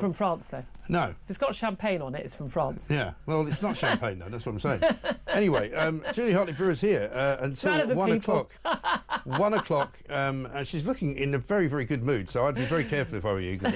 From France, though. No. If it's got champagne on it, it's from France. Yeah, well, it's not champagne, though, that's what I'm saying. Anyway, Julia Hartley-Brewer's here until 1 o'clock. 1 o'clock, and she's looking in a very, very good mood, so I'd be very careful if I were you, because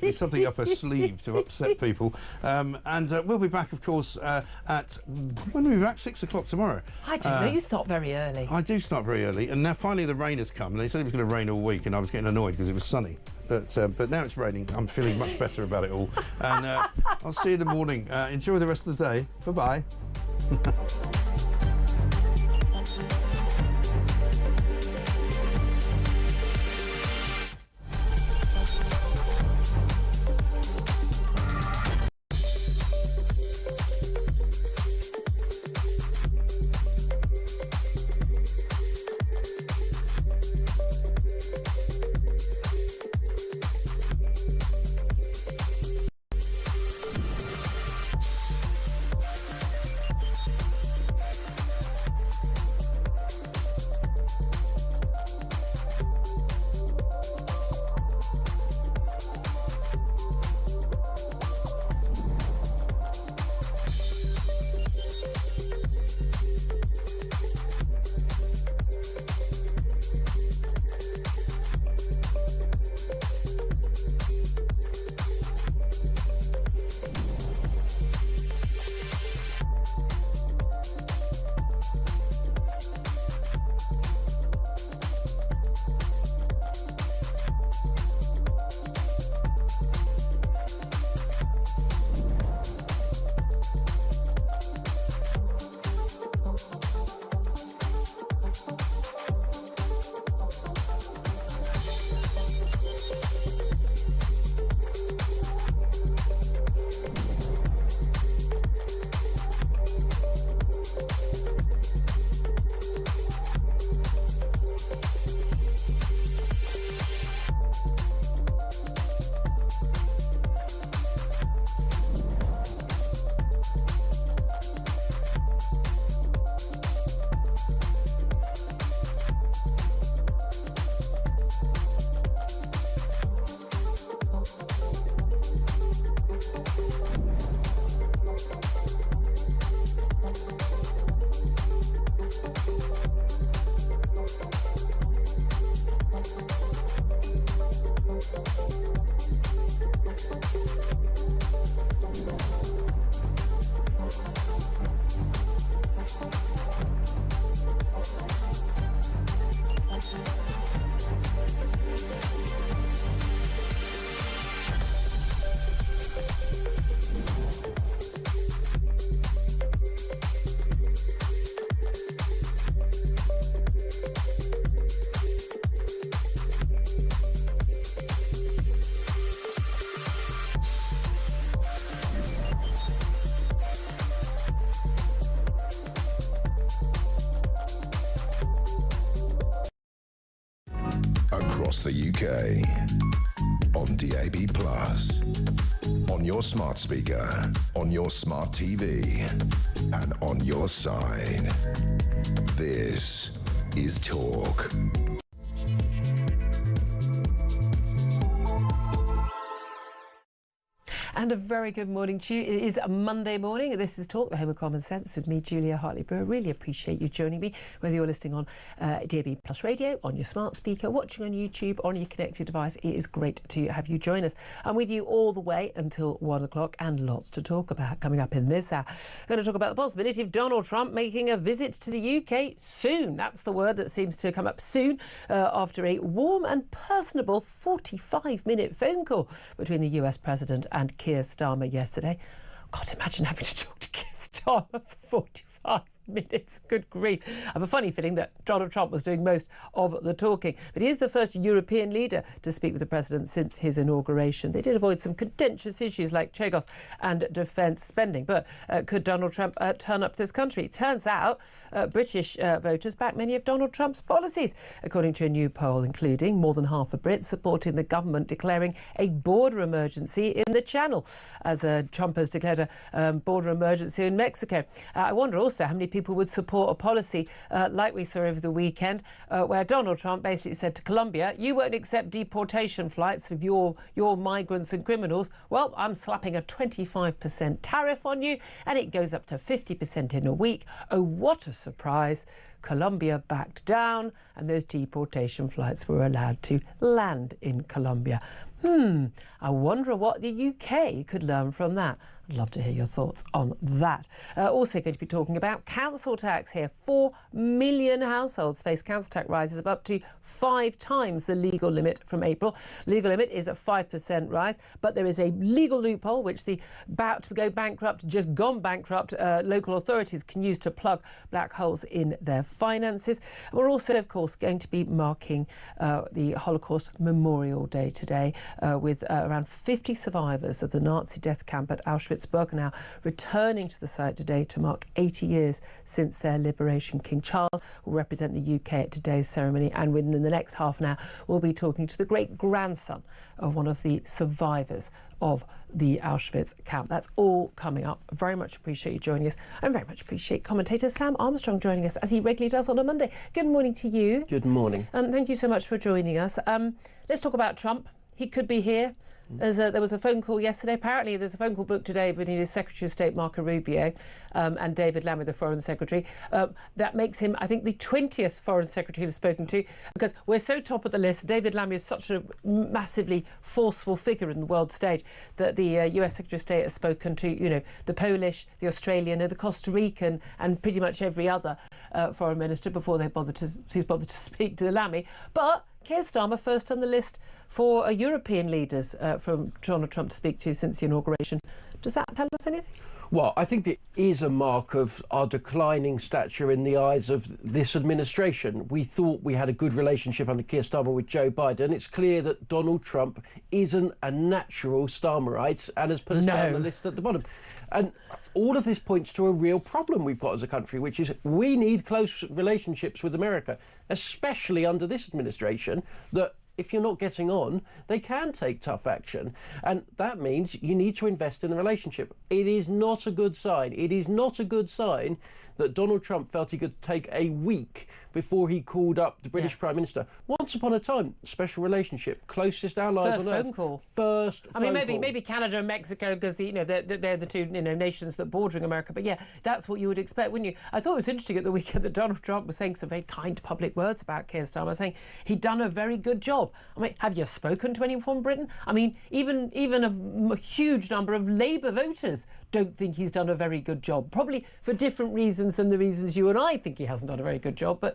there's something up her sleeve to upset people. And we'll be back, of course, when are we back? 6 o'clock tomorrow. I don't know, you start very early. I do start very early, and now finally the rain has come, and they said it was going to rain all week, and I was getting annoyed because it was sunny. But now it's raining. I'm feeling much better about it all. And I'll see you in the morning. Enjoy the rest of the day. Bye-bye. Across the UK, on DAB+, on your smart speaker, on your smart TV, and on your side. This is Talk. And a very good morning to you. It is a Monday morning. This is Talk, the home of common sense, with me, Julia Hartley-Brewer. Really appreciate you joining me, whether you're listening on DAB Plus Radio, on your smart speaker, watching on YouTube, on your connected device. It is great to have you join us. I'm with you all the way until 1 o'clock, and lots to talk about coming up in this hour. We're going to talk about the possibility of Donald Trump making a visit to the UK soon. That's the word that seems to come up soon after a warm and personable 45-minute phone call between the US President and Keir Starmer yesterday. God, imagine having to talk to Keir Starmer for 45 minutes. Good grief. I have a funny feeling that Donald Trump was doing most of the talking. But he is the first European leader to speak with the president since his inauguration. They did avoid some contentious issues like Chagos and defence spending. But could Donald Trump turn up this country? It turns out British voters back many of Donald Trump's policies, according to a new poll, including more than half of Brits supporting the government declaring a border emergency in the Channel, as Trump has declared a border emergency in Mexico. I wonder also how many people people would support a policy like we saw over the weekend, where Donald Trump basically said to Colombia, you won't accept deportation flights of your migrants and criminals. Well, I'm slapping a 25% tariff on you, and it goes up to 50% in a week. Oh, what a surprise. Colombia backed down, and those deportation flights were allowed to land in Colombia. I wonder what the UK could learn from that. I'd love to hear your thoughts on that. Also going to be talking about council tax here. 4 million households face council tax rises of up to 5 times the legal limit from April. Legal limit is a 5% rise, but there is a legal loophole which the about to go bankrupt, just gone bankrupt local authorities can use to plug black holes in their finances. We're also, of course, going to be marking the Holocaust Memorial Day today with around 50 survivors of the Nazi death camp at Auschwitz-Birkenau returning to the site today to mark 80 years since their liberation. King Charles will represent the UK at today's ceremony, and within the next half an hour we'll be talking to the great-grandson of one of the survivors of the Auschwitz camp. That's all coming up. Very much appreciate you joining us, and very much appreciate commentator Sam Armstrong joining us, as he regularly does on a Monday. Good morning to you. Good morning. Thank you so much for joining us. Let's talk about Trump. He could be here. There was a phone call yesterday. Apparently, there's a phone call booked today between his Secretary of State, Marco Rubio, and David Lammy, the Foreign Secretary. That makes him, I think, the 20th Foreign Secretary he's spoken to, because we're so top of the list. David Lammy is such a massively forceful figure in the world stage that the US Secretary of State has spoken to, the Polish, the Australian, the Costa Rican, and pretty much every other foreign minister before he's bothered to speak to Lammy. But Keir Starmer first on the list for European leaders from Donald Trump to speak to since the inauguration. Does that tell us anything? Well, I think it is a mark of our declining stature in the eyes of this administration. We thought we had a good relationship under Keir Starmer with Joe Biden. It's clear that Donald Trump isn't a natural Starmerite and has put us down the list at the bottom. And all of this points to a real problem we've got as a country, which is we need close relationships with America, especially under this administration, that if you're not getting on, they can take tough action. And that means you need to invest in the relationship. It is not a good sign. It is not a good sign that Donald Trump felt he could take a week before he called up the British Prime Minister. Once upon a time, special relationship, closest allies on earth. Phone call. First phone call. Maybe Canada and Mexico, because they're the two nations that bordering America. But yeah, that's what you would expect, wouldn't you? I thought it was interesting at the weekend that Donald Trump was saying some very kind public words about Keir Starmer, saying he'd done a very good job. I mean, have you spoken to anyone from Britain? I mean, even a huge number of Labour voters don't think he's done a very good job, probably for different reasons than the reasons you and I think he hasn't done a very good job. But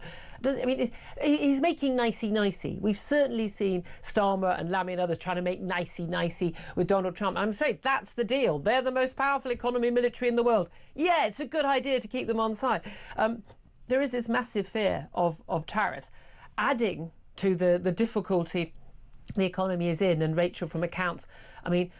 he's making nicey. We've certainly seen Starmer and Lammy and others trying to make nicey with Donald Trump. And I'm afraid that's the deal. They're the most powerful economy military in the world. Yeah, it's a good idea to keep them on side. There is this massive fear of tariffs, adding to the difficulty the economy is in. And Rachel from Accounts,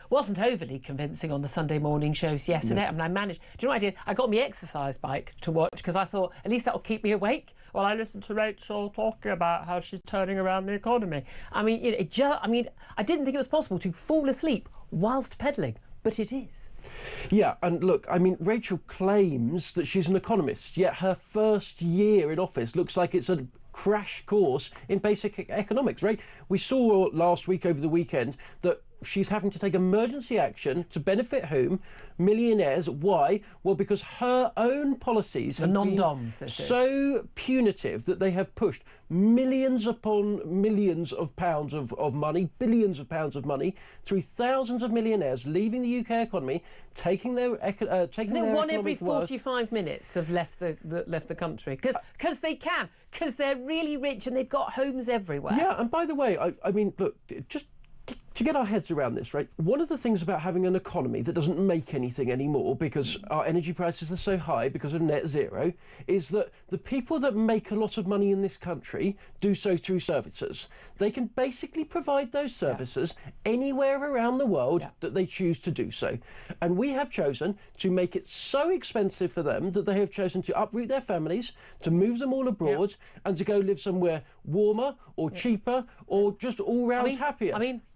wasn't overly convincing on the Sunday morning shows yesterday. No. I managed, do you know what I did? I got my exercise bike to watch because I thought at least that'll keep me awake while I listened to Rachel talking about how she's turning around the economy. I didn't think it was possible to fall asleep whilst pedalling, but it is. Yeah, and look, Rachel claims that she's an economist, yet her first year in office looks like it's a crash course in basic economics, right? We saw last week over the weekend that she's having to take emergency action to benefit whom? Millionaires. Why? Well, because her own policies have been so punitive that they have pushed millions upon millions of pounds of money, billions of pounds of money, through thousands of millionaires leaving the UK economy, taking their Isn't it one every 45 minutes have left the country? Because they can. Because they're really rich and they've got homes everywhere. Yeah, and by the way, look, just to get our heads around this, right, one of the things about having an economy that doesn't make anything anymore because our energy prices are so high because of net zero is that the people that make a lot of money in this country do so through services. They can basically provide those services anywhere around the world that they choose to do so. And we have chosen to make it so expensive for them that they have chosen to uproot their families, to move them all abroad and to go live somewhere warmer or cheaper or just all round happier.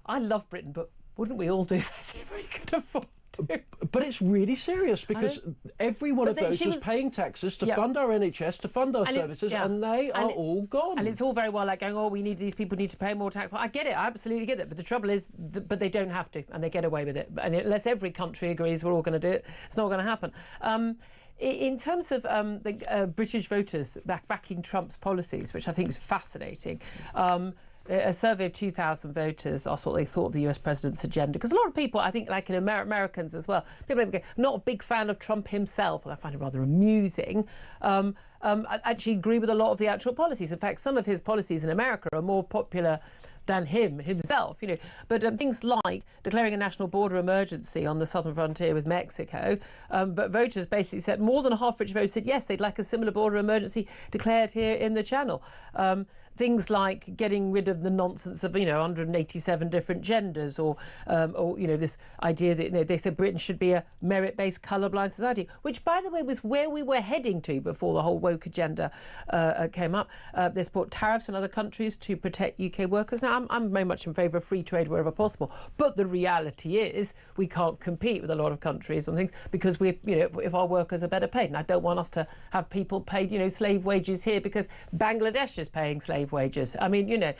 I love Britain, but wouldn't we all do that if we could afford do. But it's really serious because every one of those was paying taxes to fund our NHS, to fund our services, and they are all gone. And it's all very well like going, oh, these people need to pay more tax. Well, I get it, I absolutely get it. But the trouble is, but they don't have to, and they get away with it. And unless every country agrees we're all going to do it, it's not going to happen. In terms of the British voters backing Trump's policies, which I think is fascinating, a survey of 2,000 voters asked what they thought of the US president's agenda. Because a lot of people, I think, like in Americans as well, people are not a big fan of Trump himself, and I find it rather amusing. I actually agree with a lot of the actual policies. In fact, some of his policies in America are more popular than himself, But things like declaring a national border emergency on the southern frontier with Mexico, but voters basically said, more than half British voters said yes, they'd like a similar border emergency declared here in the Channel. Things like getting rid of the nonsense of 187 different genders, or this idea that they said Britain should be a merit-based colourblind society, which, by the way, was where we were heading to before the whole woke agenda came up. They support tariffs in other countries to protect UK workers. Now, I'm very much in favour of free trade wherever possible, but the reality is we can't compete with a lot of countries on things because if our workers are better paid, and I don't want us to have people paid slave wages here because Bangladesh is paying slave wages. I mean,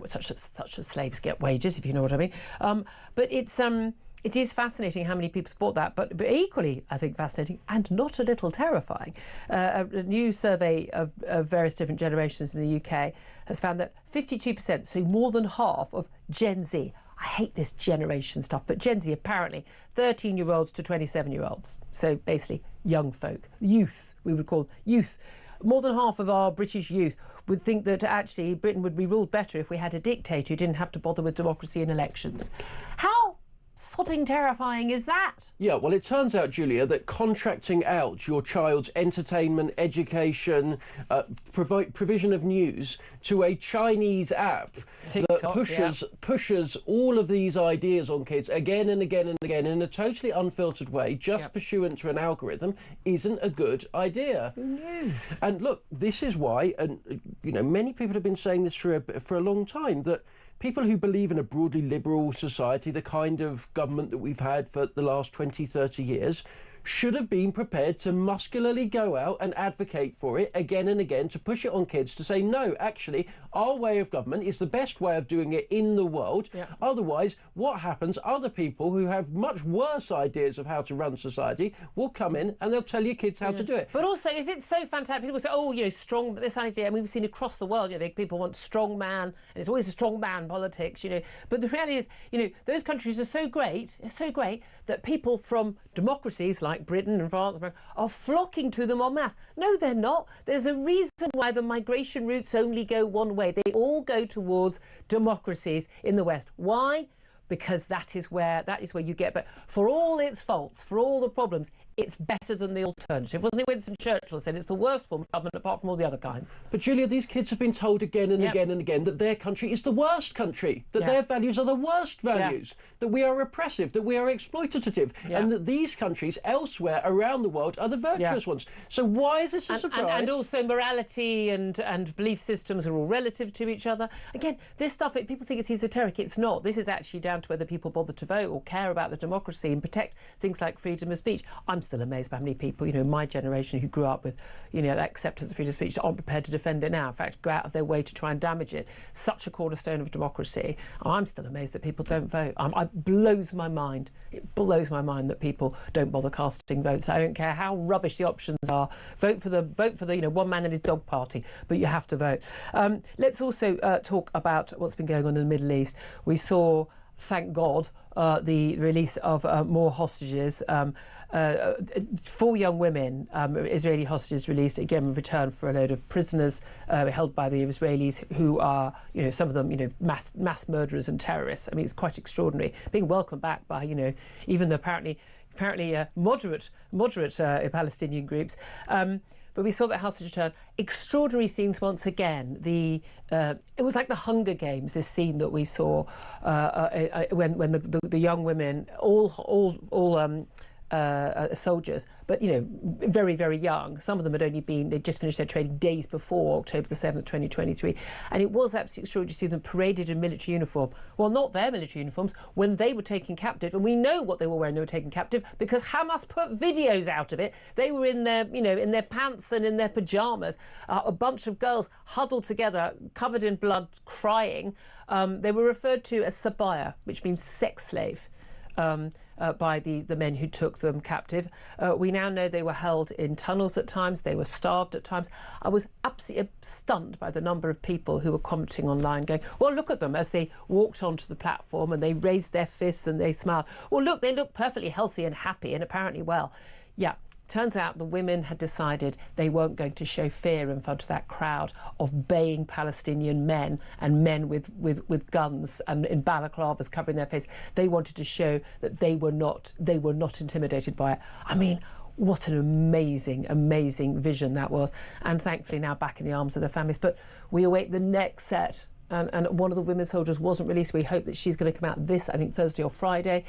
such as slaves get wages, if you know what I mean. But it is fascinating how many people support that, but equally, I think, fascinating and not a little terrifying. A new survey of various different generations in the UK has found that 52%, so more than half of Gen Z, I hate this generation stuff, but Gen Z, apparently, 13-year-olds to 27-year-olds, so basically young folk, youth, we would call youth. More than half of our British youth would think that actually Britain would be ruled better if we had a dictator who didn't have to bother with democracy and elections. How sodding terrifying is that? Yeah, well, it turns out, Julia, that contracting out your child's entertainment, education, provision of news to a Chinese app TikTok, that pushes all of these ideas on kids again and again and again in a totally unfiltered way, just pursuant to an algorithm, isn't a good idea. Who knew? And look, this is why, and many people have been saying this for a long time, that people who believe in a broadly liberal society, the kind of government that we've had for the last 20, 30 years, should have been prepared to muscularly go out and advocate for it again and again, to push it on kids, to say, no, actually, our way of government is the best way of doing it in the world. Yeah. Otherwise, what happens, other people who have much worse ideas of how to run society will come in and they'll tell your kids how to do it. But also, if it's so fantastic, people say, oh, strong, this idea, and we've seen across the world, people want strong man, and it's always a strong man politics, But the reality is, those countries are so great, that people from democracies like Britain and France are flocking to them en masse. No, they're not. There's a reason why the migration routes only go one way. They all go towards democracies in the West. Why? Because that is where you get. But for all its faults, for all the problems, it's better than the alternative. Wasn't it Winston Churchill said it's the worst form of government apart from all the other kinds? But Julia, these kids have been told again and again and again that their country is the worst country, that their values are the worst values, that we are repressive, that we are exploitative, and that these countries elsewhere around the world are the virtuous ones. So why is this a surprise? And also morality and belief systems are all relative to each other. Again, this stuff, people think it's esoteric. It's not. This is actually down to whether people bother to vote or care about the democracy and protect things like freedom of speech. I'm still amazed by how many people, my generation who grew up with, that acceptance of freedom of speech that aren't prepared to defend it now. In fact, go out of their way to try and damage it. Such a cornerstone of democracy. I'm still amazed that people don't vote. It blows my mind. It blows my mind that people don't bother casting votes. I don't care how rubbish the options are. Vote for the one man and his dog party, but you have to vote. Let's also talk about what's been going on in the Middle East. We saw, thank God, the release of more hostages. 4 young women, Israeli hostages released, again in return for a load of prisoners held by the Israelis who are, some of them, mass murderers and terrorists. I mean, it's quite extraordinary. Being welcomed back by, even the apparently moderate Palestinian groups. But we saw that hostage return. Extraordinary scenes once again. It was like the Hunger Games, this scene that we saw when the young women, all soldiers, but very, very young. Some of them they'd just finished their training days before October the 7th, 2023, and it was absolutely extraordinary to see them paraded in military uniform. Well, not their military uniforms, when they were taken captive, and we know what they were wearing. They were taken captive because Hamas put videos out of it. They were in their, in their pants and in their pajamas, a bunch of girls huddled together, covered in blood, crying. They were referred to as sabaya, which means sex slave. By the men who took them captive. We now know they were held in tunnels at times, they were starved at times. I was absolutely stunned by the number of people who were commenting online going, well, look at them as they walked onto the platform and they raised their fists and they smiled. Well, look, they look perfectly healthy and happy and apparently well. Yeah. Turns out the women had decided they weren't going to show fear in front of that crowd of baying Palestinian men and men with guns and in balaclavas covering their face. They wanted to show that they were not intimidated by it. I mean, what an amazing, amazing vision that was. And thankfully now back in the arms of their families. But we await the next set. And one of the women soldiers wasn't released. We hope that she's going to come out this, I think, Thursday or Friday.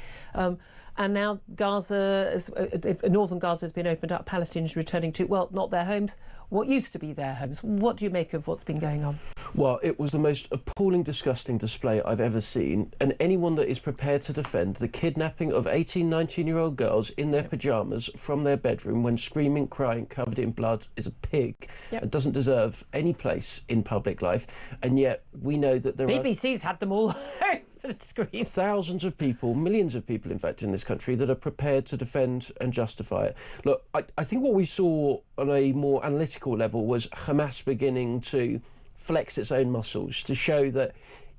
And now northern Gaza has been opened up. Palestinians returning to, well, not their homes, what used to be their homes. What do you make of what's been going on? Well, it was the most appalling, disgusting display I've ever seen. And anyone that is prepared to defend the kidnapping of 18, 19-year-old girls in their pyjamas from their bedroom when screaming, crying, covered in blood is a pig and doesn't deserve any place in public life. And yet we know that there BBC's had them all over the screen. Thousands of people, millions of people, in fact, in this country that are prepared to defend and justify it. Look, I think what we saw on a more analytical level was Hamas beginning to flex its own muscles to show that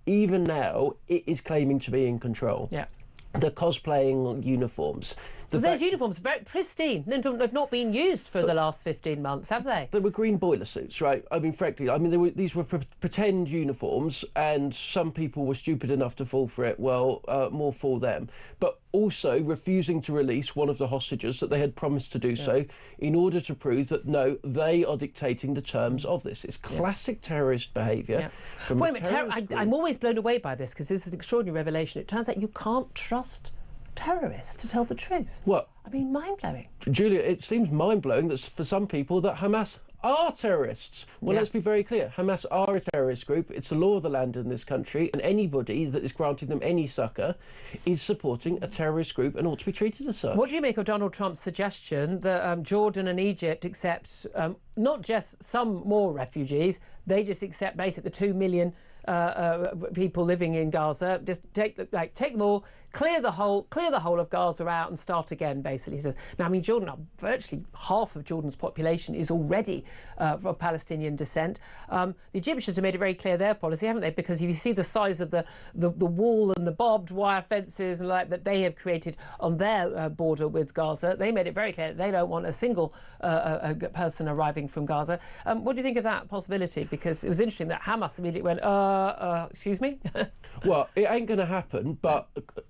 even now it is claiming to be in control. Yeah. The cosplaying uniforms. Those uniforms are very pristine. They've not been used for the last 15 months, have they? They were green boiler suits, right? I mean, frankly, these were pretend uniforms, and some people were stupid enough to fall for it. Well, more for them. But also refusing to release one of the hostages that they had promised to do so in order to prove that, no, they are dictating the terms of this. It's classic terrorist behaviour. Yeah. Wait a minute, I'm always blown away by this because this is an extraordinary revelation. It turns out you can't trust terrorists to tell the truth. Well, I mean, mind-blowing. Julia, it seems mind-blowing that for some people that Hamas are terrorists. Well, let's be very clear. Hamas are a terrorist group. It's the law of the land in this country, and anybody that is granting them any succour is supporting a terrorist group and ought to be treated as such. What do you make of Donald Trump's suggestion that Jordan and Egypt accept not just some more refugees, they just accept basically the 2 million people living in Gaza, just take them all, clear the whole of Gaza out and start again, basically, he says. Now, I mean, Jordan, virtually half of Jordan's population is already of Palestinian descent. The Egyptians have made it very clear their policy, haven't they? Because if you see the size of the wall and the barbed wire fences and that they have created on their border with Gaza, they made it very clear that they don't want a single person arriving from Gaza. What do you think of that possibility? Because it was interesting that Hamas immediately went, excuse me? Well, it ain't going to happen, but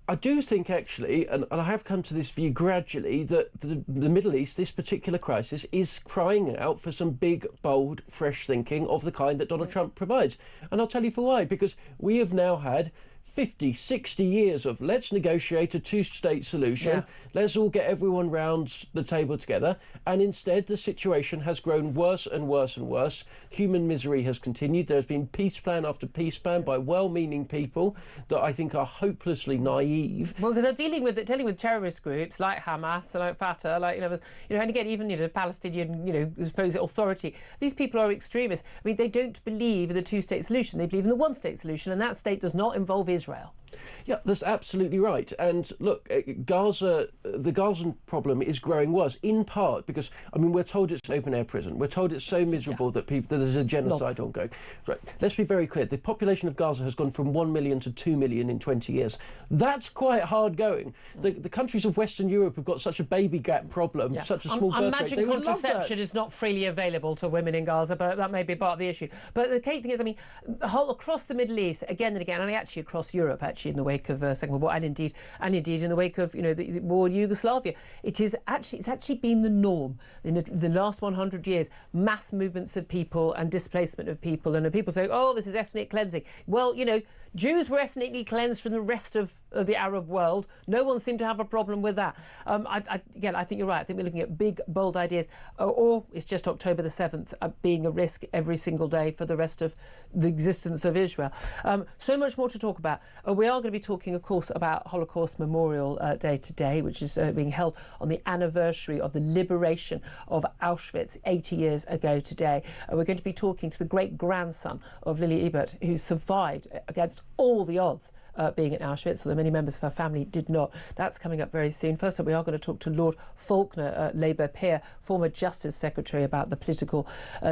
I do think actually, and I have come to this view gradually, that the Middle East, this particular crisis, is crying out for some big, bold, fresh thinking of the kind that Donald Trump provides. And I'll tell you for why, because we have now had 50, 60 years of let's negotiate a two-state solution, let's all get everyone round the table together, and instead the situation has grown worse and worse and worse. Human misery has continued. There's been peace plan after peace plan by well-meaning people that I think are hopelessly naive. Well, because they're dealing with terrorist groups like Hamas, like Fatah, and again, even the Palestinian, supposed authority. These people are extremists. I mean, they don't believe in the two-state solution. They believe in the one-state solution, and that state does not involve Israel. Yeah, that's absolutely right. And look, Gaza, the Gazan problem is growing worse, in part because, I mean, we're told it's an open-air prison. We're told it's so miserable that there's a genocide ongoing. Right. Let's be very clear. The population of Gaza has gone from 1 million to 2 million in 20 years. That's quite hard going. The countries of Western Europe have got such a baby gap problem, such a small birth rate. I imagine contraception is not freely available to women in Gaza, but that may be part of the issue. But the key thing is, I mean, across the Middle East, again and again, and actually across Europe, in the wake of Second World War, and indeed in the wake of the war in Yugoslavia, it's actually been the norm in the last 100 years. Mass movements of people and displacement of people, and people say, oh, this is ethnic cleansing. Well, Jews were ethnically cleansed from the rest of the Arab world. No one seemed to have a problem with that. Again, I think you're right. I think we're looking at big, bold ideas. Or it's just October the 7th being a risk every single day for the rest of the existence of Israel. So much more to talk about. We are going to be talking, of course, about Holocaust Memorial Day today, which is being held on the anniversary of the liberation of Auschwitz 80 years ago today. We're going to be talking to the great-grandson of Lily Ebert, who survived against all the odds being at Auschwitz, although many members of her family did not. That's coming up very soon. First up, we are going to talk to Lord Faulkner, Labour peer, former Justice Secretary, about the political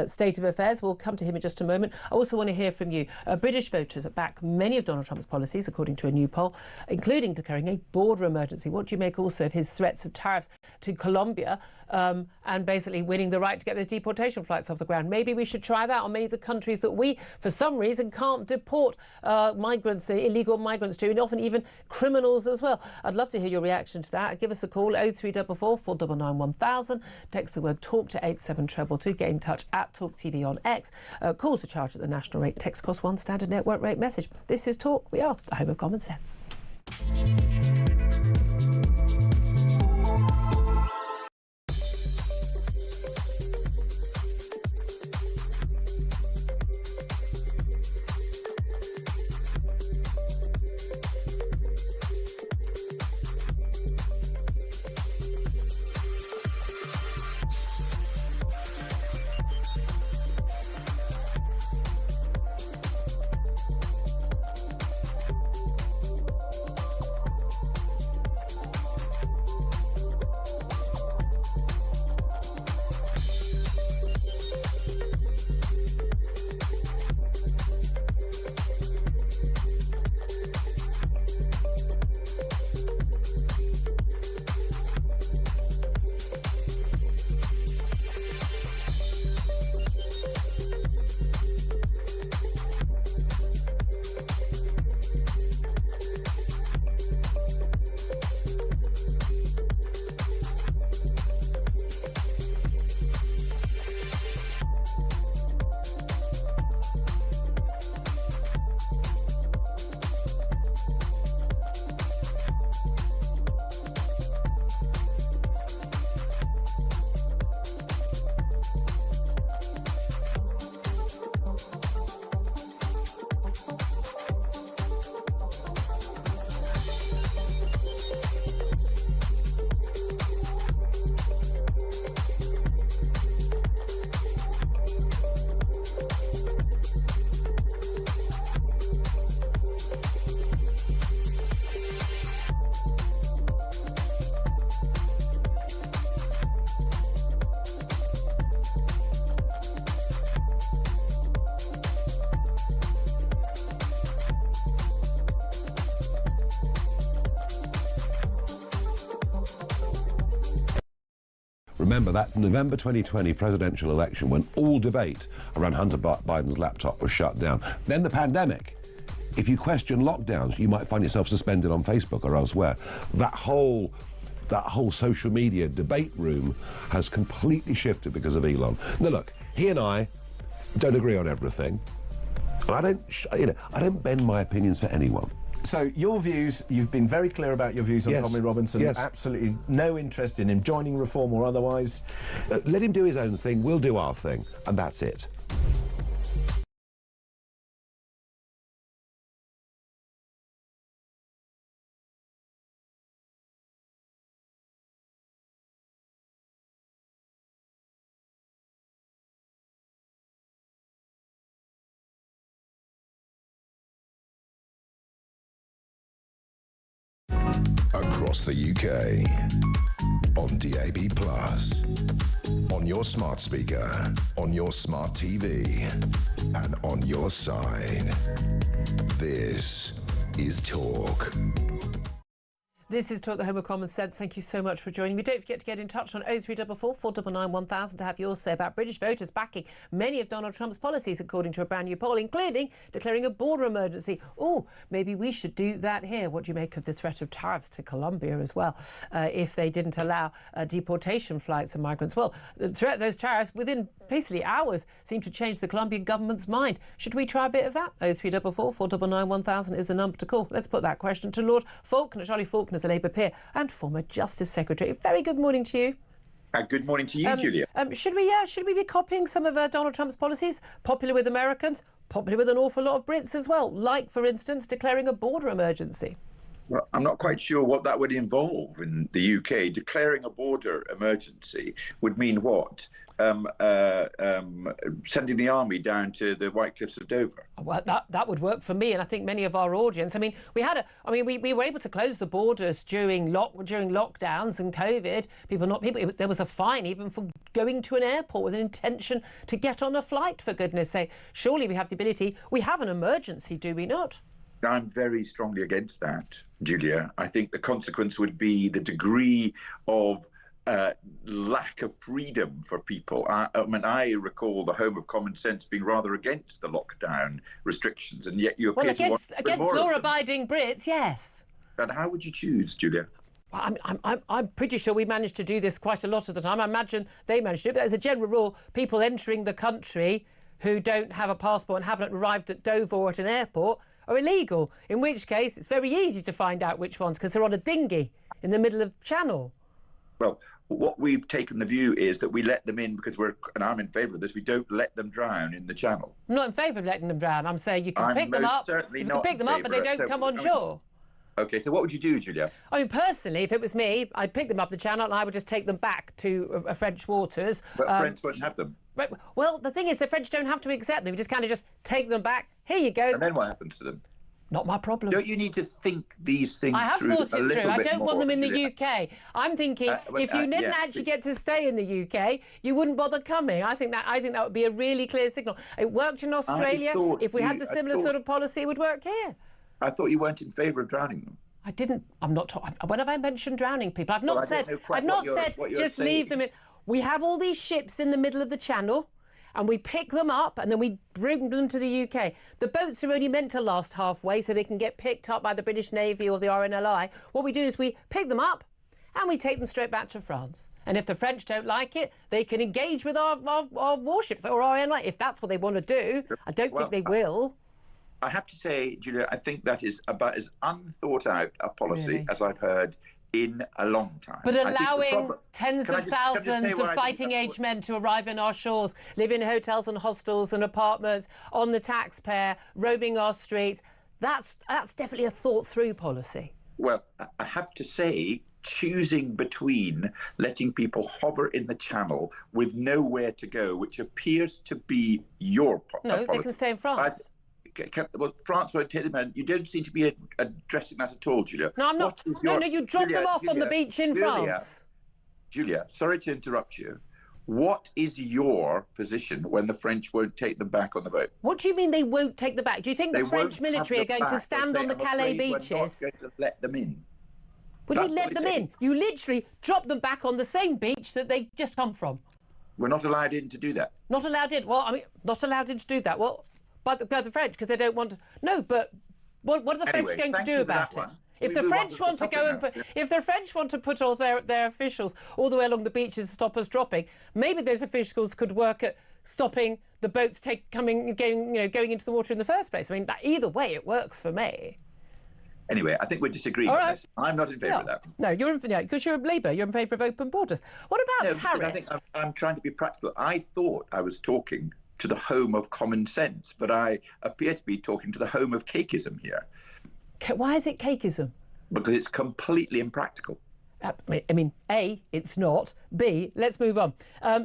state of affairs. We'll come to him in just a moment. I also want to hear from you. British voters back many of Donald Trump's policies, according to a new poll, including declaring a border emergency. What do you make also of his threats of tariffs to Colombia and basically winning the right to get those deportation flights off the ground? Maybe we should try that on many of the countries that we, for some reason, can't deport migrants, illegal migrants to, and often even criminals as well. I'd love to hear your reaction to that. Give us a call, 0344 499 1000. Text the word TALK to 87222. Get in touch at Talk TV on X. Calls are charged at the national rate. Text cost £1, standard network rate message. This is Talk. We are the home of common sense. Remember that November 2020 presidential election when all debate around Hunter Biden's laptop was shut down. Then the pandemic. If you question lockdowns, you might find yourself suspended on Facebook or elsewhere. That whole social media debate room has completely shifted because of Elon. Now look, he and I don't agree on everything. And I don't bend my opinions for anyone. So your views, you've been very clear about your views on Yes. Tommy Robinson. Yes. Absolutely no interest in him joining Reform or otherwise. Let him do his own thing, we'll do our thing, and that's it. Across the UK, on DAB+, on your smart speaker, on your smart TV, and on your side. This is Talk. This is Talk the Home of Common Sense. Thank you so much for joining me. Don't forget to get in touch on 0344 499 1000 to have your say about British voters backing many of Donald Trump's policies, according to a brand new poll, including declaring a border emergency. Oh, maybe we should do that here. What do you make of the threat of tariffs to Colombia as well, if they didn't allow deportation flights of migrants? Well, the threat of those tariffs within basically hours seemed to change the Colombian government's mind. Should we try a bit of that? 0344 499 1000 is the number to call. Let's put that question to Lord Faulkner, Charlie Faulkner, as a Labour peer and former Justice Secretary. Very good morning to you. Good morning to you, Julia. Should we be copying some of Donald Trump's policies? Popular with Americans, popular with an awful lot of Brits as well, like, for instance, declaring a border emergency. Well, I'm not quite sure what that would involve in the UK. Declaring a border emergency would mean what? Sending the army down to the White Cliffs of Dover. Well, that would work for me, and I think many of our audience. I mean, we were able to close the borders during lockdowns and COVID. There was a fine even for going to an airport with an intention to get on a flight. For goodness' sake, surely we have the ability. We have an emergency, do we not? I'm very strongly against that, Julia. I think the consequence would be the degree of lack of freedom for people. I recall the Home of Common Sense being rather against the lockdown restrictions, and yet you appear to want against law-abiding Brits, yes. And how would you choose, Julia? I'm pretty sure we managed to do this quite a lot of the time. I imagine they managed to do it. But as a general rule, people entering the country who don't have a passport and haven't arrived at Dover or at an airport are illegal, in which case it's very easy to find out which ones because they're on a dinghy in the middle of the channel. Well, what we've taken the view is that we let them in because and I'm in favour of this, we don't let them drown in the channel. I'm not in favour of letting them drown. I'm saying you can pick them up. You can pick them up, but they don't come on shore. OK, so what would you do, Julia? I mean, personally, if it was me, I'd pick them up the channel and I would just take them back to French waters. But French won't have them. Right, well, the thing is, the French don't have to accept them. We just kind of just take them back. Here you go. And then what happens to them? Not my problem. Don't you need to think these things through? I have thought it through. I don't want them in the UK. I'm thinking if you didn't actually get to stay in the UK, you wouldn't bother coming. I think that would be a really clear signal. It worked in Australia. If we had the similar sort of policy, it would work here. I thought you weren't in favour of drowning them. I didn't. I'm not. When have I mentioned drowning people? I've not said. I've not said just leave them in. We have all these ships in the middle of the channel. And we pick them up and then we bring them to the UK. The boats are only meant to last halfway so they can get picked up by the British Navy or the RNLI. What we do is we pick them up and we take them straight back to France. And if the French don't like it, they can engage with our warships or RNLI if that's what they want to do. I don't think they will. I have to say, Julia, I think that is about as unthought out a policy as I've heard in a long time. But allowing tens of thousands of fighting-age men to arrive in our shores, live in hotels and hostels and apartments, on the taxpayer, roaming our streets, that's definitely a thought-through policy. Well, I have to say, choosing between letting people hover in the channel with nowhere to go, which appears to be your policy. No, they can stay in France. Well, France won't take them in. You don't seem to be addressing that at all, Julia. No, I'm not. No, you drop them off on the beach in France. Julia, sorry to interrupt you. What is your position when the French won't take them back on the boat? What do you mean they won't take them back? Do you think the French military are going to stand on the Calais beaches? We're not going to let them in. What do you mean let them in? You literally drop them back on the same beach that they just come from. We're not allowed in to do that. Not allowed in? Well, I mean, not allowed in to do that. Well, by the French, because they don't want to. No, but what are the French going to do about it? If the French want to go and if the French want to put all their officials all the way along the beaches to stop us dropping, maybe those officials could work at stopping the boats going into the water in the first place. I mean, either way, it works for me. Anyway, I think we're disagreeing on this. I'm not in favour of that. No, because you're Labour. You're in favour of open borders. What about tariffs? I think I'm trying to be practical. I thought I was talking to the home of common sense, but I appear to be talking to the home of cakeism here. Why is it cakeism? Because it's completely impractical. I mean, A, it's not. B, let's move on.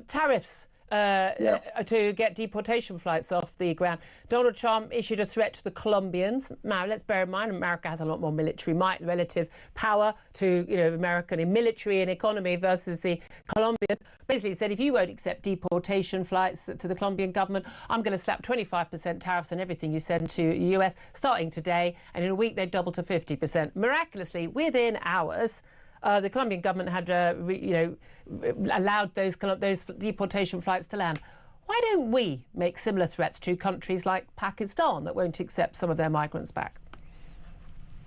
Tariffs. to get deportation flights off the ground. Donald Trump issued a threat to the Colombians. Now, let's bear in mind, America has a lot more military might, relative power to, American in military and economy versus the Colombians. Basically said, if you won't accept deportation flights to the Colombian government, I'm going to slap 25% tariffs on everything you send to the US starting today. And in a week, they double to 50%. Miraculously, within hours, the Colombian government had, allowed those deportation flights to land. Why don't we make similar threats to countries like Pakistan that won't accept some of their migrants back?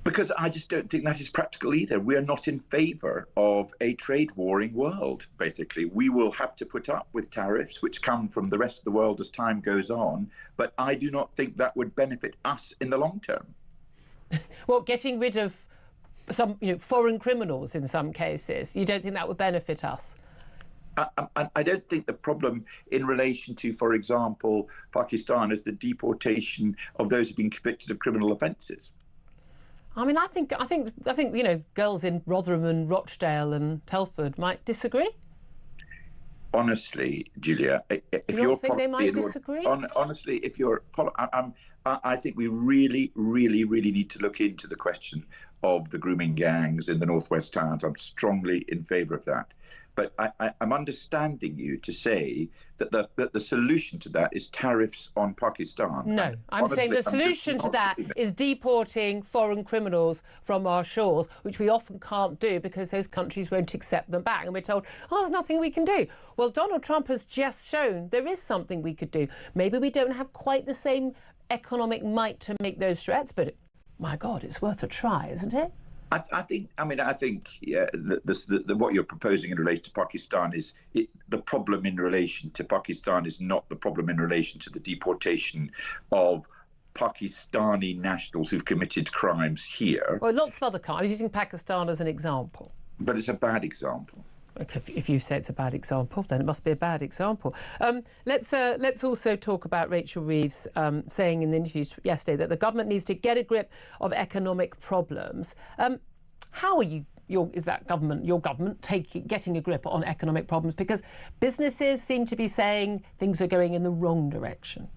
Because I just don't think that is practical either. We are not in favour of a trade warring world, basically. We will have to put up with tariffs which come from the rest of the world as time goes on, but I do not think that would benefit us in the long term. Well, getting rid of some foreign criminals in some cases, you don't think that would benefit us? I don't think the problem in relation to, for example, Pakistan is the deportation of those who've been convicted of criminal offences. I mean, I think girls in Rotherham and Rochdale and Telford might disagree. Honestly, Julia, if you don't think they might disagree? Honestly, if you're, I think we really, really, really need to look into the question of the grooming gangs in the northwest towns. I'm strongly in favour of that. But I'm understanding you to say that the solution to that is tariffs on Pakistan. No, I'm saying the solution to that is deporting foreign criminals from our shores, which we often can't do because those countries won't accept them back. And we're told, there's nothing we can do. Well, Donald Trump has just shown there is something we could do. Maybe we don't have quite the same economic might to make those threats, but my God, it's worth a try, isn't it? I think what you're proposing in relation to Pakistan is the problem in relation to Pakistan is not the problem in relation to the deportation of Pakistani nationals who've committed crimes here. Well, lots of other crimes. I was using Pakistan as an example. But it's a bad example. Okay, if you say it's a bad example, then it must be a bad example. Let's also talk about Rachel Reeves saying in the interviews yesterday that the government needs to get a grip of economic problems. How are your government getting a grip on economic problems? Because businesses seem to be saying things are going in the wrong direction.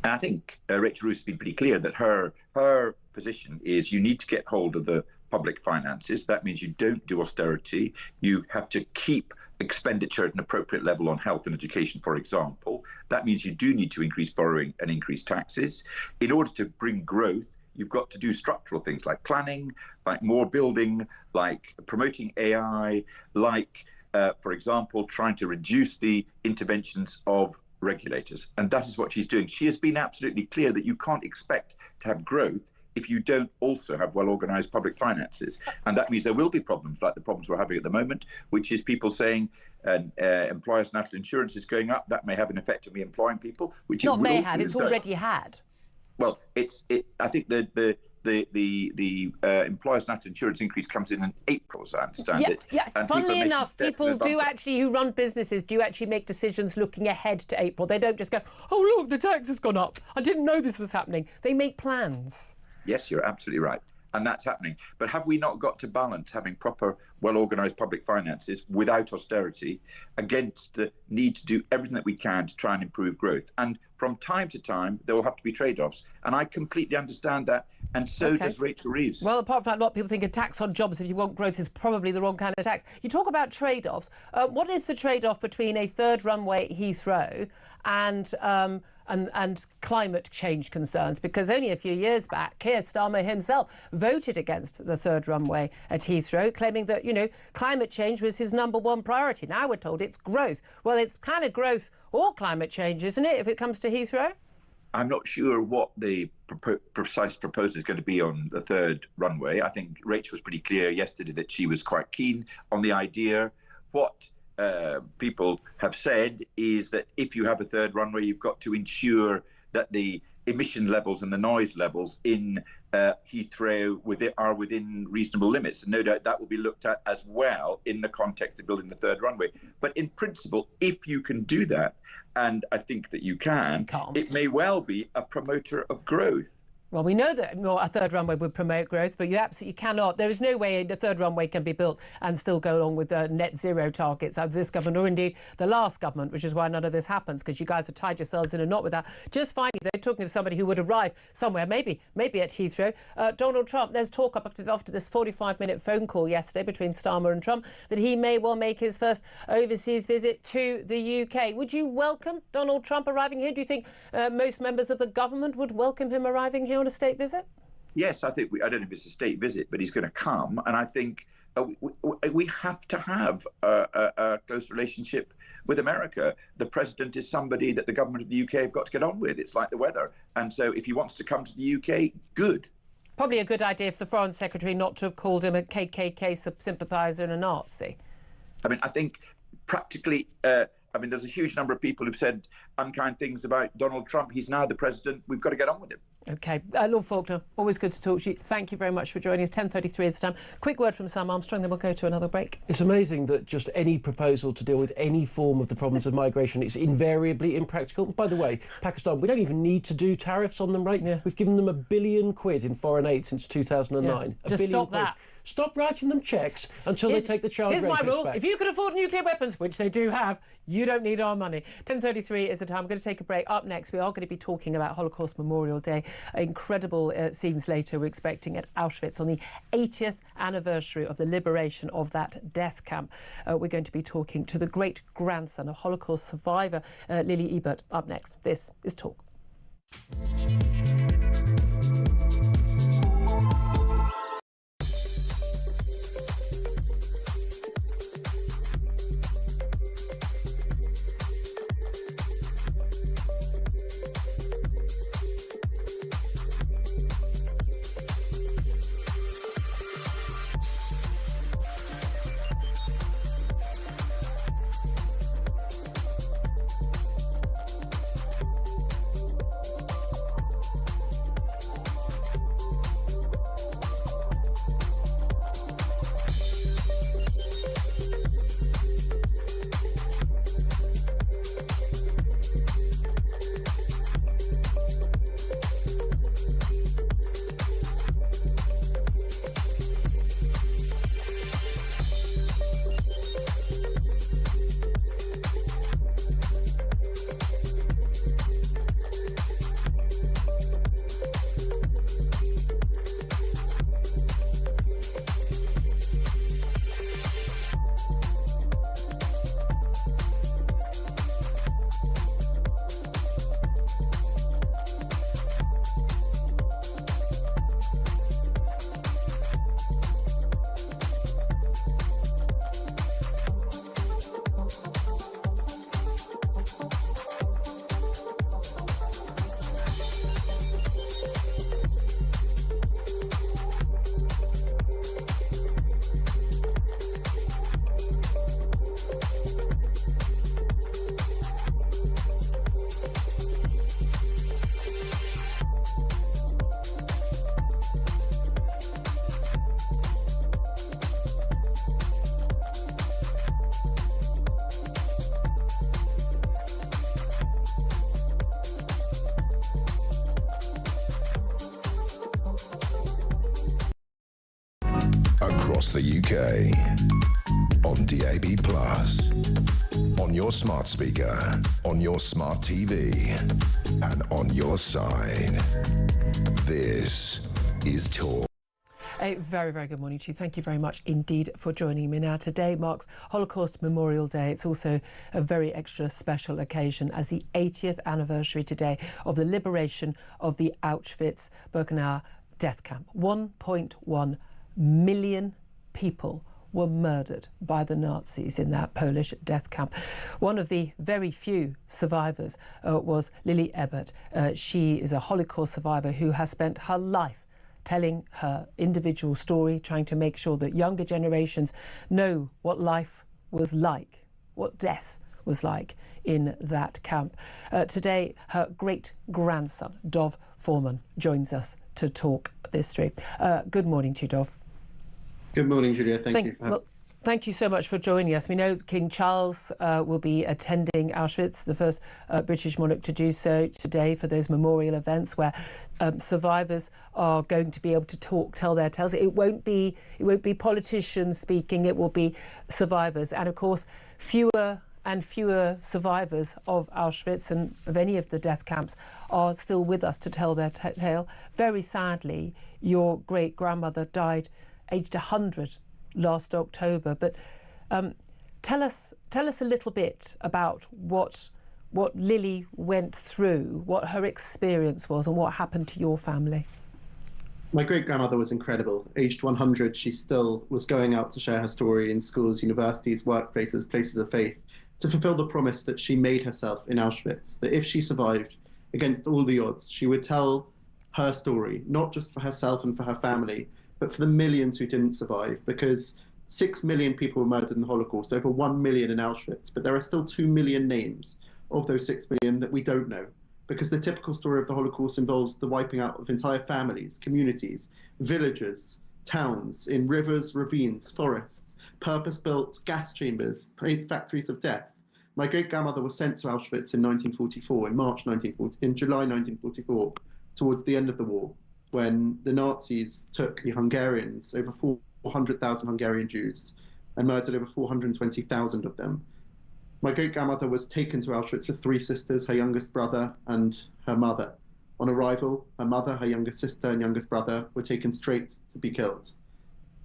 And I think Rachel Reeves has been pretty clear that her position is you need to get hold of the public finances. That means you don't do austerity. You have to keep expenditure at an appropriate level on health and education, for example. That means you do need to increase borrowing and increase taxes. In order to bring growth, you've got to do structural things like planning, like more building, like promoting AI, like, for example, trying to reduce the interventions of regulators. And that is what she's doing. She has been absolutely clear that you can't expect to have growth if you don't also have well-organised public finances. And that means there will be problems like the problems we're having at the moment, which is people saying employers' national insurance is going up. That may have an effect on me employing people, which not may have, it's already had. Well, I think the employers' national insurance increase comes in April, as I understand it. Yeah, funnily enough, people do actually, who run businesses, do actually make decisions looking ahead to April. They don't just go, oh, look, the tax has gone up. I didn't know this was happening. They make plans. Yes, you're absolutely right. And that's happening. But have we not got to balance having proper, well-organised public finances without austerity against the need to do everything that we can to try and improve growth? And from time to time, there will have to be trade-offs. And I completely understand that. And so does Rachel Reeves. Well, apart from that, a lot of people think a tax on jobs, if you want growth, is probably the wrong kind of tax. You talk about trade-offs. What is the trade-off between a third runway at Heathrow and climate change concerns? Because only a few years back, Keir Starmer himself voted against the third runway at Heathrow, claiming that, climate change was his number one priority. Now we're told it's growth. Well, it's kind of growth or climate change, isn't it, if it comes to Heathrow? I'm not sure what the precise proposal is going to be on the third runway. I think Rachel was pretty clear yesterday that she was quite keen on the idea. What people have said is that if you have a third runway, you've got to ensure that the emission levels and the noise levels in Heathrow are within reasonable limits. And no doubt that will be looked at as well in the context of building the third runway. But in principle, if you can do that, and I think that you can, it may well be a promoter of growth. Well, we know that a third runway would promote growth, but you absolutely cannot. There is no way a third runway can be built and still go along with the net zero targets of this government, or indeed the last government, which is why none of this happens, because you guys have tied yourselves in a knot with that. Just finally, they're talking of somebody who would arrive somewhere, maybe at Heathrow. Donald Trump, there's talk after this 45-minute phone call yesterday between Starmer and Trump that he may well make his first overseas visit to the UK. Would you welcome Donald Trump arriving here? Do you think most members of the government would welcome him arriving here on a state visit? Yes, I think I don't know if it's a state visit, but he's going to come, and I think we have to have a close relationship with America. The president is somebody that the government of the UK have got to get on with. It's like the weather, and so if he wants to come to the UK, good. Probably a good idea for the Foreign Secretary not to have called him a KKK sympathiser and a Nazi. I mean, I think practically. There's a huge number of people who've said unkind things about Donald Trump. He's now the president. We've got to get on with him. OK. Lord Faulkner, always good to talk to you. Thank you very much for joining us. 10:33 is the time. Quick word from Sam Armstrong, then we'll go to another break. It's amazing that just any proposal to deal with any form of the problems of migration is invariably impractical. By the way, Pakistan, we don't even need to do tariffs on them, right? Yeah. We've given them £1 billion in foreign aid since 2009. Yeah. Just stop that. Stop writing them cheques until they take the child Here's my rule. back. If you can afford nuclear weapons, which they do have, you don't need our money. 10:33 is the time. I'm going to take a break. Up next, we are going to be talking about Holocaust Memorial Day. Incredible scenes later we're expecting at Auschwitz on the 80th anniversary of the liberation of that death camp. We're going to be talking to the great-grandson of Holocaust survivor Lily Ebert. Up next, this is Talk. Across the UK, on DAB+, on your smart speaker, on your smart TV, and on your side. This is Talk. A very, very good morning to you. Thank you very much indeed for joining me. Now, today marks Holocaust Memorial Day. It's also a very extra special occasion as the 80th anniversary today of the liberation of the Auschwitz-Birkenau death camp. 1.1 million people were murdered by the Nazis in that Polish death camp. One of the very few survivors was Lily Ebert. She is a Holocaust survivor who has spent her life telling her individual story, trying to make sure that younger generations know what life was like, what death was like in that camp. Today, her great-grandson, Dov Foreman, joins us to talk this through. Good morning to you, Dov. Good morning, Julia. Thank you for having me. Thank you so much for joining us. We know King Charles will be attending Auschwitz, the first British monarch to do so today for those memorial events where survivors are going to be able to tell their tales. It won't be politicians speaking, it will be survivors. And of course, fewer and fewer survivors of Auschwitz and of any of the death camps are still with us to tell their tale. Very sadly, your great-grandmother died aged 100 last October, but tell us a little bit about what Lily went through, what her experience was, and what happened to your family. My great-grandmother was incredible. Aged 100, she still was going out to share her story in schools, universities, workplaces, places of faith, to fulfill the promise that she made herself in Auschwitz, that if she survived against all the odds, she would tell her story, not just for herself and for her family, but for the millions who didn't survive, because 6 million people were murdered in the Holocaust, over 1 million in Auschwitz, but there are still 2 million names of those 6 million that we don't know, because the typical story of the Holocaust involves the wiping out of entire families, communities, villages, towns, in rivers, ravines, forests, purpose-built gas chambers, factories of death. My great-grandmother was sent to Auschwitz in 1944, in July 1944, towards the end of the war, when the Nazis took the Hungarians, over 400,000 Hungarian Jews, and murdered over 420,000 of them. My great-grandmother was taken to Auschwitz with 3 sisters, her youngest brother, and her mother. On arrival, her mother, her youngest sister, and youngest brother were taken straight to be killed.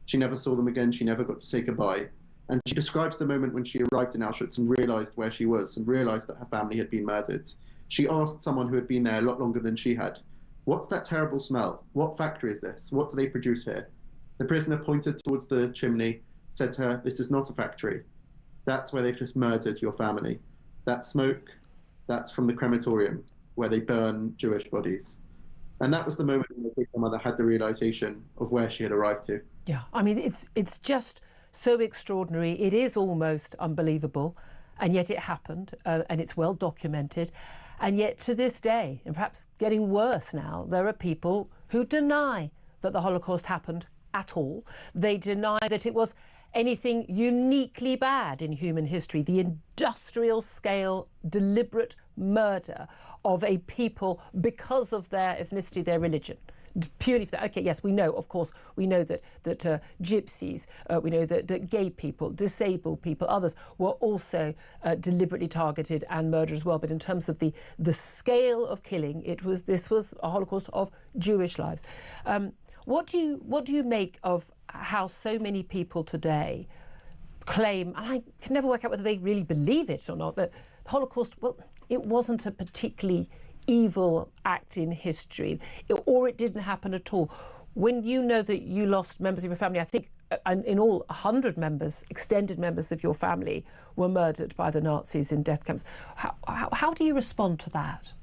She never saw them again, she never got to say goodbye. And she describes the moment when she arrived in Auschwitz and realized where she was, and realized that her family had been murdered. She asked someone who had been there a lot longer than she had, "What's that terrible smell? What factory is this? What do they produce here?" The prisoner pointed towards the chimney, said to her, "This is not a factory. That's where they've just murdered your family. That smoke, that's from the crematorium, where they burn Jewish bodies." And that was the moment when my great-grandmother had the realization of where she had arrived to. Yeah, I mean, it's just so extraordinary. It is almost unbelievable, and yet it happened, and it's well documented. And yet to this day, and perhaps getting worse now, there are people who deny that the Holocaust happened at all. They deny that it was anything uniquely bad in human history. The industrial scale, deliberate murder of a people because of their ethnicity, their religion. Purely for that. Okay, yes, we know, of course, we know that gypsies, we know that gay people, disabled people, others were also deliberately targeted and murdered as well. But in terms of the scale of killing, this was a Holocaust of Jewish lives. What do you make of how so many people today claim, and I can never work out whether they really believe it or not, that the Holocaust, well, it wasn't a particularly evil act in history, or it didn't happen at all. When you know that you lost members of your family, I think in all 100 members, extended members of your family were murdered by the Nazis in death camps. How do you respond to that?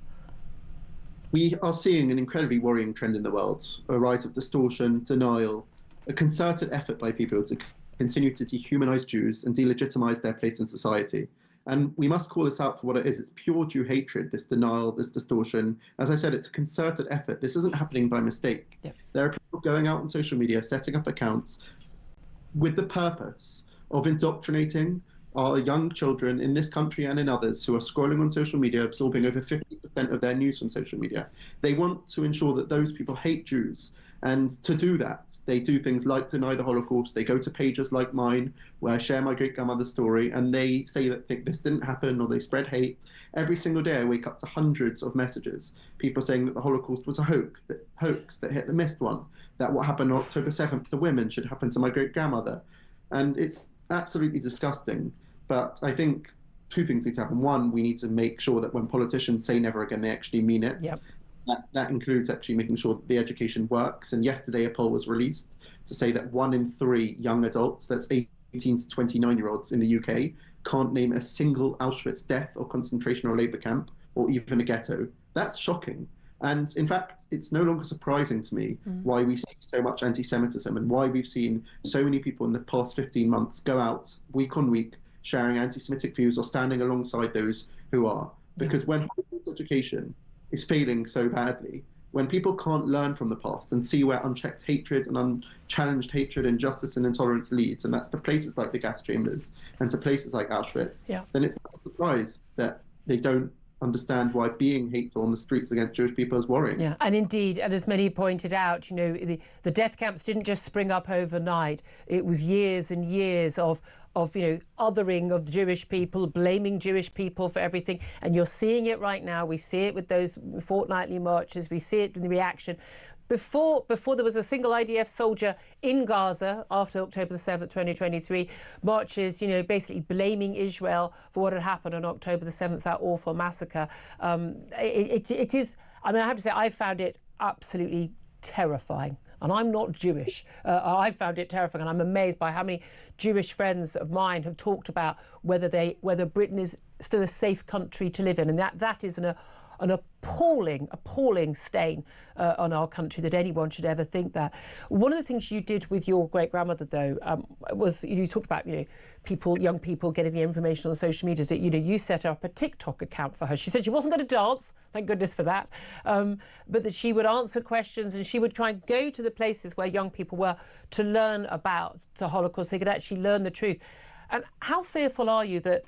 We are seeing an incredibly worrying trend in the world, a rise of distortion, denial, a concerted effort by people to continue to dehumanize Jews and delegitimize their place in society. And we must call this out for what it is. It's pure Jew hatred, this denial, this distortion. As I said, it's a concerted effort. This isn't happening by mistake. Yep. There are people going out on social media, setting up accounts with the purpose of indoctrinating our young children in this country and in others who are scrolling on social media, absorbing over 50% of their news from social media. They want to ensure that those people hate Jews. And to do that, they do things like deny the Holocaust. They go to pages like mine, where I share my great-grandmother's story, and they say that this didn't happen, or they spread hate. Every single day I wake up to hundreds of messages, people saying that the Holocaust was a hoax, that Hitler missed one, that what happened on October 7th to women should happen to my great-grandmother. And it's absolutely disgusting. But I think 2 things need to happen. One, we need to make sure that when politicians say never again, they actually mean it. Yep. That includes actually making sure that the education works. And yesterday a poll was released to say that 1 in 3 young adults, that's 18 to 29-year-olds in the UK, can't name a single Auschwitz death or concentration or labour camp or even a ghetto. That's shocking. And in fact, it's no longer surprising to me why we see so much anti-Semitism and why we've seen so many people in the past 15 months go out week on week sharing anti-Semitic views or standing alongside those who are. Because when education is failing so badly, when people can't learn from the past and see where unchecked hatred and unchallenged hatred, injustice and intolerance leads, and that's to places like the gas chambers and to places like Auschwitz, then it's not a surprise that they don't understand why being hateful on the streets against Jewish people is worrying. Yeah, and indeed, and as many pointed out, you know, the death camps didn't just spring up overnight. It was years and years of you know, othering of Jewish people, blaming Jewish people for everything. And you're seeing it right now. We see it with those fortnightly marches. We see it in the reaction. Before there was a single IDF soldier in Gaza after October the 7th, 2023, marches, you know, basically blaming Israel for what had happened on October the 7th, that awful massacre. It is, I mean, I have to say, I found it absolutely terrifying. And I'm not Jewish. I found it terrifying, and I'm amazed by how many Jewish friends of mine have talked about whether Britain is still a safe country to live in, and that is an appalling stain on our country, that anyone should ever think that. One of the things you did with your great-grandmother, though, was you talked about, you know, young people getting the information on social media. That, you know, you set up a TikTok account for her. She said she wasn't going to dance, thank goodness for that, but that she would answer questions and she would try and go to the places where young people were to learn about the Holocaust. They could actually learn the truth. And how fearful are you that,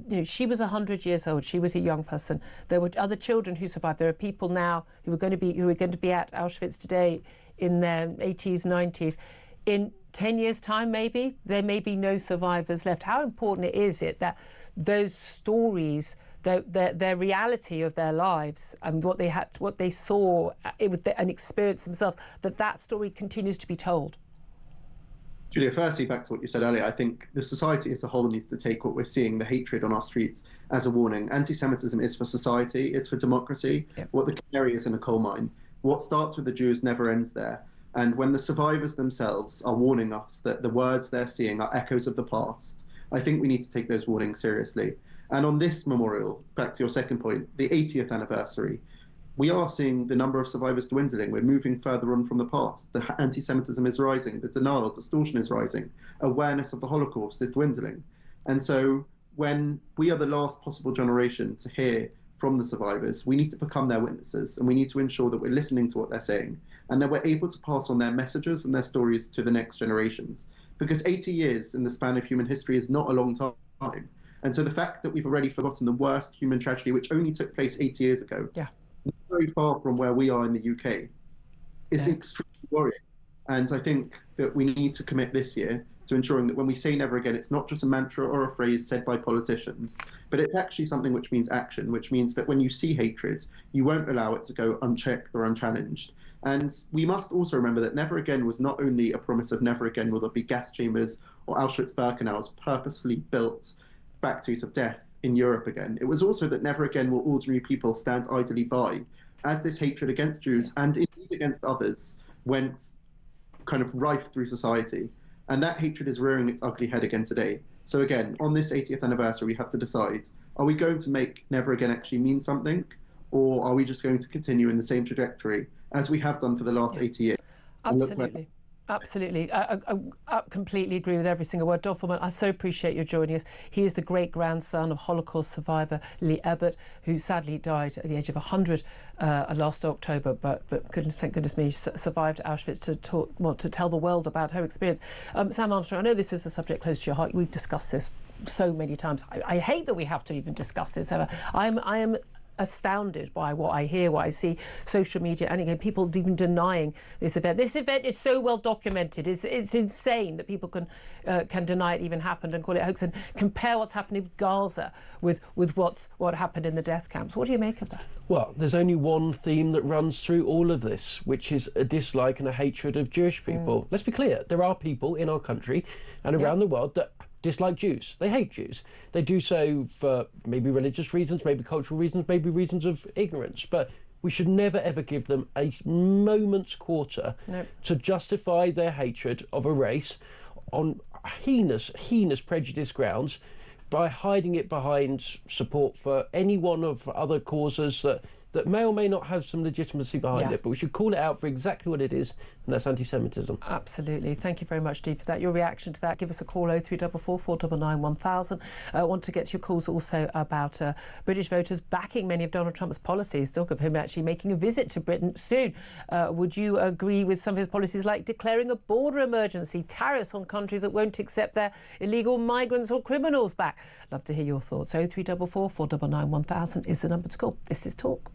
you know, she was 100 years old. She was a young person. There were other children who survived. There are people now who are going to be at Auschwitz today in their 80s, 90s. In 10 years' time, maybe there may be no survivors left. How important is it that those stories, their reality of their lives and what they saw and experienced themselves, that story continues to be told? Julia, firstly, back to what you said earlier, I think the society as a whole needs to take what we're seeing, the hatred on our streets, as a warning. Anti-Semitism is for society, it's for democracy. Yep. What the canary is in a coal mine. What starts with the Jews never ends there. And when the survivors themselves are warning us that the words they're seeing are echoes of the past, I think we need to take those warnings seriously. And on this memorial, back to your second point, the 80th anniversary, we are seeing the number of survivors dwindling. We're moving further on from the past. The anti-Semitism is rising. The denial, distortion is rising. Awareness of the Holocaust is dwindling. And so when we are the last possible generation to hear from the survivors, we need to become their witnesses, and we need to ensure that we're listening to what they're saying and that we're able to pass on their messages and their stories to the next generations. Because 80 years in the span of human history is not a long time. And so the fact that we've already forgotten the worst human tragedy, which only took place 80 years ago, very far from where we are in the UK, is extremely worrying. And I think that we need to commit this year to ensuring that when we say never again, it's not just a mantra or a phrase said by politicians, but it's actually something which means action, which means that when you see hatred, you won't allow it to go unchecked or unchallenged. And we must also remember that never again was not only a promise of never again will there be gas chambers or Auschwitz-Birkenau's purposefully built factories of death in Europe again. It was also that never again will ordinary people stand idly by as this hatred against Jews and indeed against others went kind of rife through society. And that hatred is rearing its ugly head again today. So again, on this 80th anniversary, we have to decide, are we going to make never again actually mean something? Or are we just going to continue in the same trajectory as we have done for the last 80 years? Absolutely. Absolutely. I completely agree with every single word. Dolphin, I so appreciate you joining us. He is the great-grandson of Holocaust survivor Lee Ebert, who sadly died at the age of 100 last October, but thank goodness me, survived Auschwitz to tell the world about her experience. Sam Armstrong, I know this is a subject close to your heart. We've discussed this so many times. I hate that we have to even discuss this ever. I am astounded by what I hear, what I see, social media, and again, people even denying this event. This event is so well documented. It's insane that people can deny it even happened and call it a hoax and compare what's happening in Gaza with what happened in the death camps. What do you make of that? Well, there's only one theme that runs through all of this, which is a dislike and a hatred of Jewish people. Let's be clear, there are people in our country and around the world that dislike Jews. They hate Jews. They do so for maybe religious reasons, maybe cultural reasons, maybe reasons of ignorance. But we should never, ever give them a moment's quarter to justify their hatred of a race on heinous prejudice grounds by hiding it behind support for any one of other causes that that may or may not have some legitimacy behind it, but we should call it out for exactly what it is, and that's anti-Semitism. Absolutely. Thank you very much, Dee, for that. Your reaction to that, give us a call, 0344 499 1000. Want to get to your calls also about British voters backing many of Donald Trump's policies. Talk of him actually making a visit to Britain soon. Would you agree with some of his policies, like declaring a border emergency, tariffs on countries that won't accept their illegal migrants or criminals back? Love to hear your thoughts. 0344 499 1000 is the number to call. This is Talk.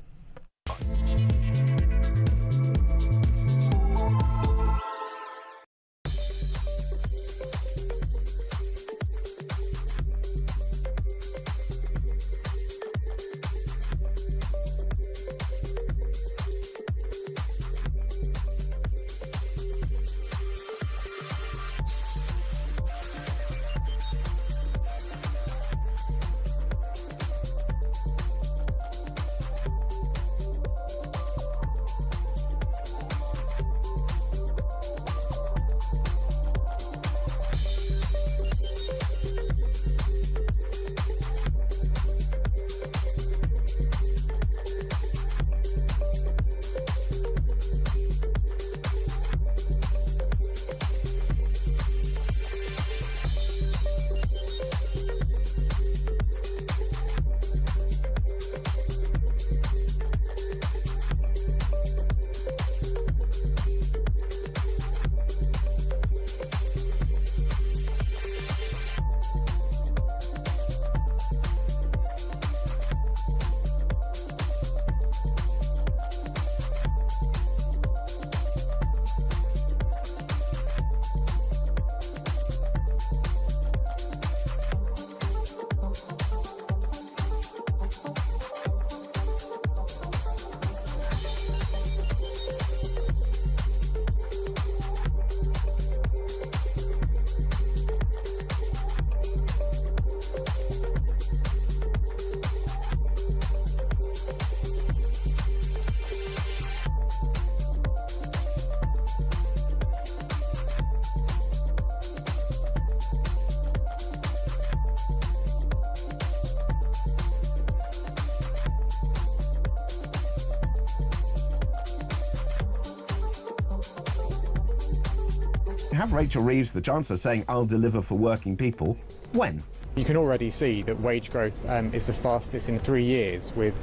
Have Rachel Reeves, the Chancellor, saying, I'll deliver for working people. When? You can already see that wage growth is the fastest in 3 years, with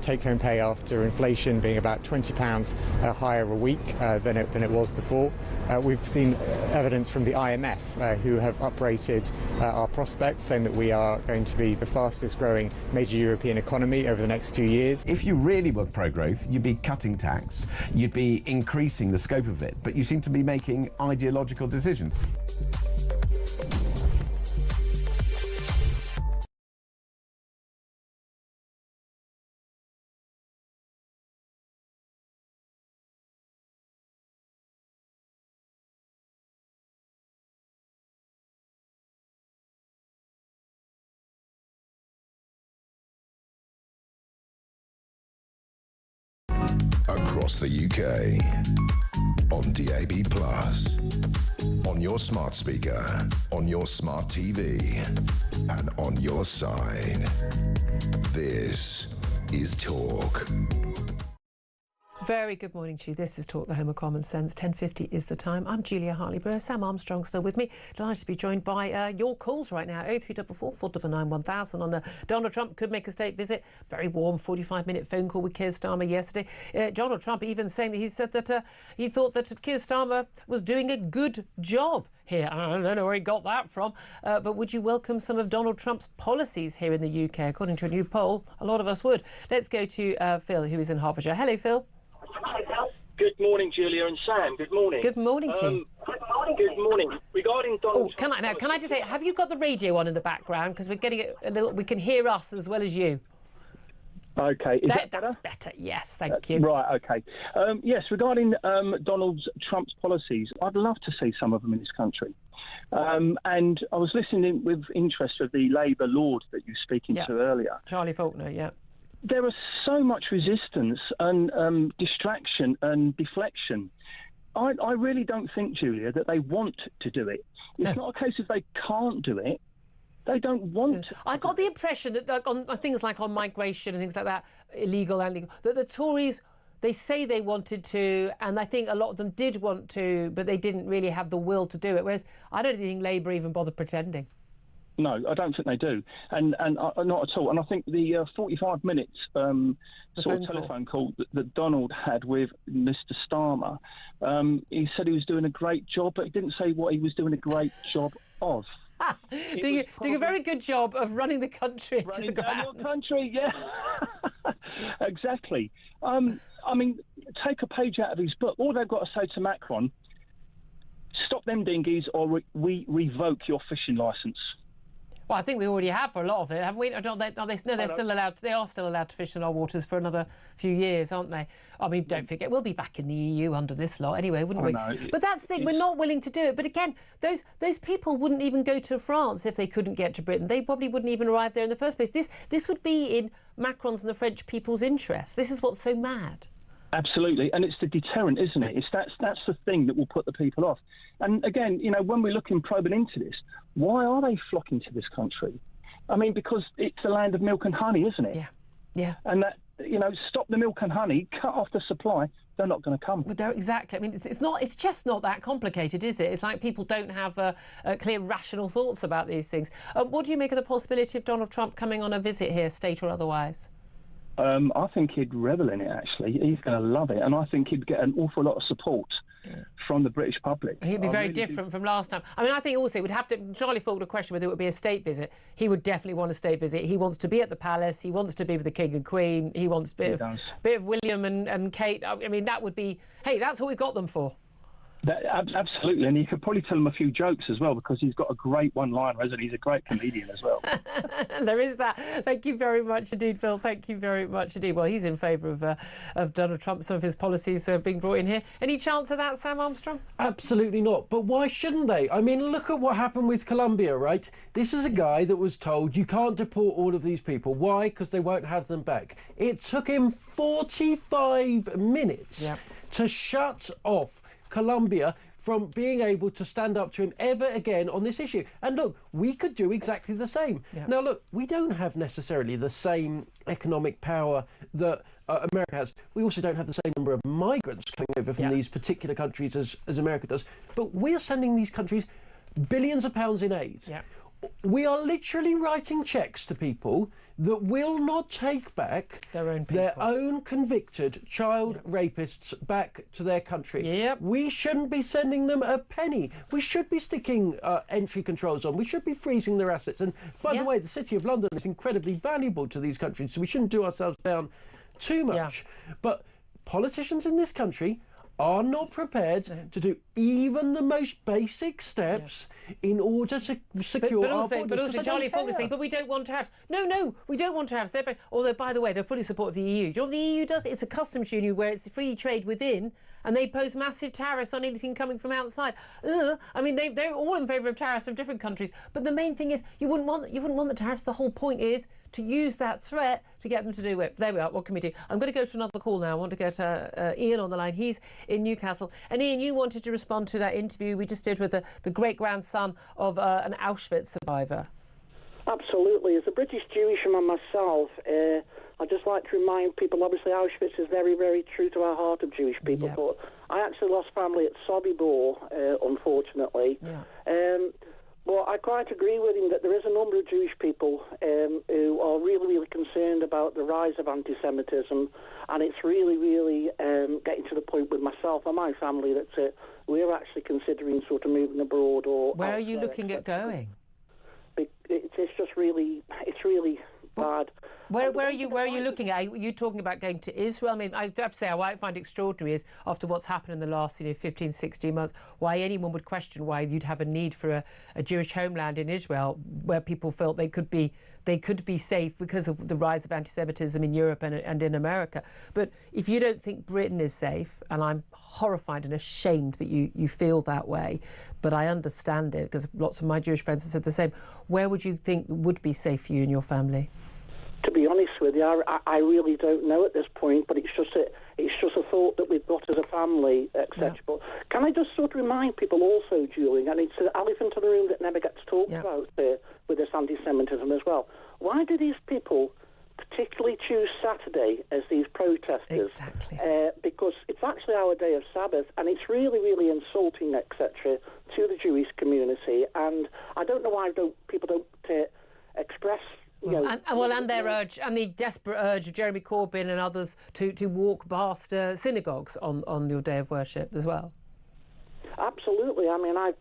take-home pay after inflation being about £20 higher a week than it was before. We've seen evidence from the IMF, who have uprated our prospects, saying that we are going to be the fastest growing major European economy over the next 2 years. If you really were pro-growth, you'd be cutting tax, you'd be increasing the scope of it, but you seem to be making ideological decisions. Across the UK, on DAB+, on your smart speaker, on your smart TV, and on your side. This is Talk. Very good morning to you. This is Talk, the home of common sense. 10:50 is the time. I'm Julia Hartley-Brewer. Sam Armstrong still with me. Delighted to be joined by your calls right now. 0344 499 1000 on Donald Trump could make a state visit. Very warm 45-minute phone call with Keir Starmer yesterday. Donald Trump even saying that he said that he thought that Keir Starmer was doing a good job here. I don't know where he got that from. But would you welcome some of Donald Trump's policies here in the UK? According to a new poll, a lot of us would. Let's go to Phil, who is in Hertfordshire. Hello, Phil. Good morning, Julia and Sam. Good morning. Good morning to you. Good morning. Regarding Donald Trump... Can I just say, have you got the radio on in the background? Because we're getting it a little... We can hear us as well as you. Okay. That's better. Yes, thank you. Right, okay. Yes, regarding Donald Trump's policies, I'd love to see some of them in this country. And I was listening with interest to the Labour Lord that you were speaking to earlier. Charlie Faulkner, yeah. There was so much resistance and distraction and deflection. I really don't think, Julia, that they want to do it. It's not a case of they can't do it. They don't want. I got the impression that on things like on migration and things like that, illegal and legal, that the Tories, they say they wanted to, and I think a lot of them did want to, but they didn't really have the will to do it. Whereas I don't think Labour even bothered pretending. No, I don't think they do, and not at all. And I think the 45 minutes telephone call that Donald had with Mr. Starmer, he said he was doing a great job, but he didn't say what he was doing a great job of. doing a very good job of running the country to the ground. Your country, yeah. Exactly. I mean, take a page out of his book. All they've got to say to Macron, stop them dinghies or we revoke your fishing licence. Well, I think we already have for a lot of it, haven't we? No, they're still allowed. They are still allowed to fish in our waters for another few years, aren't they? I mean, don't forget, we'll be back in the EU under this lot anyway, wouldn't we? But that's the thing, we're not willing to do it. But again, those people wouldn't even go to France if they couldn't get to Britain. They probably wouldn't even arrive there in the first place. This would be in Macron's and the French people's interest. This is what's so mad. Absolutely, and it's the deterrent, isn't it? That's the thing that will put the people off. And again, when we're looking probing into this, why are they flocking to this country? I mean, because it's the land of milk and honey, isn't it? Yeah. And that stop the milk and honey, cut off the supply. They're not going to come. Well, exactly. I mean, it's just not that complicated, is it? It's like people don't have clear, rational thoughts about these things. What do you make of the possibility of Donald Trump coming on a visit here, state or otherwise? I think he'd revel in it, actually. He's going to love it. And I think he'd get an awful lot of support from the British public. He'd be very different from last time. I mean, I think also it would have to... Charlie Falk would question whether it would be a state visit. He would definitely want a state visit. He wants to be at the palace. He wants to be with the King and Queen. He wants a bit of William and Kate. I mean, that would be... Hey, that's what we've got them for. Absolutely, and you could probably tell him a few jokes as well because he's got a great one-liner, hasn't he? He's a great comedian as well. There is that. Thank you very much indeed, Phil. Thank you very much indeed. Well, he's in favour of Donald Trump. Some of his policies are being brought in here. Any chance of that, Sam Armstrong? Absolutely not. But why shouldn't they? I mean, look at what happened with Colombia, right? This is a guy that was told you can't deport all of these people. Why? Because they won't have them back. It took him 45 minutes to shut off Colombia from being able to stand up to him ever again on this issue. And look, we could do exactly the same. Now, look, we don't have necessarily the same economic power that America has. We also don't have the same number of migrants coming over from these particular countries as America does. But we're sending these countries billions of pounds in aid. We are literally writing cheques to people that will not take back their own convicted child rapists back to their country. We shouldn't be sending them a penny. We should be sticking entry controls on. We should be freezing their assets. And by the way, the City of London is incredibly valuable to these countries, so we shouldn't do ourselves down too much. But politicians in this country are not prepared to do even the most basic steps in order to secure our borders. But also Charlie Falk is saying, but we don't want tariffs. No, we don't want tariffs. Although, by the way, they're fully supportive of the EU. Do you know what the EU does? It's a customs union where it's free trade within, and they pose massive tariffs on anything coming from outside. I mean, they're all in favour of tariffs from different countries. But the main thing is you wouldn't want the tariffs. The whole point is to use that threat to get them to do it. There we are. What can we do? I'm going to go to another call now. I want to go to Ian on the line. He's in Newcastle. And Ian, you wanted to respond to that interview we just did with the great-grandson of an Auschwitz survivor. Absolutely. As a British Jewish man myself, I'd just like to remind people, obviously Auschwitz is very, very true to our heart of Jewish people, but I actually lost family at Sobibor, unfortunately. But I quite agree with him that there is a number of Jewish people who are really, really concerned about the rise of anti-Semitism, and it's really, really getting to the point with myself and my family that we're actually considering sort of moving abroad. Or where are you looking at going? It's just really, it's really bad. Where are you looking at? Are you talking about going to Israel? I mean, I have to say, what I find extraordinary is after what's happened in the last 15, 16 months, why anyone would question why you'd have a need for a Jewish homeland in Israel where people felt they could be safe because of the rise of anti-Semitism in Europe and in America. But if you don't think Britain is safe, and I'm horrified and ashamed that you feel that way, but I understand it because lots of my Jewish friends have said the same, where would you think would be safe for you and your family? To be honest with you, I really don't know at this point, but it's just that It's just a thought that we've got as a family, etc. Yeah. But can I just sort of remind people also, Julie, and it's an elephant in the room that never gets talked about with this anti-Semitism as well. Why do these people particularly choose Saturday as these protesters? Exactly. Because it's actually our day of Sabbath, and it's really, really insulting, etc., to the Jewish community. And I don't know why people don't express. And their urge, and the desperate urge of Jeremy Corbyn and others to walk past synagogues on your day of worship as well. Absolutely. I mean, I've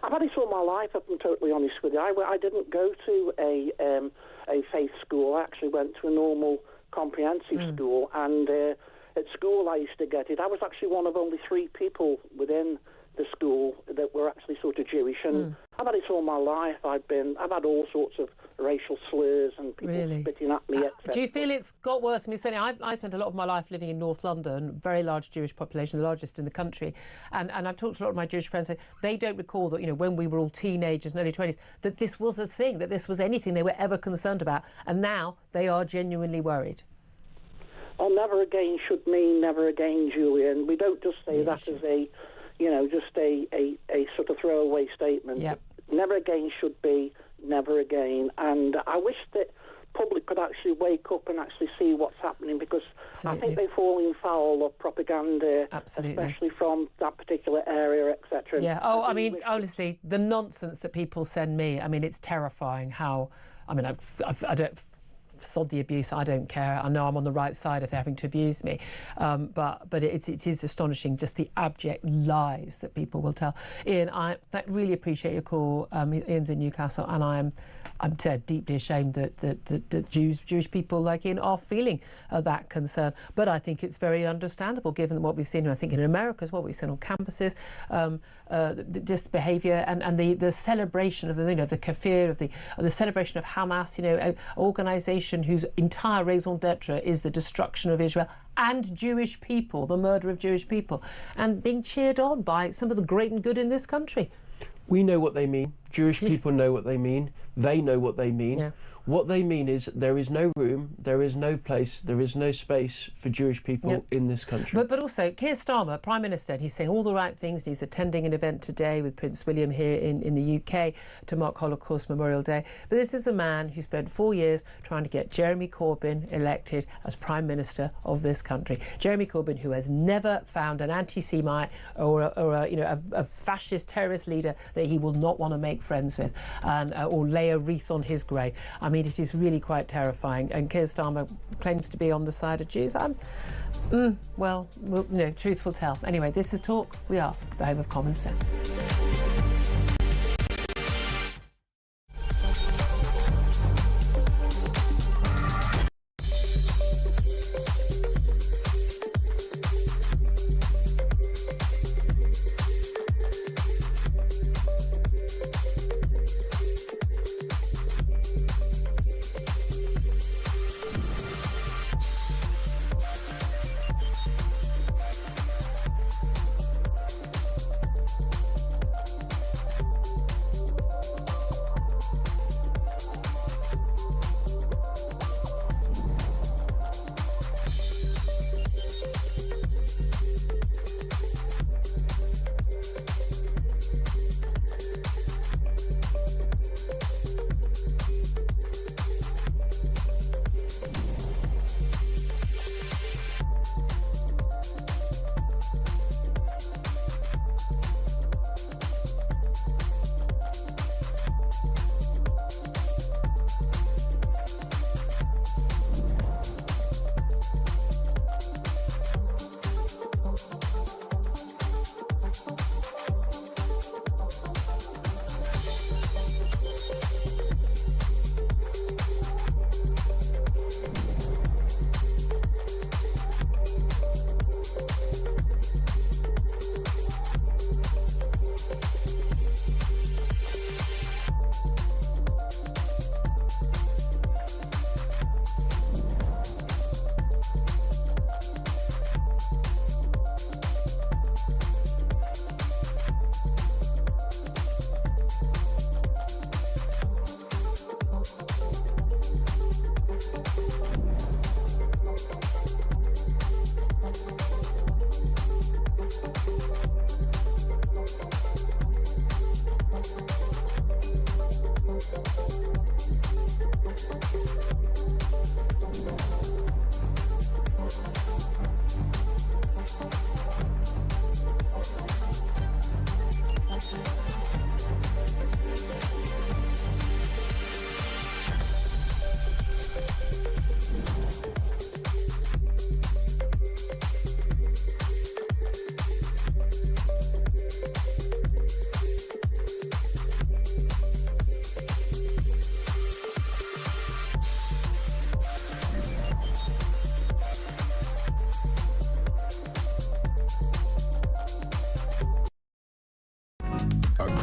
had this all my life, if I'm totally honest with you. I didn't go to a faith school. I actually went to a normal comprehensive school, and at school I used to get it. I was actually one of only 3 people within the school that were actually sort of Jewish, and I've had it all my life. I've had all sorts of racial slurs and people spitting at me, etc. Do you feel it's got worse? I mean, certainly I spent a lot of my life living in North London, very large Jewish population, the largest in the country, and I've talked to a lot of my Jewish friends. They don't recall that, when we were all teenagers and early 20s, that this was a thing, that this was anything they were ever concerned about, and now they are genuinely worried. Oh, never again should mean never again, Julian. We don't just say that as a just a sort of throwaway statement. Yep. Never again should be never again. And I wish that public could actually wake up and actually see what's happening, because I think they fall in foul of propaganda, especially from that particular area, etc. Yeah. Oh, I mean, honestly, the nonsense that people send me, I mean, it's terrifying how, I mean, I don't... sod the abuse, I don't care. I know I'm on the right side if they're having to abuse me. But it is astonishing, just the abject lies that people will tell. Ian, I really appreciate your call. Ian's in Newcastle, and I'm deeply ashamed that Jewish people like Ian are feeling that concern. But I think it's very understandable, given what we've seen, I think, in America as well, what we've seen on campuses, just behaviour and the celebration of the kafir, of the celebration of Hamas, an organisation whose entire raison d'etre is the destruction of Israel and Jewish people, the murder of Jewish people, and being cheered on by some of the great and good in this country. We know what they mean. Jewish people know what they mean. They know what they mean. Yeah. What they mean is there is no room, there is no place, there is no space for Jewish people in this country. But also, Keir Starmer, Prime Minister, he's saying all the right things. He's attending an event today with Prince William here in the UK to mark Holocaust Memorial Day. But this is a man who spent 4 years trying to get Jeremy Corbyn elected as Prime Minister of this country. Jeremy Corbyn, who has never found an anti-Semite or a fascist terrorist leader that he will not want to make friends with, and or lay a wreath on his grave. I mean, it is really quite terrifying. And Keir Starmer claims to be on the side of Jews. Truth will tell. Anyway, this is Talk. We are the home of common sense.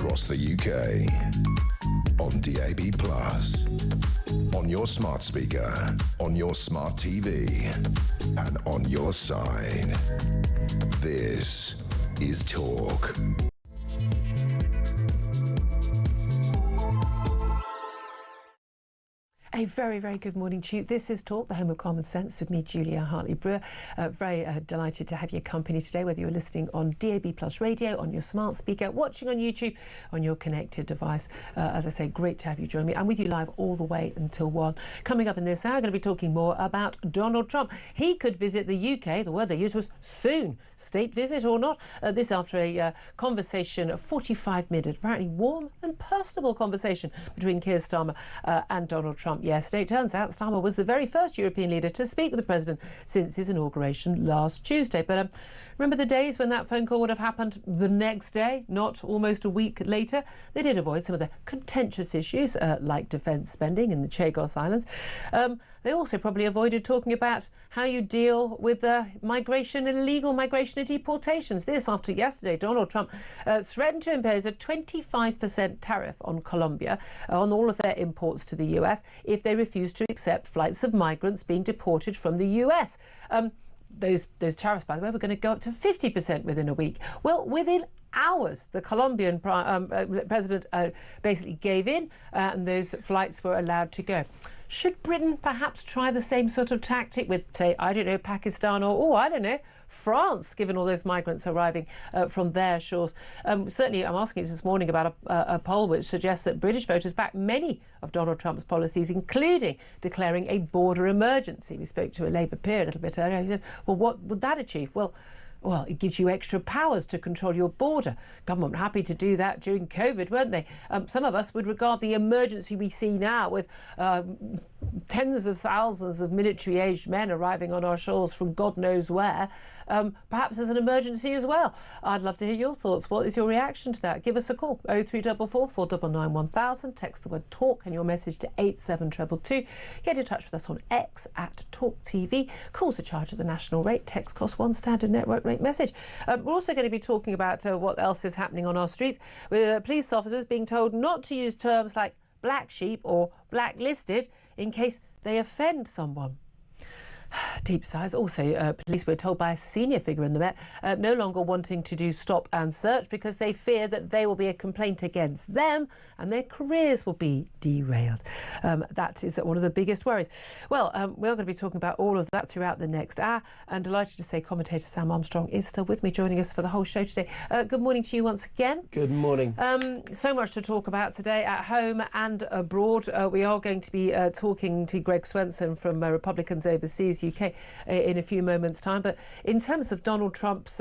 across the UK. On DAB+, on your smart speaker, on your smart TV, and on your side. This is Talk. A very, very good morning to you. This is Talk, the home of common sense, with me, Julia Hartley-Brewer. Very delighted to have your company today, whether you're listening on DAB Plus radio, on your smart speaker, watching on YouTube, on your connected device. As I say, great to have you join me. I'm with you live all the way until 1. Coming up in this hour, I'm going to be talking more about Donald Trump. He could visit the UK. The word they used was soon. State visit or not. This after a conversation, a 45-minute, apparently warm and personable conversation between Keir Starmer and Donald Trump yesterday. It turns out Starmer was the very first European leader to speak with the president since his inauguration last Tuesday. But remember the days when that phone call would have happened the next day, not almost a week later? They did avoid some of the contentious issues like defence spending and the Chagos Islands. They also probably avoided talking about how you deal with migration and illegal migration and deportations. This after yesterday, Donald Trump threatened to impose a 25% tariff on Colombia on all of their imports to the US if they refuse to accept flights of migrants being deported from the US. Those tariffs, by the way, were going to go up to 50% within a week. Well, within hours, the Colombian president basically gave in and those flights were allowed to go. Should Britain perhaps try the same sort of tactic with, say, I don't know, Pakistan or I don't know, France, given all those migrants arriving from their shores? Certainly, I'm asking you this morning about a poll which suggests that British voters back many of Donald Trump's policies, including declaring a border emergency. We spoke to a Labour peer a little bit earlier. He said, well, what would that achieve? Well, it gives you extra powers to control your border. Government were happy to do that during COVID, weren't they? Some of us would regard the emergency we see now with tens of thousands of military-aged men arriving on our shores from God knows where, perhaps as an emergency as well. I'd love to hear your thoughts. What is your reaction to that? Give us a call, 0344 499 1000. Text the word TALK and your message to 87222. Get in touch with us on X at Talk TV. Calls are charged at the national rate. Text costs £1, standard network rate message. We're also going to be talking about what else is happening on our streets, with police officers being told not to use terms like black sheep or blacklisted in case they offend someone. Deep sighs. Also, police were told by a senior figure in the Met no longer wanting to do stop and search because they fear that there will be a complaint against them and their careers will be derailed. That is one of the biggest worries. Well, we're going to be talking about all of that throughout the next hour, and delighted to say commentator Sam Armstrong is still with me, joining us for the whole show today. Good morning to you once again. Good morning. So much to talk about today at home and abroad. We are going to be talking to Greg Swenson from Republicans Overseas UK in a few moments' time. But in terms of Donald Trump's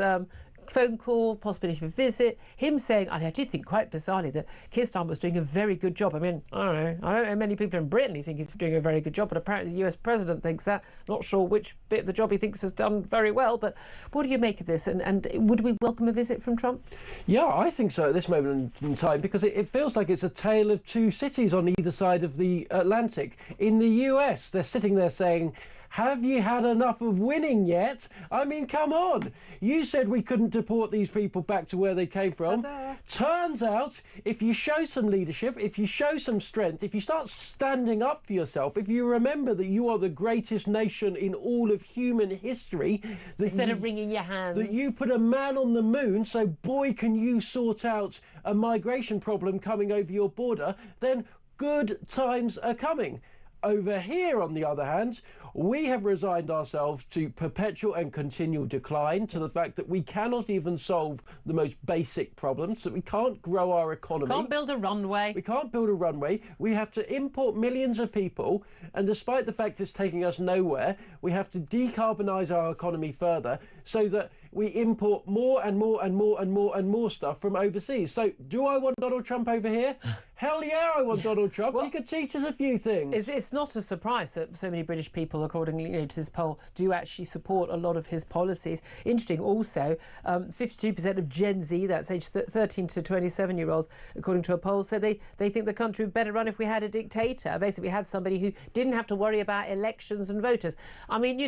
phone call, possibility of a visit, him saying, I did think quite bizarrely that Keir Starmer was doing a very good job. I mean, I don't know many people in Britain who think he's doing a very good job, but apparently the US president thinks that. Not sure which bit of the job he thinks has done very well, but what do you make of this? And would we welcome a visit from Trump? Yeah, I think so at this moment in time, because it feels like it's a tale of two cities on either side of the Atlantic. In the US, they're sitting there saying, have you had enough of winning yet? I mean, come on. You said we couldn't deport these people back to where they came from. Turns out, if you show some leadership, if you show some strength, if you start standing up for yourself, if you remember that you are the greatest nation in all of human history, that instead of wringing your hands, that you put a man on the moon, so boy can you sort out a migration problem coming over your border, then good times are coming. Over here, on the other hand, we have resigned ourselves to perpetual and continual decline, to the fact that we cannot even solve the most basic problems, that we can't grow our economy. Can't build a runway. We can't build a runway. We have to import millions of people, and despite the fact it's taking us nowhere, we have to decarbonise our economy further so that we import more and more and more and more and more stuff from overseas. So do I want Donald Trump over here? Hell yeah, I want Donald Trump. Well, he could teach us a few things. It's not a surprise that so many British people, according to this poll, do actually support a lot of his policies. Interesting also, 52% of Gen Z, that's age 13 to 27-year-olds, according to a poll, said they think the country would better run if we had a dictator. Basically, we had somebody who didn't have to worry about elections and voters. I mean,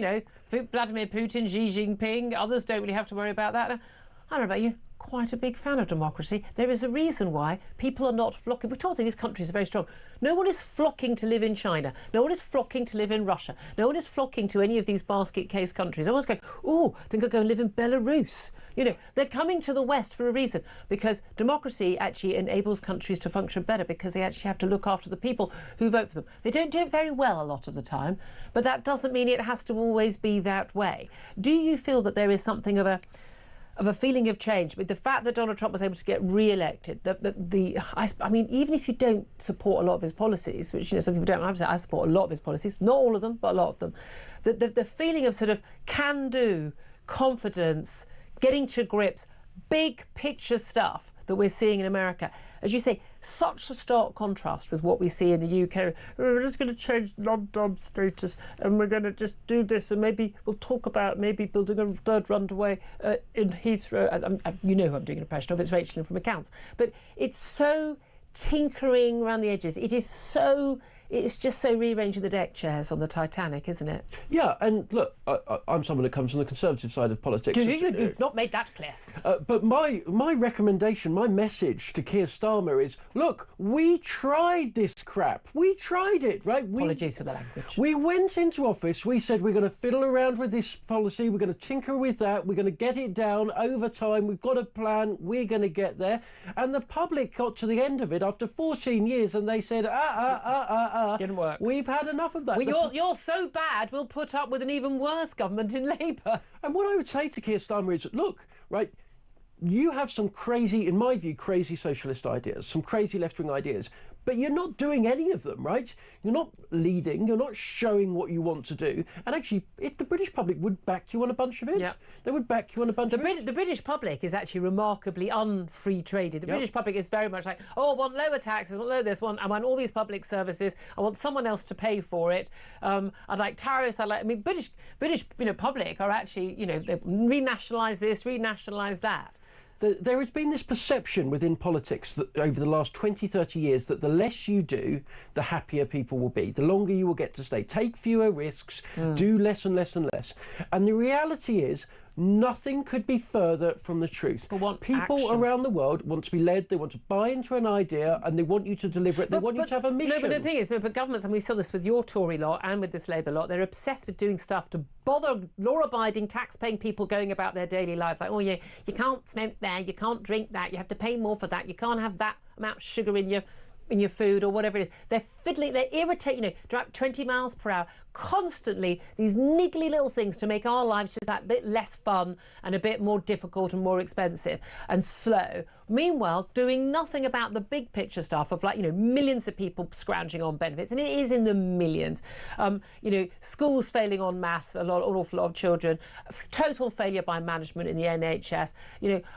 Vladimir Putin, Xi Jinping, others don't really have to worry about that. I don't know about you, quite a big fan of democracy. There is a reason why people are not flocking. We're told that these countries are very strong. No one is flocking to live in China. No one is flocking to live in Russia. No one is flocking to any of these basket case countries. Everyone's going, oh, I think I'll go and live in Belarus. You know, they're coming to the West for a reason, because democracy actually enables countries to function better, because they actually have to look after the people who vote for them. They don't do it very well a lot of the time, but that doesn't mean it has to always be that way. Do you feel that there is something of a feeling of change with the fact that Donald Trump was able to get re-elected? I mean, even if you don't support a lot of his policies, which, you know, some people don't, I support a lot of his policies, not all of them, but a lot of them. The feeling of sort of can-do, confidence, getting to grips, big picture stuff that we're seeing in America, as you say, such a stark contrast with what we see in the UK. We're just going to change non-dom status, and we're going to just do this, and maybe we'll talk about maybe building a third runway in Heathrow. You know who I'm doing an impression of, it's Rachel from Accounts. But it's so tinkering around the edges. It's just so rearranging the deck chairs on the Titanic, isn't it? Yeah, and look, I'm someone who comes from the Conservative side of politics. You've not made that clear. But my recommendation, my message to Keir Starmer is, look, we tried this crap. We tried it, right? Apologies for the language. We went into office, we said we're going to fiddle around with this policy, we're going to tinker with that, we're going to get it down over time, we've got a plan, we're going to get there. And the public got to the end of it after 14 years and they said, didn't work. We've had enough of that. Well, you're so bad, we'll put up with an even worse government in Labour. And what I would say to Keir Starmer is, look, right, you have some crazy, in my view, crazy socialist ideas, some crazy left-wing ideas, but you're not doing any of them, right? You're not leading, you're not showing what you want to do. And actually, if the British public would back you on a bunch of it, they would back you on a bunch of it. The British public is actually remarkably un-free traded. The British public is very much like, oh, I want lower taxes, I want lower this one, I want all these public services, I want someone else to pay for it. I'd like tariffs, British public are actually, they renationalise this, renationalise that. There has been this perception within politics that over the last 20, 30 years that the less you do, the happier people will be, the longer you will get to stay. Take fewer risks, do less and less and less. And the reality is, nothing could be further from the truth. People around the world want to be led, they want to buy into an idea, and they want you to deliver it, they want you to have a mission. No, but the thing is, but governments, and we saw this with your Tory lot and with this Labour lot, they're obsessed with doing stuff to bother law-abiding, tax-paying people going about their daily lives. Like, oh, yeah, you can't smoke there, you can't drink that, you have to pay more for that, you can't have that amount of sugar in your food or whatever it is. They're fiddling, they're irritating, drive 20 miles per hour, constantly these niggly little things to make our lives just that bit less fun and a bit more difficult and more expensive and slow. Meanwhile, doing nothing about the big picture stuff of millions of people scrounging on benefits, and it is in the millions. Schools failing en masse, an awful lot of children, total failure by management in the NHS,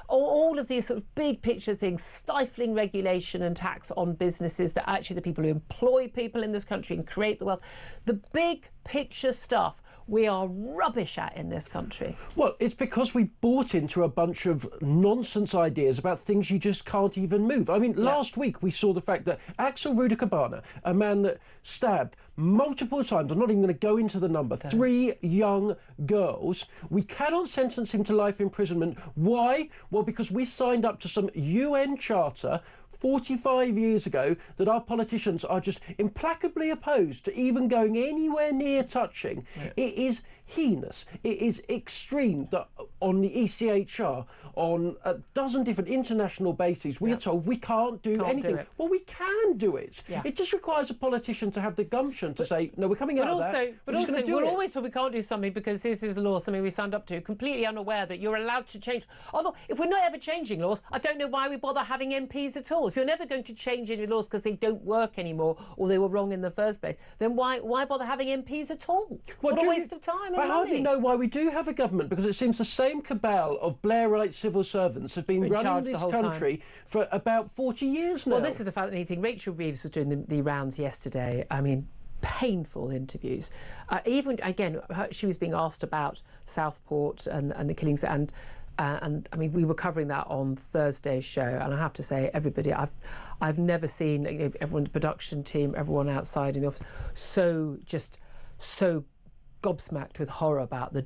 all of these sort of big picture things, stifling regulation and tax on businesses that actually the people who employ people in this country and create the wealth. The big picture stuff we are rubbish at in this country. Well, it's because we bought into a bunch of nonsense ideas about things you just can't even move. I mean, last week we saw the fact that Axel Rudakabana, a man that stabbed multiple times, I'm not even going to go into the number, 3 young girls, we cannot sentence him to life imprisonment. Why? Well, because we signed up to some UN charter 45 years ago that our politicians are just implacably opposed to even going anywhere near touching. It is heinous. It is extreme that on the ECHR, on a dozen different international bases, we are told we can't do anything. Well, we can do it. It just requires a politician to have the gumption to say, no, we're coming out of that. But also, we're always told we can't do something because this is the law, something we signed up to, completely unaware that you're allowed to change. Although, if we're not ever changing laws, I don't know why we bother having MPs at all. If you're never going to change any laws because they don't work anymore or they were wrong in the first place, then why bother having MPs at all? What a waste of time and money. I hardly know why we do have a government, because it seems the same cabal of Blairite civil servants have been running this country for about 40 years now. Well, this is the fascinating thing. Rachel Reeves was doing the rounds yesterday. I mean, painful interviews. She was being asked about Southport and the killings, and I mean, we were covering that on Thursday's show, and I have to say, everybody, I've never seen everyone, the production team, everyone outside in the office, so gobsmacked with horror about the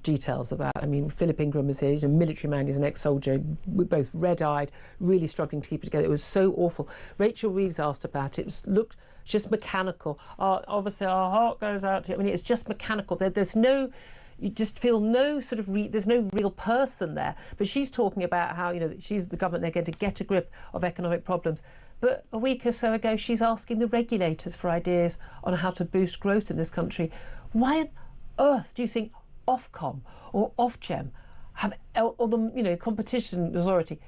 details of that. I mean, Philip Ingram is a military man, he's an ex-soldier, we're both red-eyed, really struggling to keep it together. It was so awful. Rachel Reeves asked about it. It looked just mechanical. Obviously, our heart goes out to you. I mean, it's just mechanical. There's no... You just feel no sort of there's no real person there. But she's talking about how, you know, she's the government, they're going to get a grip of economic problems. But a week or so ago, she's asking the regulators for ideas on how to boost growth in this country. Why on earth do you think Ofcom or Ofgem or the, you know, competition authority,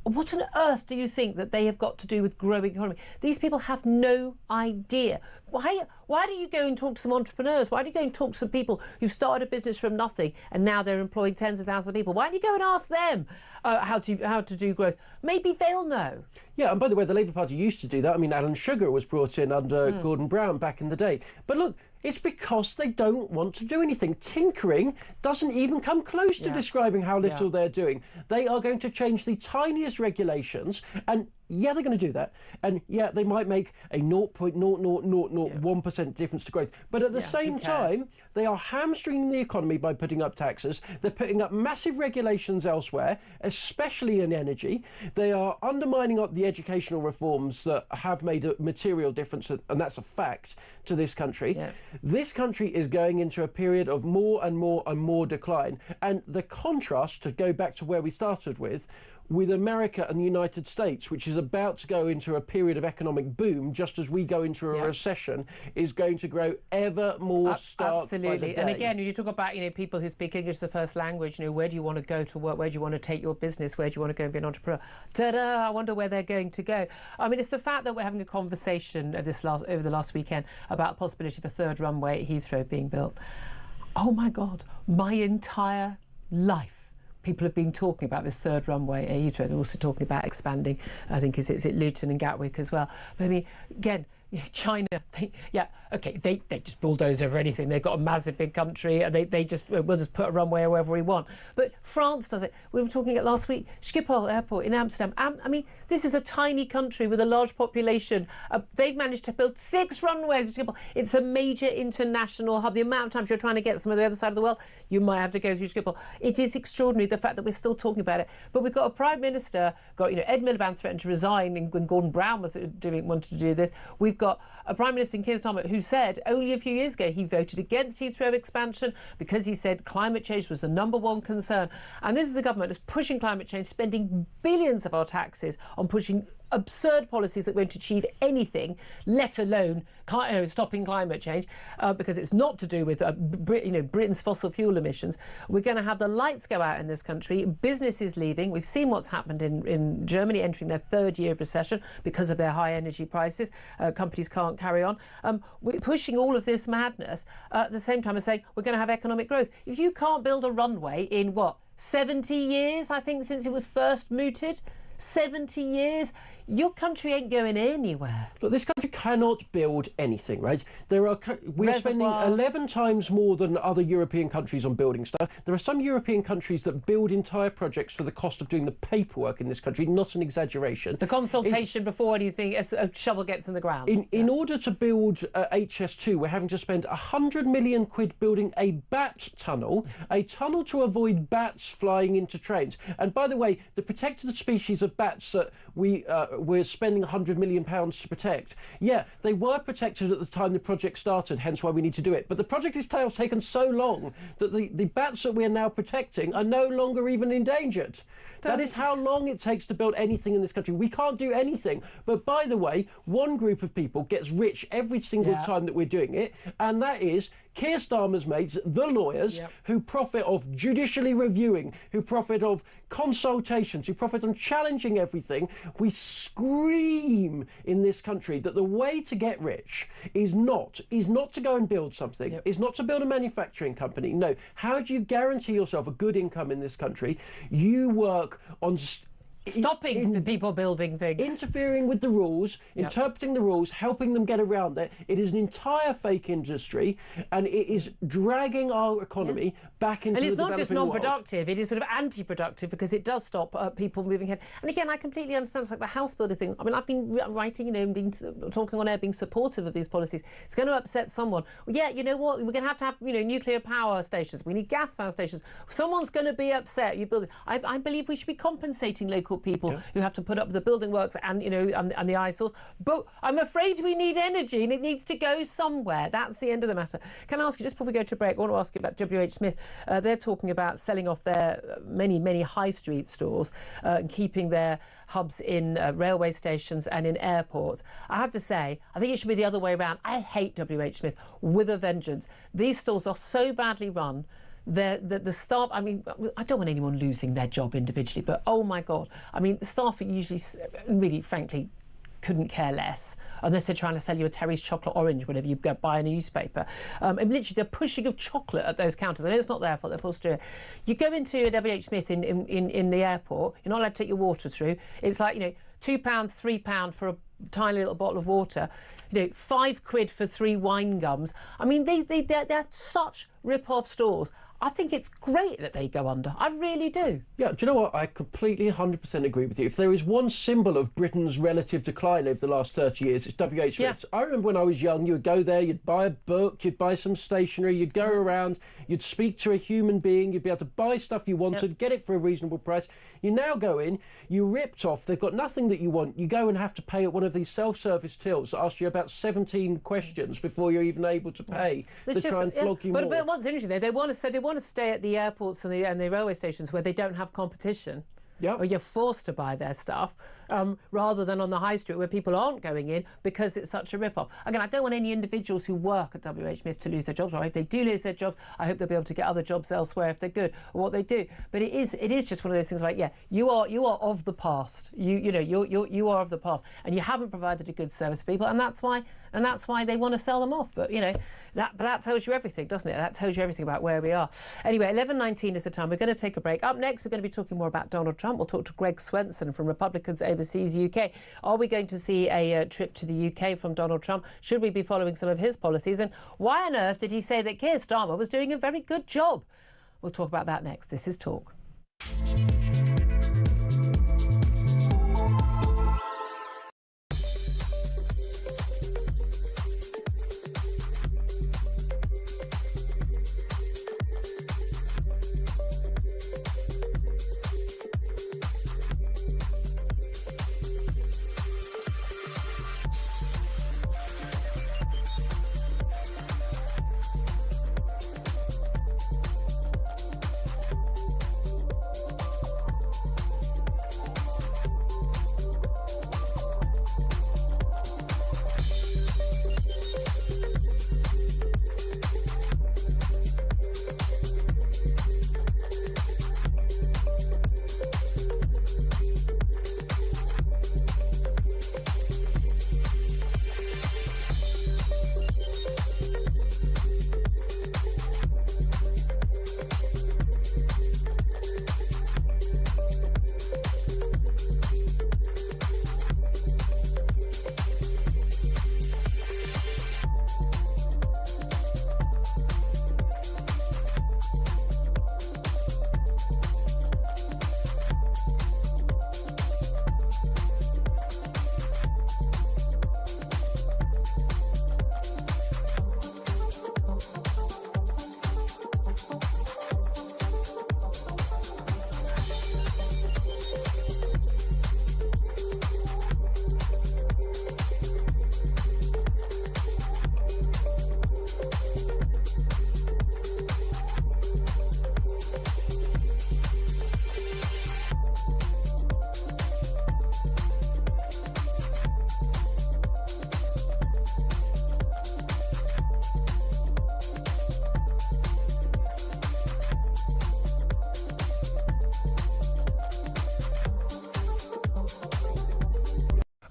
what on earth do you think that they have got to do with growing economy? These people have no idea. Why do you go and talk to some entrepreneurs? Why do you go and talk to some people who started a business from nothing and now they're employing tens of thousands of people? Why don't you go and ask them how to do growth? Maybe they'll know. Yeah, and by the way, the Labour Party used to do that. I mean, Alan Sugar was brought in under Gordon Brown back in the day. But look, it's because they don't want to do anything. Tinkering doesn't even come close to describing how little they're doing. They are going to change the tiniest regulations, and yeah, they're going to do that. And yeah, they might make a 0.00001% difference to growth. But at the same time, they are hamstringing the economy by putting up taxes. They're putting up massive regulations elsewhere, especially in energy. They are undermining up the educational reforms that have made a material difference, and that's a fact, to this country. Yeah. This country is going into a period of more and more and more decline. And the contrast, to go back to where we started with America and the United States, which is about to go into a period of economic boom, just as we go into a recession, is going to grow ever more stark. Absolutely. By the day. And again, when you talk about, you know, people who speak English as the first language, you know, where do you want to go to work? Where do you want to take your business? Where do you want to go and be an entrepreneur? Ta-da! I wonder where they're going to go. I mean, it's the fact that we're having a conversation over the last weekend about the possibility of a third runway at Heathrow being built. Oh my God! My entire life, people have been talking about this third runway at Heathrow. They're also talking about expanding, I think, is it Luton and Gatwick as well. But I mean, again, China, they just bulldoze over anything. They've got a massive big country, and we'll just put a runway wherever we want. But France does it. We were talking about last week, Schiphol Airport in Amsterdam. I mean, this is a tiny country with a large population. They've managed to build 6 runways at Schiphol. It's a major international hub. The amount of times you're trying to get some of the other side of the world, you might have to go through Schiphol. It is extraordinary, the fact that we're still talking about it. But we've got a Prime Minister, Ed Miliband threatened to resign when Gordon Brown wanted to do this. We've got a Prime Minister in Keir Starmer who said only a few years ago he voted against Heathrow expansion because he said climate change was the #1 concern. And this is a government that's pushing climate change, spending billions of our taxes on pushing absurd policies that won't achieve anything, let alone stopping climate change, because it's not to do with Britain's fossil fuel emissions. We're going to have the lights go out in this country. Business is leaving. We've seen what's happened in Germany, entering their 3rd year of recession because of their high energy prices. Companies can't carry on. We're pushing all of this madness at the same time as saying we're going to have economic growth. If you can't build a runway in 70 years, I think, since it was first mooted, 70 years, your country ain't going anywhere. Look, this country cannot build anything, right? We're spending 11 times more than other European countries on building stuff. There are some European countries that build entire projects for the cost of doing the paperwork in this country, not an exaggeration. The consultation before anything, a shovel gets in the ground. In order to build HS2, we're having to spend 100 million quid building a bat tunnel, a tunnel to avoid bats flying into trains. And by the way, the protected species of bats that we're spending £100 million to protect. Yeah, they were protected at the time the project started, hence why we need to do it. But the project has taken so long that the bats that we're now protecting are no longer even endangered. That is how long it takes to build anything in this country. We can't do anything. But by the way, one group of people gets rich every single time that we're doing it, and that is Keir Starmer's mates, the lawyers, who profit off judicially reviewing, who profit off consultations, who profit on challenging everything. We scream in this country that the way to get rich is not to go and build something, is not to build a manufacturing company. No. How do you guarantee yourself a good income in this country? You work on stopping the people building things, interfering with the rules, interpreting the rules, helping them get around it. It is an entire fake industry, and it is dragging our economy back into the developing world. And it's not just non-productive, it is sort of anti-productive, because it does stop people moving ahead. And again, I completely understand, it's like the house builder thing. I mean, I've been writing, talking on air, being supportive of these policies. It's going to upset someone. Well, yeah, you know what? We're going to have, nuclear power stations. We need gas power stations. Someone's going to be upset. You build it. I believe we should be compensating local people who have to put up the building works and and the eyesores. But I'm afraid we need energy, and it needs to go somewhere. That's the end of the matter. Can I ask you, just before we go to break, I want to ask you about WH Smith. They're talking about selling off their many high street stores and keeping their hubs in railway stations and in airports. I have to say, I think it should be the other way around. I hate WH Smith with a vengeance. These stores are so badly run. The staff, I mean, I don't want anyone losing their job individually, but oh my God, I mean, the staff are usually, really, frankly, couldn't care less, unless they're trying to sell you a Terry's chocolate orange whenever you go buy a newspaper. And literally, they're pushing of chocolate at those counters. I know it's not their fault, they're forced to do it. You go into a WH Smith in the airport, you're not allowed to take your water through. It's like, £2, £3 for a tiny little bottle of water, £5 for 3 wine gums. I mean, they're such rip-off stores. I think it's great that they go under. I really do. Yeah, do you know what? I completely 100% agree with you. If there is one symbol of Britain's relative decline over the last 30 years, it's WH Smith's. I remember when I was young, you would go there, you'd buy a book, you'd buy some stationery, you'd go around, you'd speak to a human being, you'd be able to buy stuff you wanted, get it for a reasonable price. You now go in, you're ripped off, they've got nothing that you want, you go and have to pay at one of these self-service tills that ask you about 17 questions before you're even able to pay to try and flog you more. But what's interesting, they want to stay at the airports and the railway stations where they don't have competition. Or you're forced to buy their stuff, rather than on the high street where people aren't going in because it's such a rip-off. Again, I don't want any individuals who work at WH Smith to lose their jobs. Or if they do lose their jobs, I hope they'll be able to get other jobs elsewhere if they're good or what they do. But it is just one of those things like, you are of the past. You are of the past, and you haven't provided a good service to people, and that's why they want to sell them off. But that tells you everything, doesn't it? That tells you everything about where we are. Anyway, 11:19 is the time. We're going to take a break. Up next, we're going to be talking more about Donald Trump. We'll talk to Greg Swenson from Republicans Overseas UK. Are we going to see a trip to the UK from Donald Trump? Should we be following some of his policies? And why on earth did he say that Keir Starmer was doing a very good job? We'll talk about that next. This is Talk.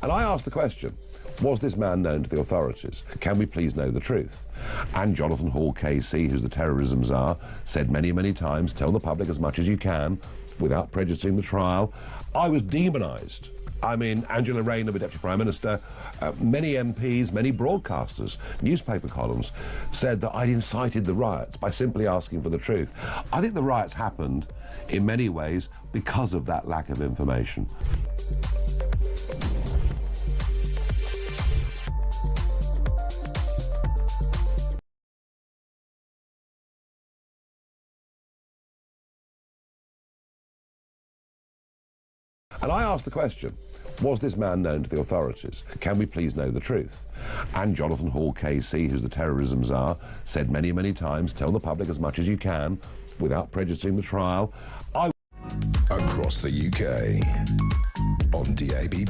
And I asked the question, was this man known to the authorities? Can we please know the truth? And Jonathan Hall KC, who's the terrorism czar, said many, many times, tell the public as much as you can. without prejudicing the trial. I was demonised. I mean, Angela Rayner, the Deputy Prime Minister, many MPs, many broadcasters, newspaper columns said that I'd incited the riots by simply asking for the truth. I think the riots happened in many ways because of that lack of information. And I asked the question, was this man known to the authorities? Can we please know the truth? And Jonathan Hall KC, who's the terrorism czar, said many, many times, tell the public as much as you can without prejudicing the trial. Across the UK, on DAB+,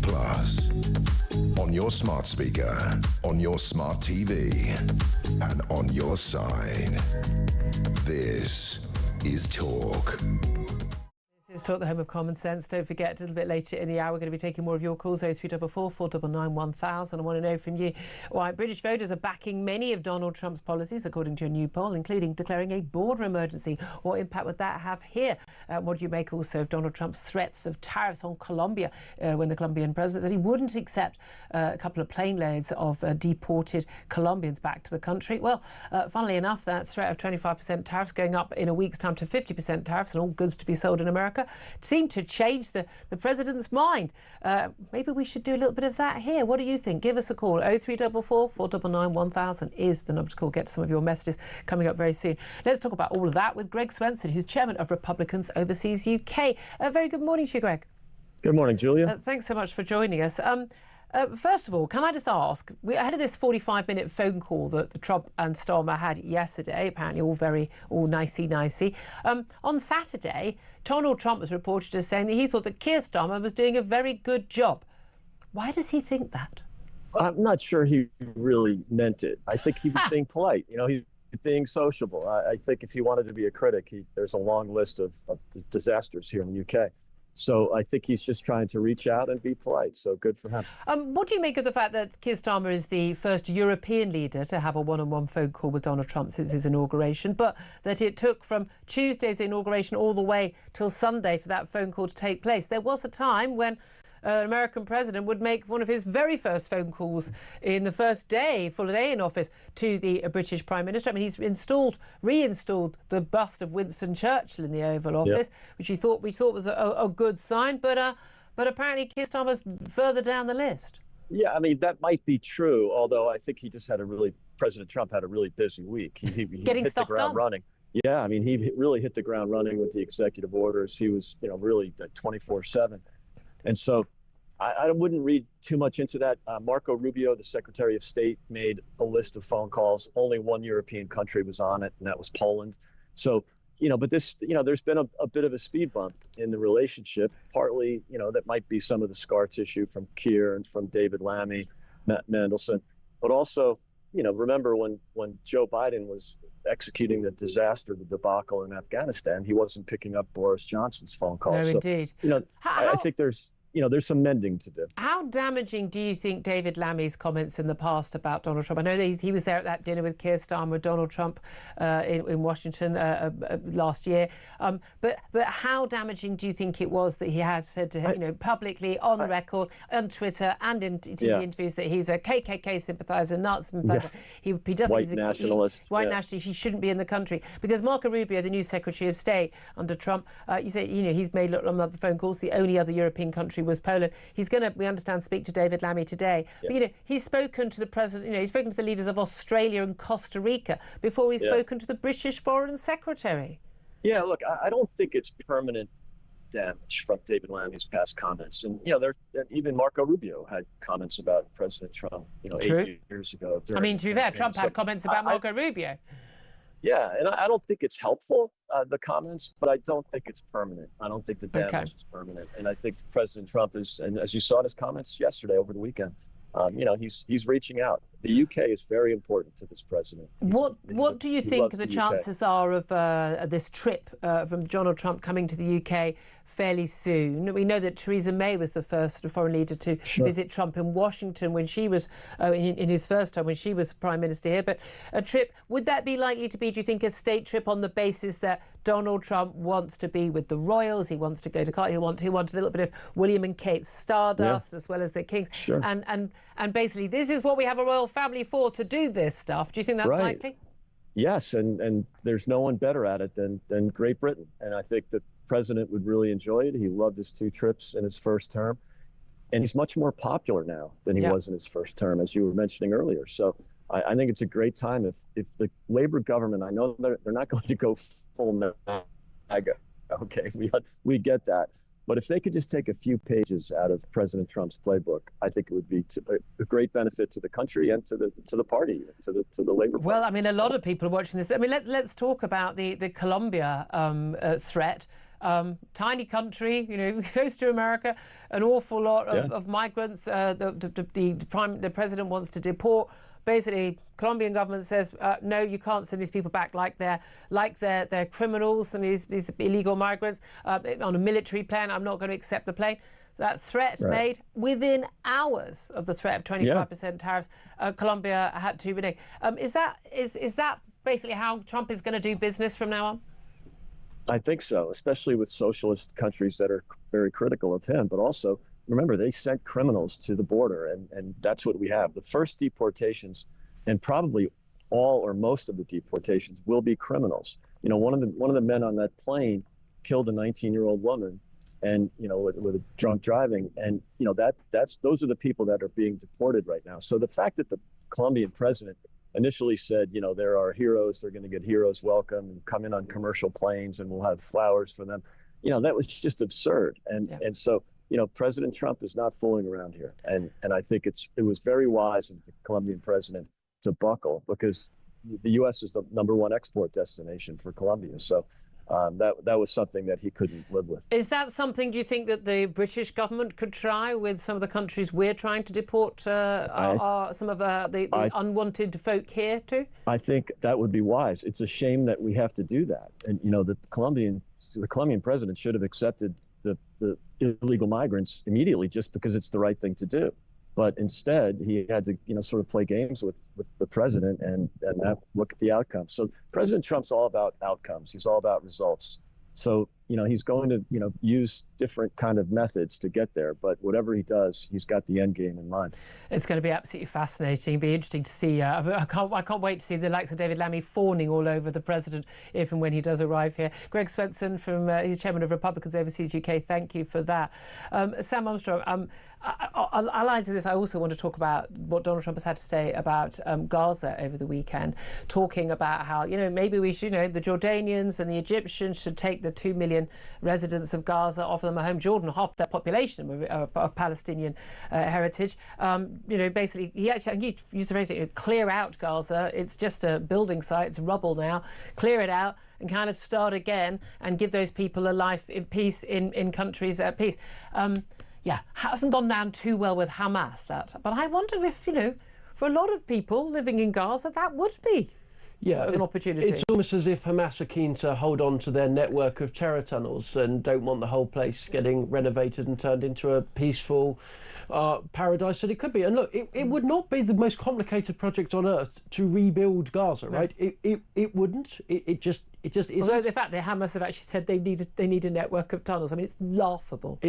on your smart speaker, on your smart TV, and on your side. This is Talk. This is Talk, the home of common sense. Don't forget, a little bit later in the hour, we're going to be taking more of your calls, 0344 499 1000. I want to know from you why British voters are backing many of Donald Trump's policies, according to a new poll, including declaring a border emergency. What impact would that have here? What do you make also of Donald Trump's threats of tariffs on Colombia, when the Colombian president said he wouldn't accept a couple of plane loads of deported Colombians back to the country? Well, funnily enough, that threat of 25% tariffs going up in a week's time to 50% tariffs on all goods to be sold in America seemed to change the president's mind. Maybe we should do a little bit of that here. What do you think? Give us a call. 0344 499 1000 is the number to call. Get some of your messages coming up very soon. Let's talk about all of that with Greg Swenson, who's chairman of Republicans Overseas UK. Very good morning to you, Greg. Good morning, Julia. Thanks so much for joining us. First of all, can I just ask, we had this 45-minute phone call that Trump and Starmer had yesterday, apparently all nicey. On Saturday, Donald Trump was reported as saying that he thought that Keir Starmer was doing a very good job. Why does he think that? I'm not sure he really meant it. I think he was being polite. You know, he was being sociable. I think if he wanted to be a critic, there's a long list of disasters here in the UK. So I think he's just trying to reach out and be polite. So good for him. What do you make of the fact that Keir Starmer is the first European leader to have a one-on-one phone call with Donald Trump since his inauguration, but that it took from Tuesday's inauguration all the way till Sunday for that phone call to take place? There was a time when an American president would make one of his very first phone calls in the first day, full day in office, to the British Prime Minister. I mean, he's reinstalled the bust of Winston Churchill in the Oval Office, which we thought was a good sign, but apparently Keir Starmer's further down the list. Yeah, I mean, that might be true, although I think President Trump had a really busy week. He hit the ground running. Yeah, I mean, he really hit the ground running with the executive orders. He was, really 24/7. And so I wouldn't read too much into that. Marco Rubio, the Secretary of State, made a list of phone calls. Only one European country was on it, and that was Poland. So, but this, there's been a bit of a speed bump in the relationship. Partly, that might be some of the scar tissue from Keir and from David Lammy, Matt Mandelson. But also, remember when Joe Biden was executing the disaster, the debacle in Afghanistan, he wasn't picking up Boris Johnson's phone calls. No, indeed. I think there's some mending to do. How damaging do you think David Lammy's comments in the past about Donald Trump? I know that he was there at that dinner with Keir Starmer, Donald Trump in Washington last year. But how damaging do you think it was that he had said to him, publicly on record, on Twitter and in TV interviews that he's a KKK sympathiser, Nazi sympathiser. He doesn't. White nationalist. White nationalist. He shouldn't be in the country because Marco Rubio, the new Secretary of State under Trump, you say he's made a lot of phone calls. The only other European country was Poland. He's going to, we understand, speak to David Lammy today. But he's spoken to the president. He's spoken to the leaders of Australia and Costa Rica before he's spoken to the British Foreign Secretary. Yeah, look, I don't think it's permanent damage from David Lammy's past comments, and even Marco Rubio had comments about President Trump, 8 years ago. I mean, to be fair, Trump had comments about Marco Rubio. Yeah, and I don't think it's helpful, the comments, but I don't think it's permanent. I don't think the damage is permanent. And I think President Trump is, and as you saw in his comments yesterday over the weekend, he's reaching out. The UK is very important to this president. What do you think the chances are of this trip from Donald Trump coming to the UK fairly soon? We know that Theresa May was the first foreign leader to visit Trump in Washington when she was, in his first term, when she was Prime Minister here. But a trip, would that be likely to be, do you think, a state trip on the basis that Donald Trump wants to be with the royals, he wants to go to, he wants a little bit of William and Kate Stardust as well as the Kings, and basically this is what we have a royal family for, to do this stuff. Do you think that's likely? Yes, and there's no one better at it than Great Britain, and I think the president would really enjoy it. He loved his 2 trips in his first term, and he's much more popular now than he was in his first term, as you were mentioning earlier. So I think it's a great time if the Labour government, I know they're not going to go full MAGA, okay, we get that. But if they could just take a few pages out of President Trump's playbook, I think it would be a great benefit to the country and to the party, to the Labour Party. Well, I mean, a lot of people are watching this. I mean, let's talk about the Colombia threat. Tiny country, you know, close to America, an awful lot of migrants. The president wants to deport. Basically, Colombian government says no, you can't send these people back like they're criminals and these illegal migrants on a military plane. I'm not going to accept the plane. That threat made within hours of the threat of 25% tariffs. Colombia had to renege. Is that basically how Trump is going to do business from now on? I think so, especially with socialist countries that are very critical of him. But also, remember, they sent criminals to the border, and that's what we have. The first deportations, and probably all or most of the deportations, will be criminals. You know, one of the men on that plane killed a 19-year-old woman, and with a drunk driving, and those are the people that are being deported right now. So the fact that the Colombian president initially said, there are heroes, they're going to get heroes welcome and come in on commercial planes and we'll have flowers for them. That was just absurd. And so, President Trump is not fooling around here. And I think it was very wise of the Colombian president to buckle, because the U.S. is the #1 export destination for Colombia. So that was something that he couldn't live with. Is that something, do you think, that the British government could try with some of the countries we're trying to deport some of the unwanted folk here too? I think that would be wise. It's a shame that we have to do that. And, the Colombian president should have accepted the illegal migrants immediately, just because it's the right thing to do. But instead, he had to, sort of play games with the president and look at the outcomes. So President Trump's all about outcomes. He's all about results. So, he's going to, use different kind of methods to get there. But whatever he does, he's got the end game in mind. It's going to be absolutely fascinating. It'll be interesting to see. I can't wait to see the likes of David Lammy fawning all over the president if and when he does arrive here. Greg Svensson, he's chairman of Republicans Overseas UK. Thank you for that. Sam Armstrong, I'll add to this. I also want to talk about what Donald Trump has had to say about Gaza over the weekend, talking about how, maybe we should, the Jordanians and the Egyptians should take the 2 million residents of Gaza, offer them a home. Jordan, half their population of Palestinian heritage. Basically, he used the phrase, clear out Gaza. It's just a building site. It's rubble now. Clear it out and kind of start again and give those people a life in peace in countries at peace. Hasn't gone down too well with Hamas, that. But I wonder if, for a lot of people living in Gaza, that would be an opportunity. It's almost as if Hamas are keen to hold on to their network of terror tunnels and don't want the whole place getting renovated and turned into a peaceful paradise that it could be. And look, it would not be the most complicated project on earth to rebuild Gaza, right? It wouldn't. It just isn't. Although the fact that Hamas have actually said they need a network of tunnels. I mean, it's laughable.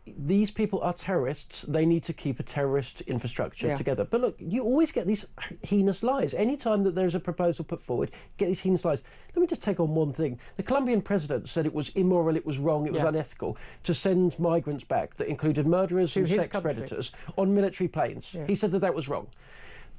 These people are terrorists. They need to keep a terrorist infrastructure together. But look, you always get these heinous lies. Any time that there's a proposal put forward, you get these heinous lies. Let me just take on one thing. The Colombian president said it was immoral, it was wrong, it was unethical to send migrants back that included murderers and sex predators on military planes. He said that was wrong.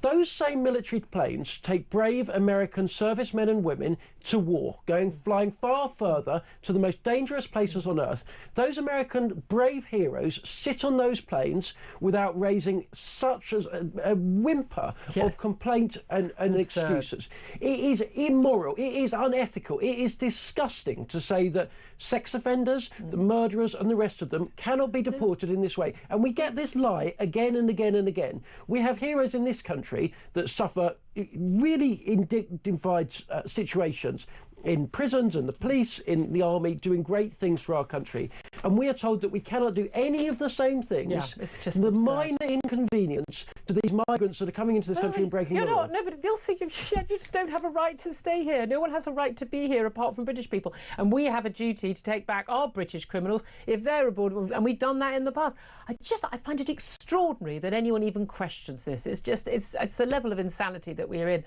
Those same military planes take brave American servicemen and women to war, flying far further to the most dangerous places on earth. Those American brave heroes sit on those planes without raising such as a whimper of complaint and excuses. It is immoral, it is unethical, it is disgusting to say that sex offenders, the murderers and the rest of them cannot be deported in this way. And we get this lie again and again and again. We have heroes in this country country that suffer really dignified situations in prisons and the police, in the army, doing great things for our country. And we are told that we cannot do any of the same things. Yeah, it's just the absurd. minor inconvenience to these migrants that are coming into this country and breaking the law. No, but they'll say you just don't have a right to stay here. No one has a right to be here apart from British people. And we have a duty to take back our British criminals if they're abroad. And we've done that in the past. I find it extraordinary that anyone even questions this. It's a level of insanity that we're in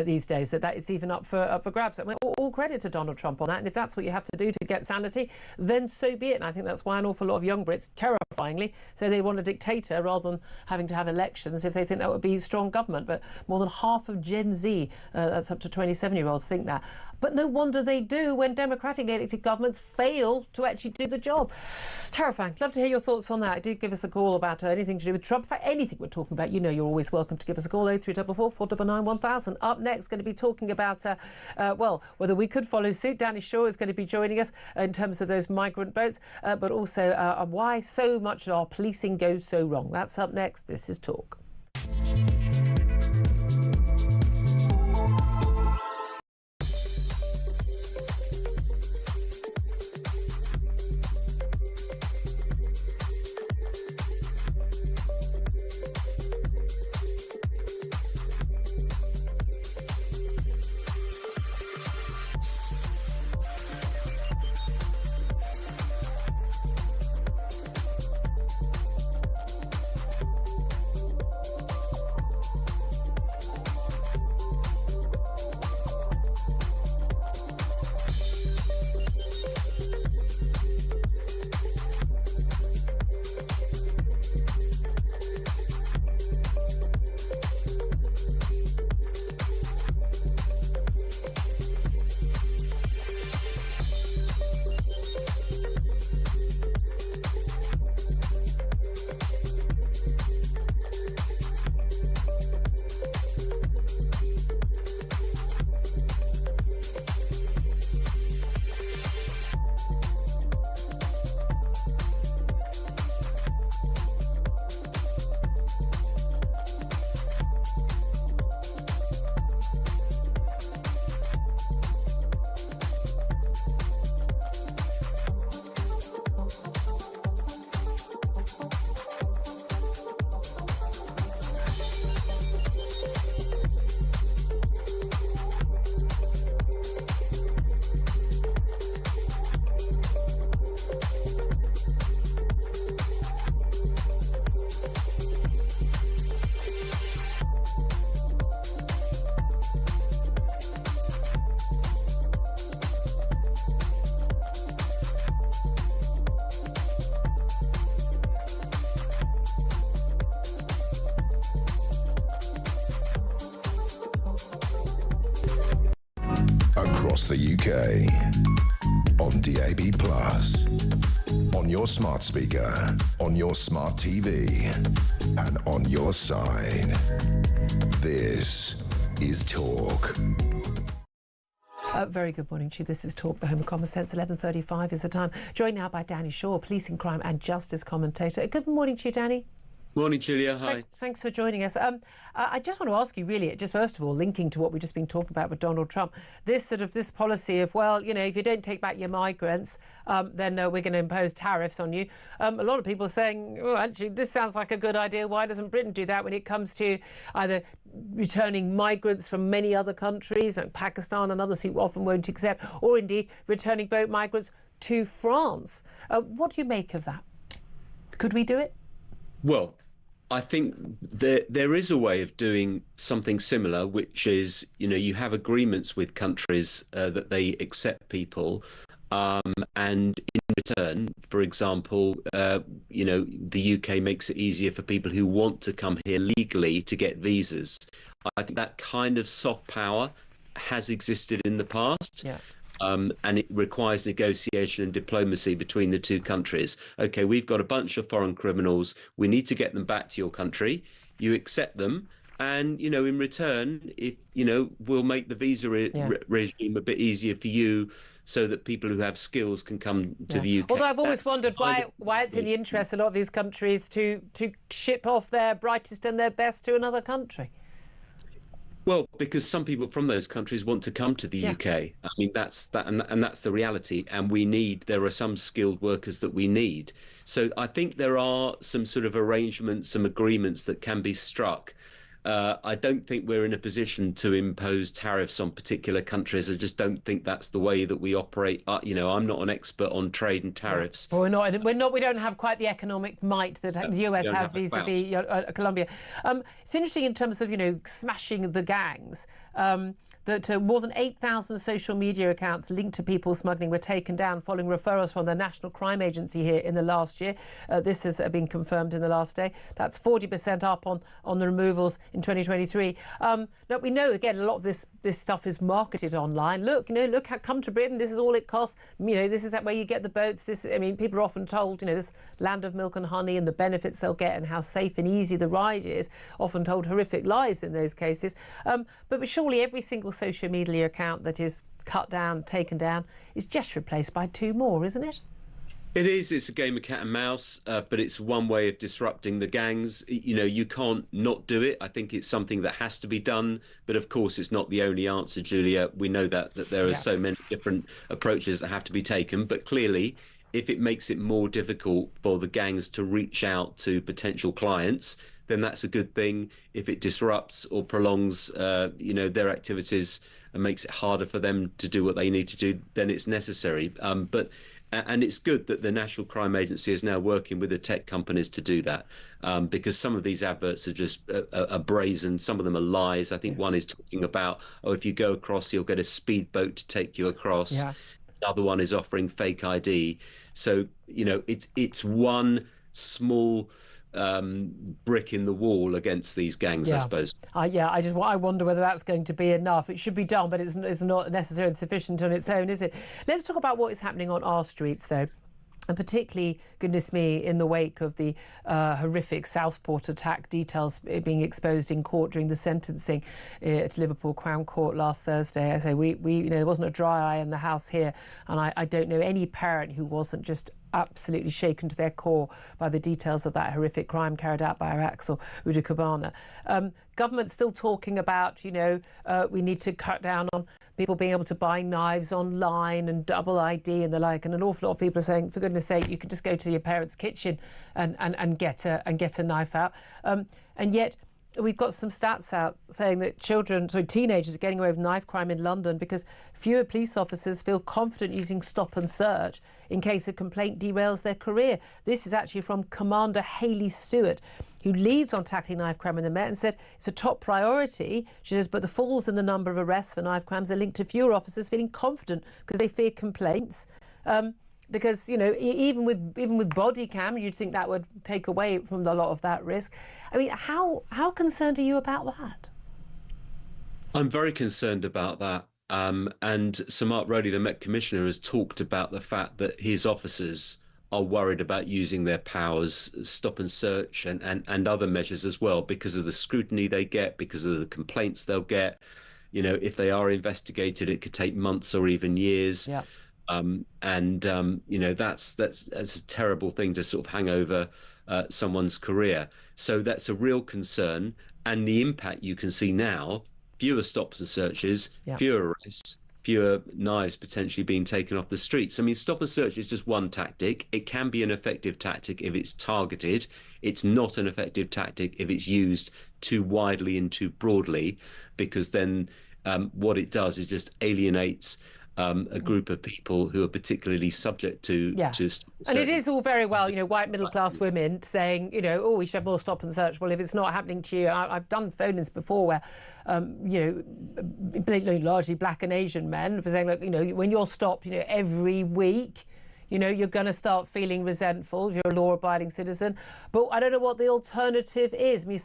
these days, that it's even up for grabs. I mean, all credit to Donald Trump on that. And if that's what you have to do to get sanity, then so be it. And I think that's why an awful lot of young Brits, terrifyingly, say they want a dictator rather than having to have elections if they think that would be strong government. But more than half of Gen Z, that's up to 27-year-olds, think that. But no wonder they do when democratically elected governments fail to actually do the job. Terrifying. Love to hear your thoughts on that. Do give us a call about anything to do with Trump. In fact, anything we're talking about, you know you're always welcome to give us a call, 0344 499 1000. Up next, going to be talking about, whether we could follow suit. Danny Shaw is going to be joining us in terms of those migrant boats, but also why so much of our policing goes so wrong. That's up next. This is Talk. Across the UK, on DAB+, on your smart speaker, on your smart TV, and on your side. This is Talk. Very good morning to you. This is Talk, the home of common sense. 11:35 is the time. Joined now by Danny Shaw, policing, crime and justice commentator. Good morning to you, Danny. Morning, Julia. Hi. Thanks for joining us. I just want to ask you, really, just first of all, linking to what we've just been talking about with Donald Trump, this policy of, well, you know, if you don't take back your migrants, then we're going to impose tariffs on you. A lot of people are saying, well, actually, this sounds like a good idea. Why doesn't Britain do that when it comes to either returning migrants from many other countries, like Pakistan and others who often won't accept, or indeed returning boat migrants to France? What do you make of that? Could we do it? Well, I think there is a way of doing something similar, which is, you know, you have agreements with countries that they accept people, and in return, for example, you know, the UK makes it easier for people who want to come here legally to get visas. I think that kind of soft power has existed in the past. Yeah. And it requires negotiation and diplomacy between the two countries. OK, we've got a bunch of foreign criminals. We need to get them back to your country. You accept them. And, you know, in return, if, you know, we'll make the visa regime a bit easier for you so that people who have skills can come to the UK. Although I've always wondered why it's in the interest of a lot of these countries to ship off their brightest and their best to another country. Well, because some people from those countries want to come to the UK. I mean, that's the reality. And there are some skilled workers that we need. So I think there are some sort of arrangements, some agreements that can be struck. I don't think we're in a position to impose tariffs on particular countries. I just don't think that's the way that we operate. I'm not an expert on trade and tariffs. Well, we don't have quite the economic might that the US has vis-a-vis Colombia. It's interesting in terms of, smashing the gangs. That more than 8,000 social media accounts linked to people smuggling were taken down following referrals from the National Crime Agency here in the last year. This has been confirmed in the last day. That's 40% up on the removals in 2023. Now we know, again, a lot of this stuff is marketed online. Look, come to Britain. This is all it costs. This is where you get the boats. People are often told, this land of milk and honey and the benefits they'll get and how safe and easy the ride is. Often told horrific lies in those cases. But surely every single social media account that is cut down, taken down, is just replaced by 2 more, isn't it? It is. It's a game of cat and mouse, but it's one way of disrupting the gangs. You can't not do it. I think it's something that has to be done. But of course, it's not the only answer, Julia. We know that there are so many different approaches that have to be taken. But clearly, if it makes it more difficult for the gangs to reach out to potential clients, then that's a good thing. If it disrupts or prolongs, their activities and makes it harder for them to do what they need to do, then it's necessary. And it's good that the National Crime Agency is now working with the tech companies to do that, because some of these adverts are just brazen. Some of them are lies. I think one is talking about, if you go across, you'll get a speedboat to take you across. Yeah. The other one is offering fake ID. So, it's one small brick in the wall against these gangs, I suppose. I wonder whether that's going to be enough. It should be done, but it's not necessarily sufficient on its own, is it? Let's talk about what is happening on our streets, though. And particularly, goodness me, in the wake of the horrific Southport attack, details being exposed in court during the sentencing at Liverpool Crown Court last Thursday. I say there wasn't a dry eye in the house here, and I don't know any parent who wasn't just absolutely shaken to their core by the details of that horrific crime carried out by Iraq's or Uda Kabana. Government still talking about, we need to cut down on people being able to buy knives online and double ID and the like. And an awful lot of people are saying, for goodness sake, you can just go to your parents' kitchen and get a knife out. And yet we've got some stats out saying that teenagers are getting away with knife crime in London because fewer police officers feel confident using stop and search in case a complaint derails their career. This is actually from Commander Hayley Stewart, who leads on tackling knife crime in the Met and said it's a top priority. She says, but the falls in the number of arrests for knife crimes are linked to fewer officers feeling confident because they fear complaints. Because, even with body cam, you'd think that would take away from a lot of that risk. I mean, how concerned are you about that? I'm very concerned about that. And Sir Mark Rowley, the Met Commissioner, has talked about the fact that his officers are worried about using their powers, stop and search and other measures as well, because of the scrutiny they get, because of the complaints they'll get. If they are investigated, it could take months or even years. Yeah. That's a terrible thing to sort of hang over someone's career. So that's a real concern. And the impact you can see now, fewer stops and searches, fewer arrests, fewer knives potentially being taken off the streets. I mean, stop and search is just one tactic. It can be an effective tactic if it's targeted. It's not an effective tactic if it's used too widely and too broadly, because then what it does is just alienates a group of people who are particularly subject to and it is all very well, white middle-class women saying, we should have more stop and search. Well, if it's not happening to you, I've done phone-ins before where, largely black and Asian men for saying, look, when you're stopped, every week, you're going to start feeling resentful if you're a law-abiding citizen. But I don't know what the alternative is. I mean,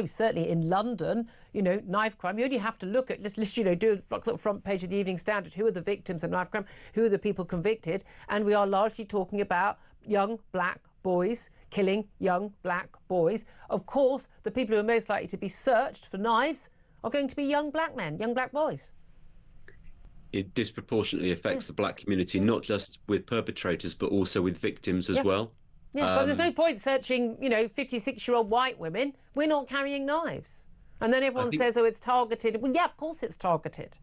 certainly in London, knife crime, you only have to look at, just literally, do a front page of the Evening Standard. Who are the victims of knife crime? Who are the people convicted? And we are largely talking about young black boys killing young black boys. Of course, the people who are most likely to be searched for knives are going to be young black men, young black boys. It disproportionately affects the black community, not just with perpetrators, but also with victims as well. Yeah, but there's no point searching, 56-year-old white women. We're not carrying knives. And then everyone says, oh, it's targeted. Well, yeah, of course it's targeted.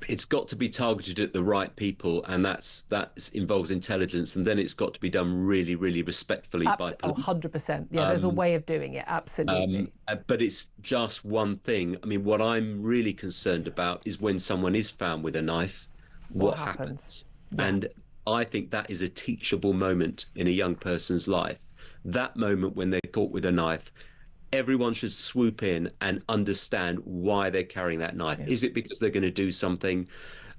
It's got to be targeted at the right people, and that involves intelligence, and then it's got to be done really, really respectfully by police. Oh, 100%. Yeah, there's a way of doing it, absolutely. But it's just one thing. I mean, what I'm really concerned about is when someone is found with a knife, what happens? Yeah. And I think that is a teachable moment in a young person's life. That moment when they're caught with a knife, everyone should swoop in and understand why they're carrying that knife. Yeah. Is it because they're going to do something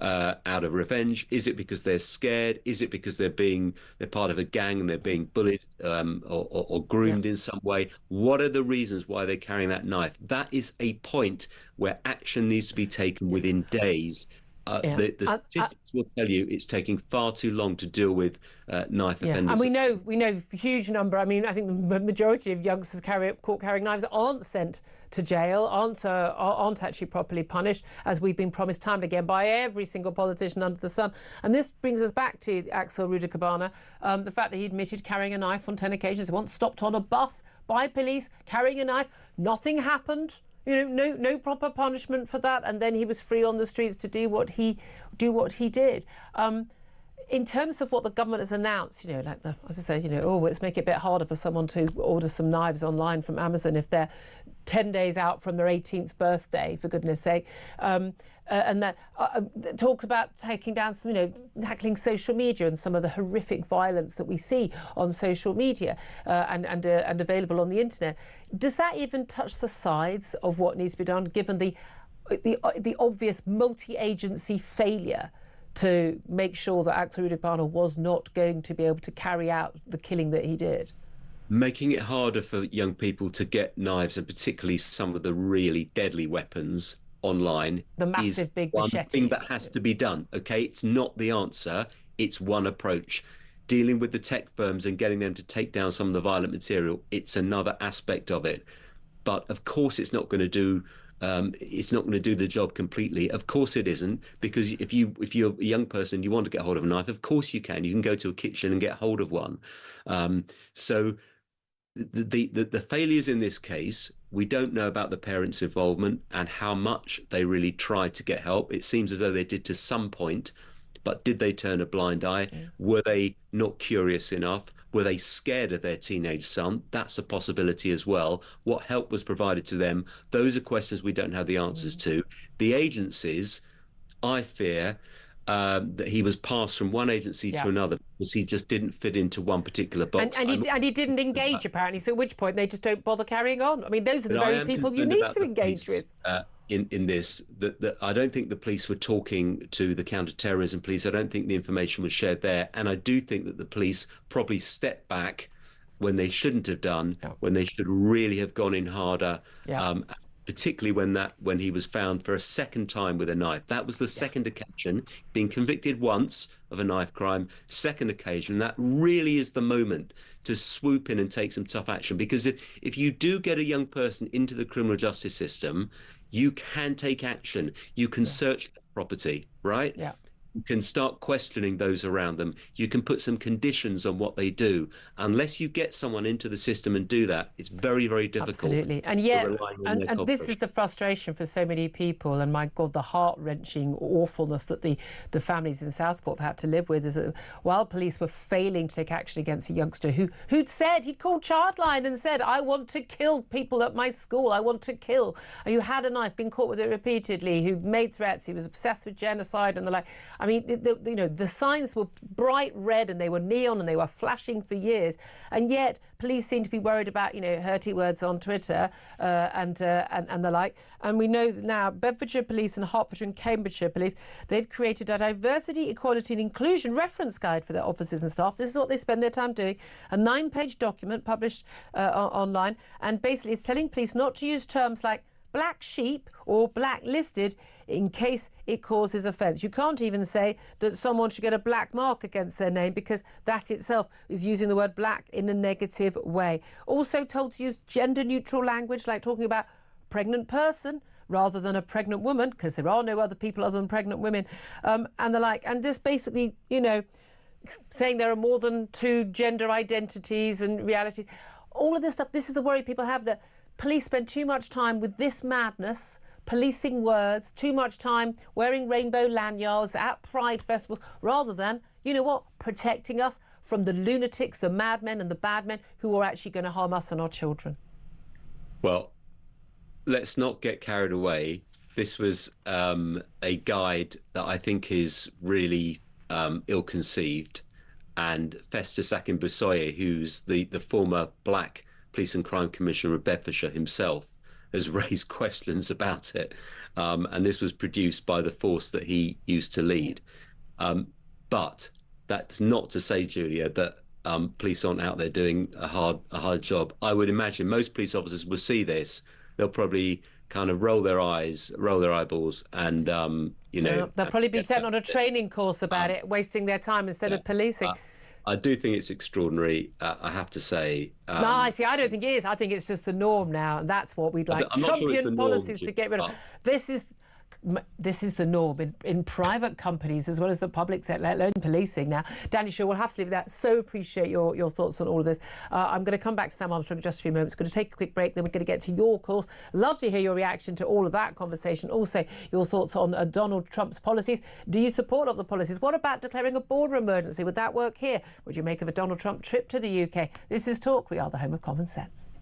out of revenge? Is it because they're scared? Is it because they're part of a gang and they're being bullied or groomed in some way? What are the reasons why they're carrying that knife? That is a point where action needs to be taken within days. The statistics will tell you it's taking far too long to deal with knife offenders. And we know a huge number. I mean, I think the majority of youngsters caught carrying knives aren't sent to jail, aren't actually properly punished, as we've been promised time and again by every single politician under the sun. And this brings us back to Axel Rudiker-Barner, the fact that he admitted carrying a knife on 10 occasions. He once stopped on a bus by police carrying a knife. Nothing happened. You know, no proper punishment for that, and then he was free on the streets to do what he did. In terms of what the government has announced, as I say, let's make it a bit harder for someone to order some knives online from Amazon if they're 10 days out from their 18th birthday, for goodness sake. And that talks about taking down some, tackling social media and some of the horrific violence that we see on social media and available on the internet. Does that even touch the sides of what needs to be done, given the obvious multi-agency failure to make sure that Axel Rudiker-Barner was not going to be able to carry out the killing that he did? Making it harder for young people to get knives, and particularly some of the really deadly weapons online, the massive is big one machetes. Thing that has to be done. Okay, it's not the answer. It's one approach. Dealing with the tech firms and getting them to take down some of the violent material, it's another aspect of it. But of course, it's not going to do. It's not going to do the job completely. Of course it isn't, because if you're a young person and you want to get hold of a knife, of course you can. You can go to a kitchen and get hold of one. So the failures in this case, we don't know about the parents' involvement and how much they really tried to get help. It seems as though they did to some point, but did they turn a blind eye? Yeah. Were they not curious enough? Were they scared of their teenage son? That's a possibility as well. What help was provided to them? Those are questions we don't have the answers to. The agencies, I fear that he was passed from one agency to another because he just didn't fit into one particular box. And he didn't engage, apparently, so at which point they just don't bother carrying on. I mean, those are the very people you need to engage with. In this, that I don't think the police were talking to the counter-terrorism police. I don't think the information was shared there. And I do think that the police probably stepped back when they shouldn't have done, when they should really have gone in harder, particularly when he was found for a second time with a knife. That was the second occasion, being convicted once of a knife crime, second occasion. That really is the moment to swoop in and take some tough action. Because if you do get a young person into the criminal justice system, you can take action. You can search their property, right? Yeah. You can start questioning those around them. You can put some conditions on what they do. Unless you get someone into the system and do that, it's very, very difficult. Absolutely. And yet, and this is the frustration for so many people. And my God, the heart-wrenching awfulness that the families in Southport have had to live with is that while police were failing to take action against a youngster who'd called Childline and said, I want to kill people at my school. I want to kill. Who had a knife, been caught with it repeatedly, who made threats, he was obsessed with genocide and the like. I mean, the signs were bright red and they were neon and they were flashing for years, and yet police seem to be worried about hurty words on Twitter and the like. And we know that now Bedfordshire Police and Hertfordshire and Cambridgeshire Police, they've created a diversity, equality and inclusion reference guide for their officers and staff. This is what they spend their time doing. A 9-page document published online, and basically it's telling police not to use terms like black sheep or blacklisted in case it causes offence. You can't even say that someone should get a black mark against their name, because that itself is using the word black in a negative way. Also told to use gender-neutral language, like talking about pregnant person rather than a pregnant woman, because there are no other people other than pregnant women, and the like. And this basically, saying there are more than 2 gender identities and realities. All of this stuff, this is the worry people have, that police spend too much time with this madness, policing words, too much time wearing rainbow lanyards at pride festivals, rather than, you know what, protecting us from the lunatics, the madmen and the bad men who are actually going to harm us and our children? Well, let's not get carried away. This was a guide that I think is really ill-conceived, and Festus Akinbusoye, who's the former Black Police and Crime Commissioner of Bedfordshire himself, has raised questions about it. And this was produced by the force that he used to lead. But that's not to say, Julia, that police aren't out there doing a hard job. I would imagine most police officers will see this. They'll probably kind of roll their eyes, roll their eyeballs, and they'll probably be sent on a training course about it, wasting their time instead of policing. I do think it's extraordinary, I have to say. No, I don't think it is. I think it's just the norm now, and that's what we'd like Trumpian policies to get rid of. This is the norm in private companies as well as the public sector, let alone policing now. Danny Shaw, we'll have to leave that. So appreciate your thoughts on all of this. I'm going to come back to Sam Armstrong in just a few moments. Going to take a quick break, then we're going to get to your calls. Love to hear your reaction to all of that conversation. Also, your thoughts on Donald Trump's policies. Do you support of the policies? What about declaring a border emergency? Would that work here? Would you make of a Donald Trump trip to the UK? This is Talk. We are the home of common sense.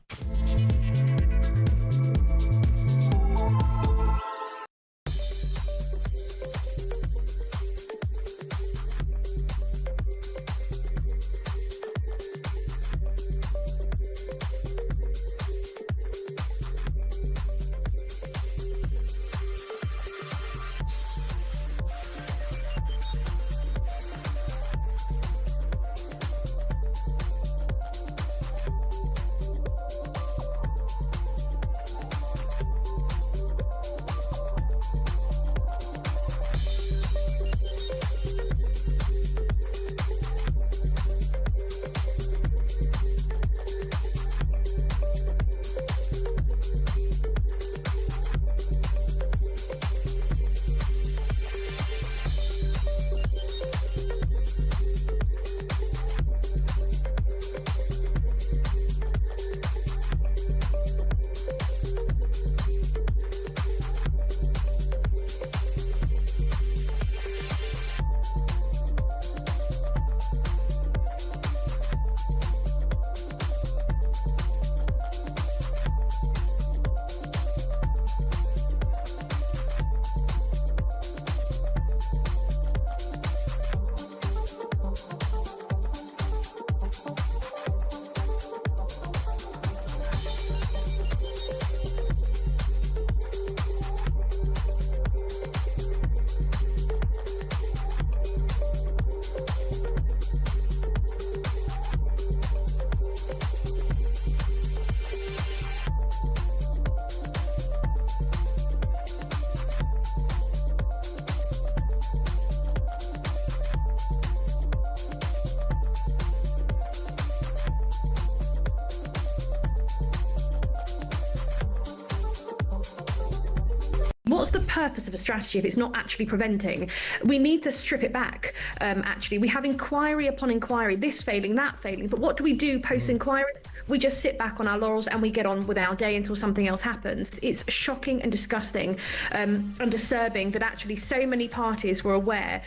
What's the purpose of a strategy if it's not actually preventing? We need to strip it back, actually. We have inquiry upon inquiry, this failing, that failing, but what do we do post-inquiries? We just sit back on our laurels and we get on with our day until something else happens. It's shocking and disgusting and disturbing that actually so many parties were aware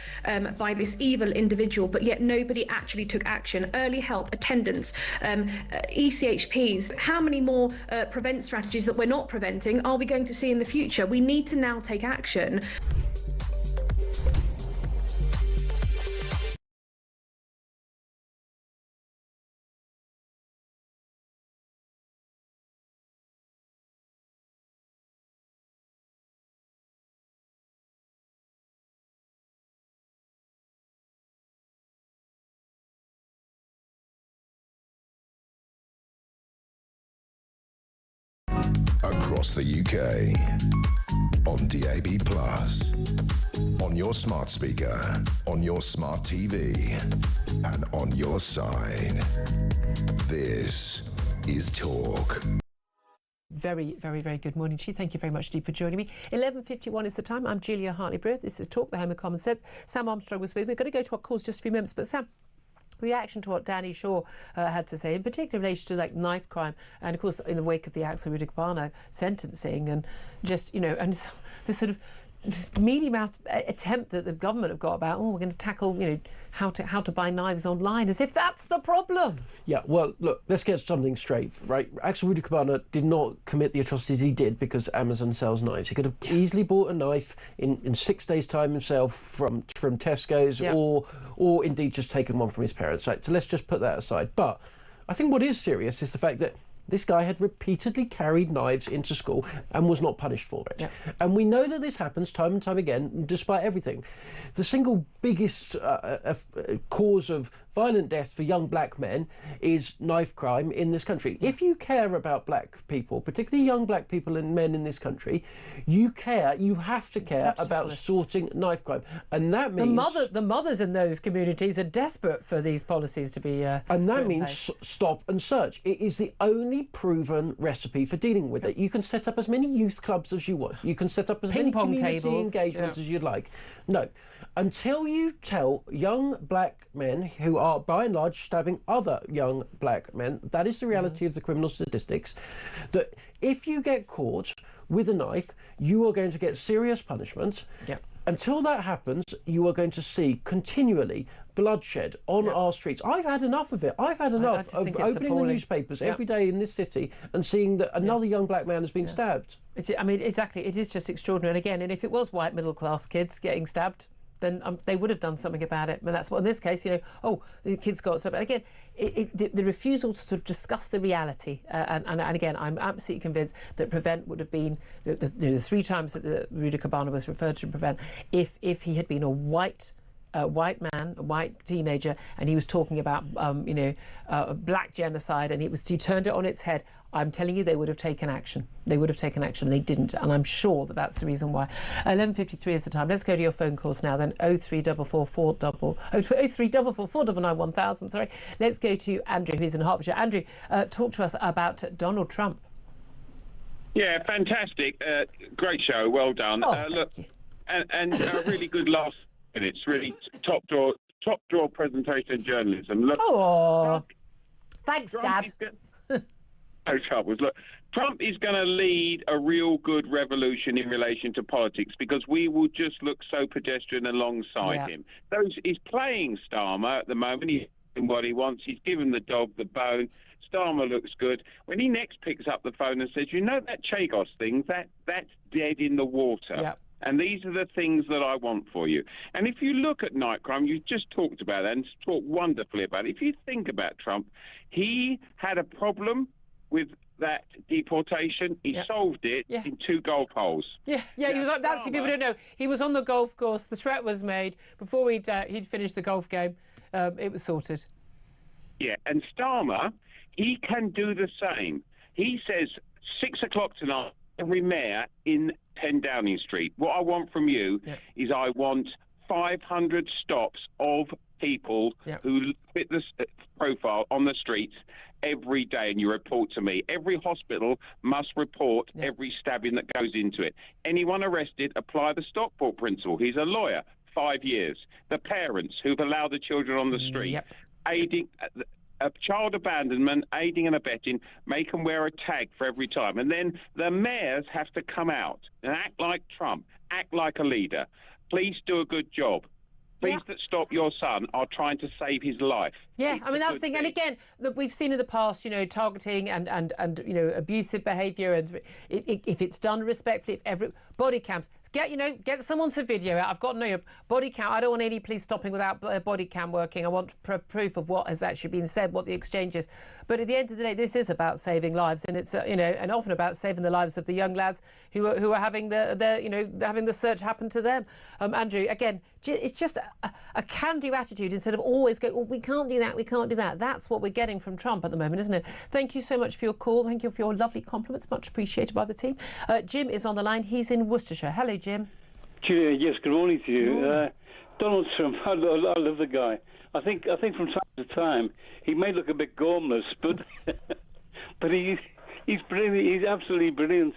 by this evil individual, but yet nobody actually took action. Early help, attendance, ECHPs. How many more prevent strategies that we're not preventing are we going to see in the future? We need to now take action. Across the UK, on DAB+, on your smart speaker, on your smart TV, and on your side. This is Talk. Very, very, very good morning to you. Thank you very much, Steve, for joining me. 11:51 is the time. I'm Julia Hartley-Brewer. This is Talk, the home of common sense. Sam Armstrong was with me. We're going to go to our calls just a few moments, but Sam, reaction to what Danny Shaw had to say, in particular in relation to like knife crime, and of course in the wake of the Axel Rudigbana sentencing, and just, you know, and this sort of this mealy-mouthed attempt that the government have got about, we're going to tackle, you know, how to buy knives online, as if that's the problem. Yeah, well, look, let's get something straight, right? Axel Rudigbana did not commit the atrocities he did because Amazon sells knives. He could have easily bought a knife in 6 days' time himself from Tesco's, or indeed just taken one from his parents, right? So let's just put that aside. But I think what is serious is the fact that this guy had repeatedly carried knives into school and was not punished for it. Yeah. And we know that this happens time and time again, despite everything. The single biggest cause of violent death for young black men is knife crime in this country. If you care about black people, particularly young black people and men in this country, you have to care about sorting knife crime. And that means... The mothers in those communities are desperate for these policies to be... and that means stop and search. It is the only proven recipe for dealing with it. You can set up as many youth clubs as you want. You can set up as many community engagements as you'd like. No. Until you tell young black men who are, by and large, stabbing other young black men, that is the reality of the criminal statistics, that if you get caught with a knife, you are going to get serious punishment. Yep. Until that happens, you are going to see continually bloodshed on our streets. I've had enough of it. I've had enough of opening the newspapers every day in this city and seeing that another young black man has been stabbed. I mean, exactly. It is just extraordinary. And again, and if it was white middle-class kids getting stabbed, then they would have done something about it. But that's what, in this case, you know, the kids got so. But again, the refusal to sort of discuss the reality, and again, I'm absolutely convinced that Prevent would have been the 3 times that the Rudigbana was referred to Prevent, if he had been a white man, a white teenager, and he was talking about black genocide, and he turned it on its head. I'm telling you, they would have taken action. They would have taken action. They didn't, and I'm sure that that's the reason why. 11:53 is the time. Let's go to your phone calls now. Then 0344 499 1000. Sorry. Let's go to Andrew, who's in Hertfordshire. Andrew, talk to us about Donald Trump. Yeah, fantastic. Great show. Well done. Look, and a really good last minutes. Really top draw presentation journalism. Look. Thanks, Dad. No troubles. Look, Trump is going to lead a real good revolution in relation to politics because we will just look so pedestrian alongside him. So he's playing Starmer at the moment. He's doing what he wants. He's given the dog the bone. Starmer looks good. When he next picks up the phone and says, you know that Chagos thing, that's dead in the water. Yep. And these are the things that I want for you. And if you look at knife crime, you just talked about it and talked wonderfully about it. If you think about Trump, he had a problem with that deportation. He solved it in 2 golf holes. He was. That's people don't know. He was on the golf course. The threat was made before he'd finished the golf game. It was sorted. Yeah, and Starmer, he can do the same. He says 6 o'clock tonight, every mayor in 10 Downing Street. What I want from you is I want 500 stops of people who fit the profile on the streets every day, and you report to me. Every hospital must report every stabbing that goes into it. Anyone arrested, apply the Stockport principle. He's a lawyer. 5 years. The parents who've allowed the children on the street, aiding a child abandonment, aiding and abetting, make them wear a tag for every time. And then the mayors have to come out and act like Trump, act like a leader. Please do a good job. Please that stop your son are trying to save his life. Yeah, I mean, that's the thing. And again, look, we've seen in the past, targeting and abusive behaviour, and if it's done respectfully, body cams, get someone to video it. I've got no body cam. I don't want any police stopping without body cam working. I want proof of what has actually been said, what the exchange is. But at the end of the day, this is about saving lives, and it's and often about saving the lives of the young lads who are having having the search happen to them. Andrew, again, it's just a can-do attitude instead of always go, we can't do that, we can't do that. That's what we're getting from Trump at the moment, isn't it? Thank you so much for your call. Thank you for your lovely compliments. Much appreciated by the team. Jim is on the line. He's in Worcestershire. Hello, Jim. Yes, good morning to you. Donald Trump, I love the guy. I think from time to time he may look a bit gormless, but but he's brilliant. He's absolutely brilliant,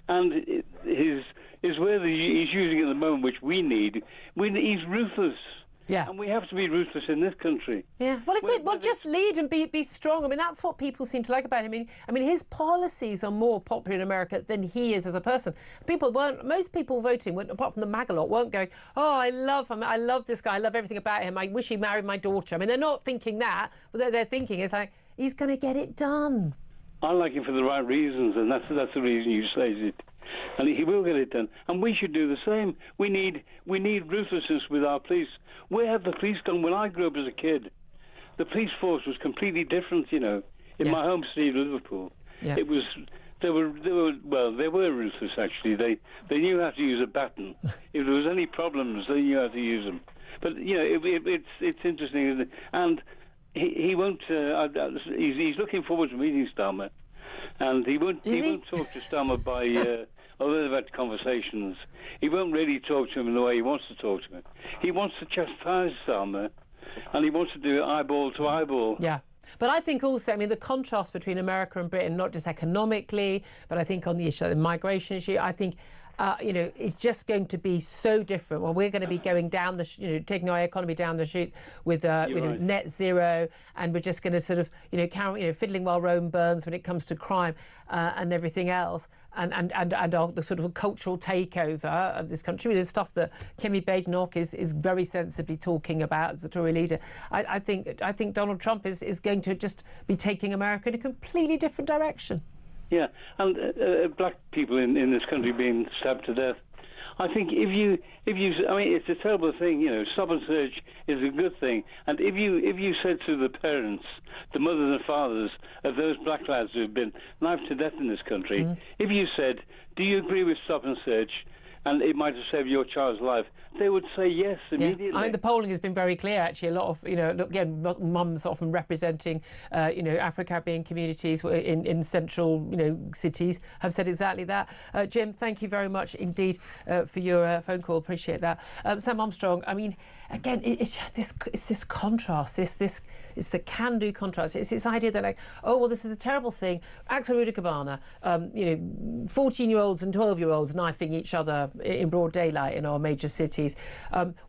and his word he's using at the moment, which we need. He's ruthless. Yeah. And we have to be ruthless in this country. Yeah. Well, just lead and be strong. I mean, that's what people seem to like about him. I mean, his policies are more popular in America than he is as a person. Most people voting, apart from the MAGA lot, weren't going, oh, I love him. I love this guy. I love everything about him. I wish he married my daughter. I mean, they're not thinking that. What they're thinking is like, he's going to get it done. I like him for the right reasons, and that's the reason you say it. And he will get it done. And we should do the same. We need ruthlessness with our police. Where have the police gone? When I grew up as a kid, the police force was completely different, you know. In my home city of Liverpool, it was they were ruthless actually. They knew how to use a baton. If there was any problems, they knew how to use them. But you know, it's interesting, and he won't. He's looking forward to meeting Starmer, and he won't talk to Starmer by. Although they've had conversations, he won't really talk to him in the way he wants to talk to him. He wants to chastise Starmer, and he wants to do it eyeball to eyeball. Yeah. But I think also, I mean, the contrast between America and Britain, not just economically, but I think on the issue, the migration issue, I think, it's just going to be so different. Well, we're going to be going down taking our economy down the chute with net zero, and we're just going to sort of, fiddling while Rome burns when it comes to crime and everything else, and the sort of cultural takeover of this country. I mean, there's stuff that Kemi Badenoch is very sensibly talking about as a Tory leader. I think Donald Trump is going to just be taking America in a completely different direction. Yeah, and black people in this country being stabbed to death. I think if you, I mean, it's a terrible thing, you know. Stop and search is a good thing, and if you said to the parents, the mothers and fathers of those black lads who have been knifed to death in this country, if you said, "Do you agree with stop and search?" and it might have saved your child's life, they would say yes immediately. I mean, the polling has been very clear, actually. A lot of, again, mums often representing, Afro-Caribbean communities in central, cities have said exactly that. Jim, thank you very much indeed for your phone call. Appreciate that. Sam Armstrong, I mean, again, it's this contrast, it's the can-do contrast. It's this idea that, like, oh, well, this is a terrible thing. Axel Rudikabana, 14-year-olds and 12-year-olds knifing each other in broad daylight in our major cities.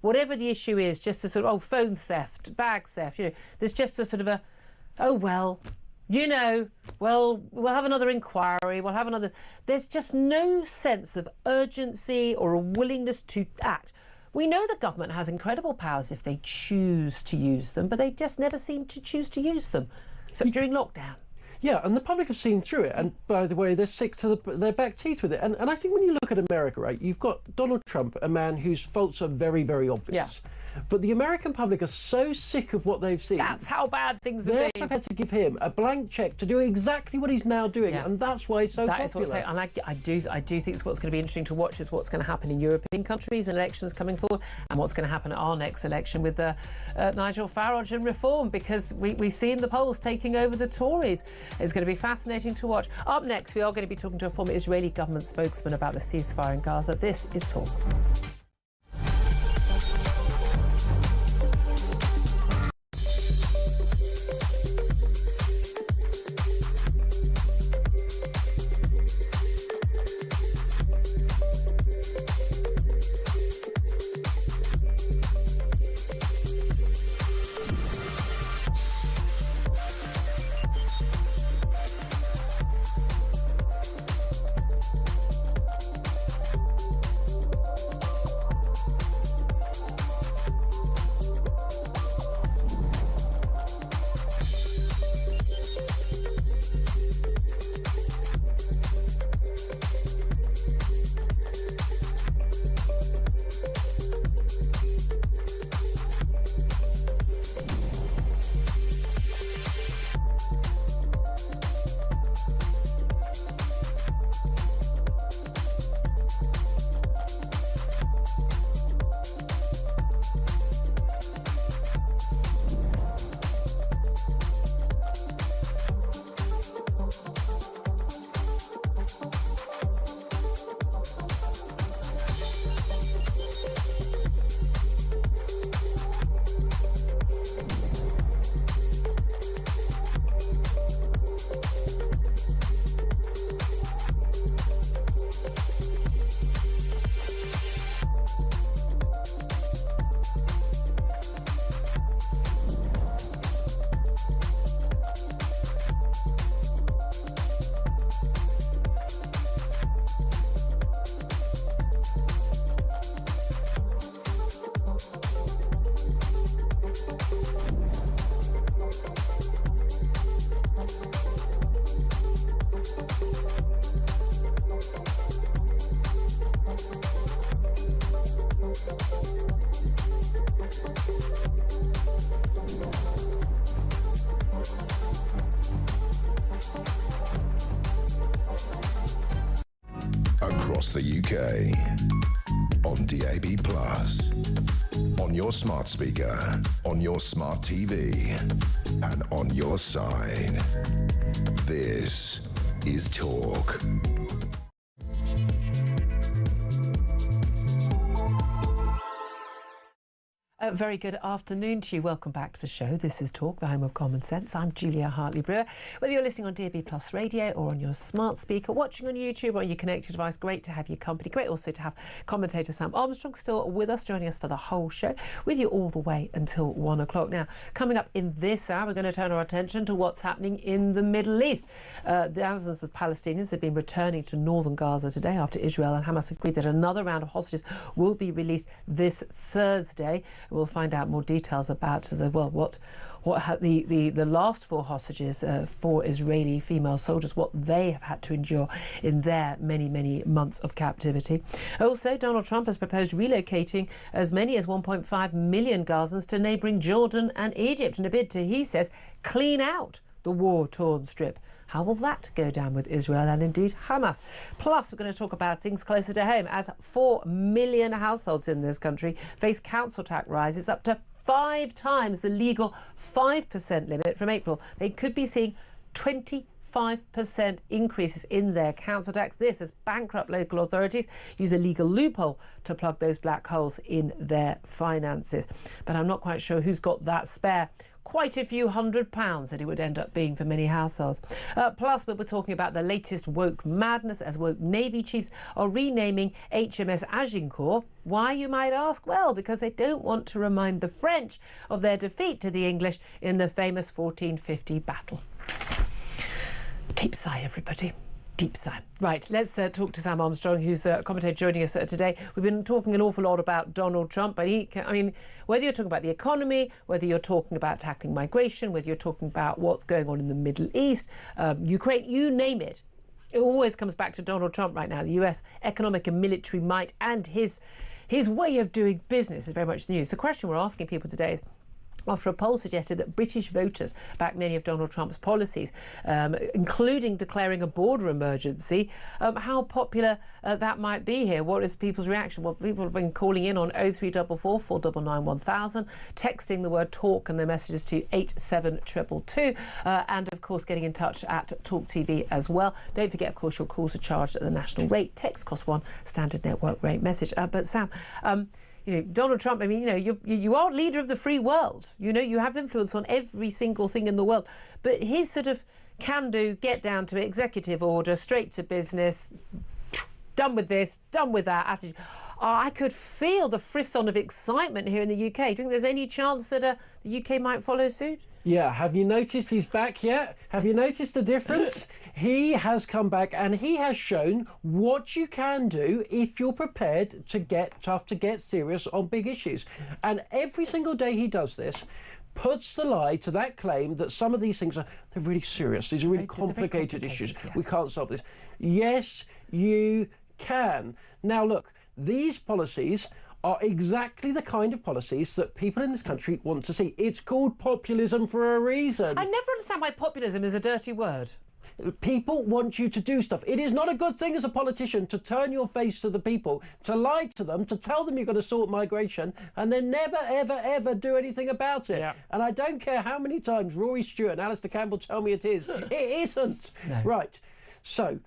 Whatever the issue is, just a sort of, phone theft, bag theft, there's just a sort of we'll have another inquiry, we'll have another... There's just no sense of urgency or a willingness to act. We know the government has incredible powers if they choose to use them, but they just never seem to choose to use them, except during lockdown. Yeah, and the public have seen through it, and by the way, they're sick to their back teeth with it. And I think when you look at America, right, you've got Donald Trump, a man whose faults are very, very obvious. Yeah. But the American public are so sick of what they've seen. That's how bad things have been. They're prepared to give him a blank cheque to do exactly what he's now doing, and that's why he's so popular. Is what's, and I do think it's what's going to be interesting to watch is what's going to happen in European countries and elections coming forward, and what's going to happen at our next election with Nigel Farage and Reform, because we see in the polls taking over the Tories. It's going to be fascinating to watch. Up next, we are going to be talking to a former Israeli government spokesman about the ceasefire in Gaza. This is Talk. across the UK. On DAB+, on your smart speaker, on your smart TV, and on your side. This is Talk. Very good afternoon to you. Welcome back to the show. This is Talk, the home of common sense. I'm Julia Hartley-Brewer. Whether you're listening on DAB+ radio or on your smart speaker, watching on YouTube or on your connected device, great to have your company. Great also to have commentator Sam Armstrong still with us, joining us for the whole show, with you all the way until 1 o'clock. Now, coming up in this hour, we're going to turn our attention to what's happening in the Middle East. Thousands of Palestinians have been returning to northern Gaza today after Israel and Hamas agreed that another round of hostages will be released this Thursday. We'll find out more details about the last 4 hostages, 4 Israeli female soldiers, what they have had to endure in their many months of captivity. Also, Donald Trump has proposed relocating as many as 1.5 million Gazans to neighbouring Jordan and Egypt in a bid to, he says, clean out the war-torn strip. How will that go down with Israel and indeed Hamas? Plus, we're going to talk about things closer to home as 4 million households in this country face council tax rises up to 5 times the legal 5% limit from April. They could be seeing 25% increases in their council tax. This as bankrupt local authorities use a legal loophole to plug those black holes in their finances. But I'm not quite sure who's got that spare quite a few £100 that it would end up being for many households. Plus, we'll be talking about the latest woke madness as woke Navy chiefs are renaming HMS Agincourt. Why, you might ask? Well, because they don't want to remind the French of their defeat to the English in the famous 1450 battle. Deep sigh, everybody. Deep sigh. Right, let's talk to Sam Armstrong, who's a commentator joining us today. We've been talking an awful lot about Donald Trump, but whether you're talking about the economy, whether you're talking about tackling migration, whether you're talking about what's going on in the Middle East, Ukraine, you name it, it always comes back to Donald Trump right now. The US economic and military might and his way of doing business is very much the news. The question we're asking people today is, after a poll suggested that British voters back many of Donald Trump's policies, including declaring a border emergency, how popular that might be here. What is people's reaction? Well, people have been calling in on 0344 499 1000, texting the word talk and their messages to 87222, and of course getting in touch at Talk TV as well. Don't forget, of course, your calls are charged at the national rate. Text cost 1, standard network rate message. But Sam, Donald Trump, you are leader of the free world. You have influence on every single thing in the world. But his sort of can-do, get down to it, executive order, straight to business, done with this, done with that attitude. I could feel the frisson of excitement here in the UK. Do you think there's any chance that the UK might follow suit? Yeah, have you noticed he's back yet? Have you noticed the difference? He has come back and he has shown what you can do if you're prepared to get tough, to get serious on big issues. And every single day he does this, puts the lie to that claim that some of these things they're really serious. These are really complicated issues. Yes. We can't solve this. Yes, you can. Now, look, these policies are exactly the kind of policies that people in this country want to see. It's called populism for a reason. I never understand why populism is a dirty word. People want you to do stuff. It is not a good thing as a politician to turn your face to the people, to lie to them, to tell them you're going to sort migration, and then never, ever, ever do anything about it. Yeah. And I don't care how many times Rory Stewart and Alistair Campbell tell me it is. It isn't. No. Right. So,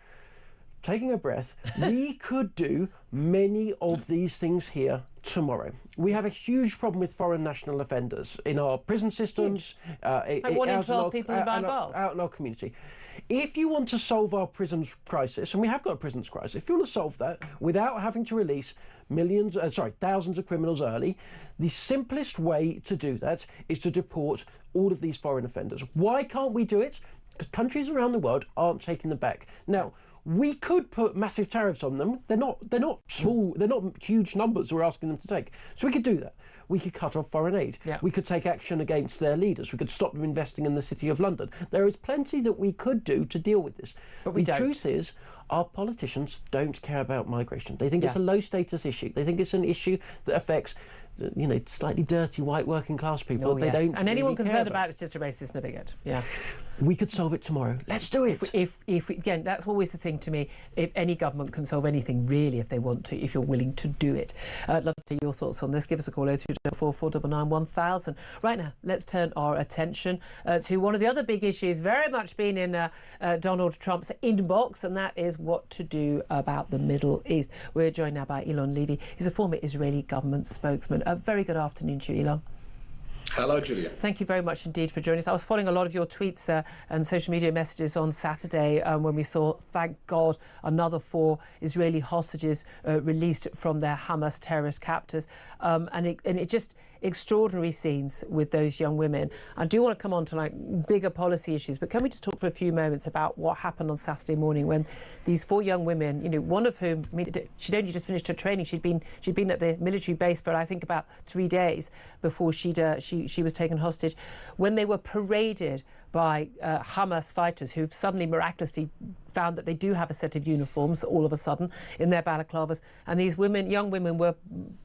taking a breath, we could do many of these things here tomorrow. We have a huge problem with foreign national offenders in our prison systems. Like 1 in 12 people in behind bars. Out in our community. If you want to solve our prisons crisis, and we have got a prisons crisis, if you want to solve that without having to release thousands of criminals early, the simplest way to do that is to deport all of these foreign offenders. Why can't we do it? Because countries around the world aren't taking them back. Now, we could put massive tariffs on them. They're not small. They're not huge numbers we're asking them to take. So we could do that. We could cut off foreign aid. Yeah. We could take action against their leaders. We could stop them investing in the City of London. There is plenty that we could do to deal with this. But we don't. The truth is, our politicians don't care about migration. They think it's a low-status issue. They think it's an issue that affects slightly dirty white working class people. They don't. And anyone concerned about it's just a racist and a bigot. Yeah. We could solve it tomorrow. Let's do it. If again, that's always the thing to me. If any government can solve anything, really, if they want to, if you're willing to do it. I'd love to hear your thoughts on this. Give us a call 0244 499 1000. Right now, let's turn our attention to one of the other big issues, very much been in Donald Trump's inbox, and that is what to do about the Middle East. We're joined now by Elon Levy. He's a former Israeli government spokesman. A very good afternoon to you, Elon. Hello, Julia. Thank you very much indeed for joining us. I was following a lot of your tweets and social media messages on Saturday when we saw, thank God, another 4 Israeli hostages released from their Hamas terrorist captors. And it just extraordinary scenes with those young women. I do want to come on to bigger policy issues, but can we just talk for a few moments about what happened on Saturday morning when these 4 young women, one of whom, she'd only just finished her training. She'd been at the military base for I think about 3 days before she was taken hostage. When they were paraded by Hamas fighters who've suddenly miraculously found that they do have a set of uniforms all of a sudden in their balaclavas, and these young women were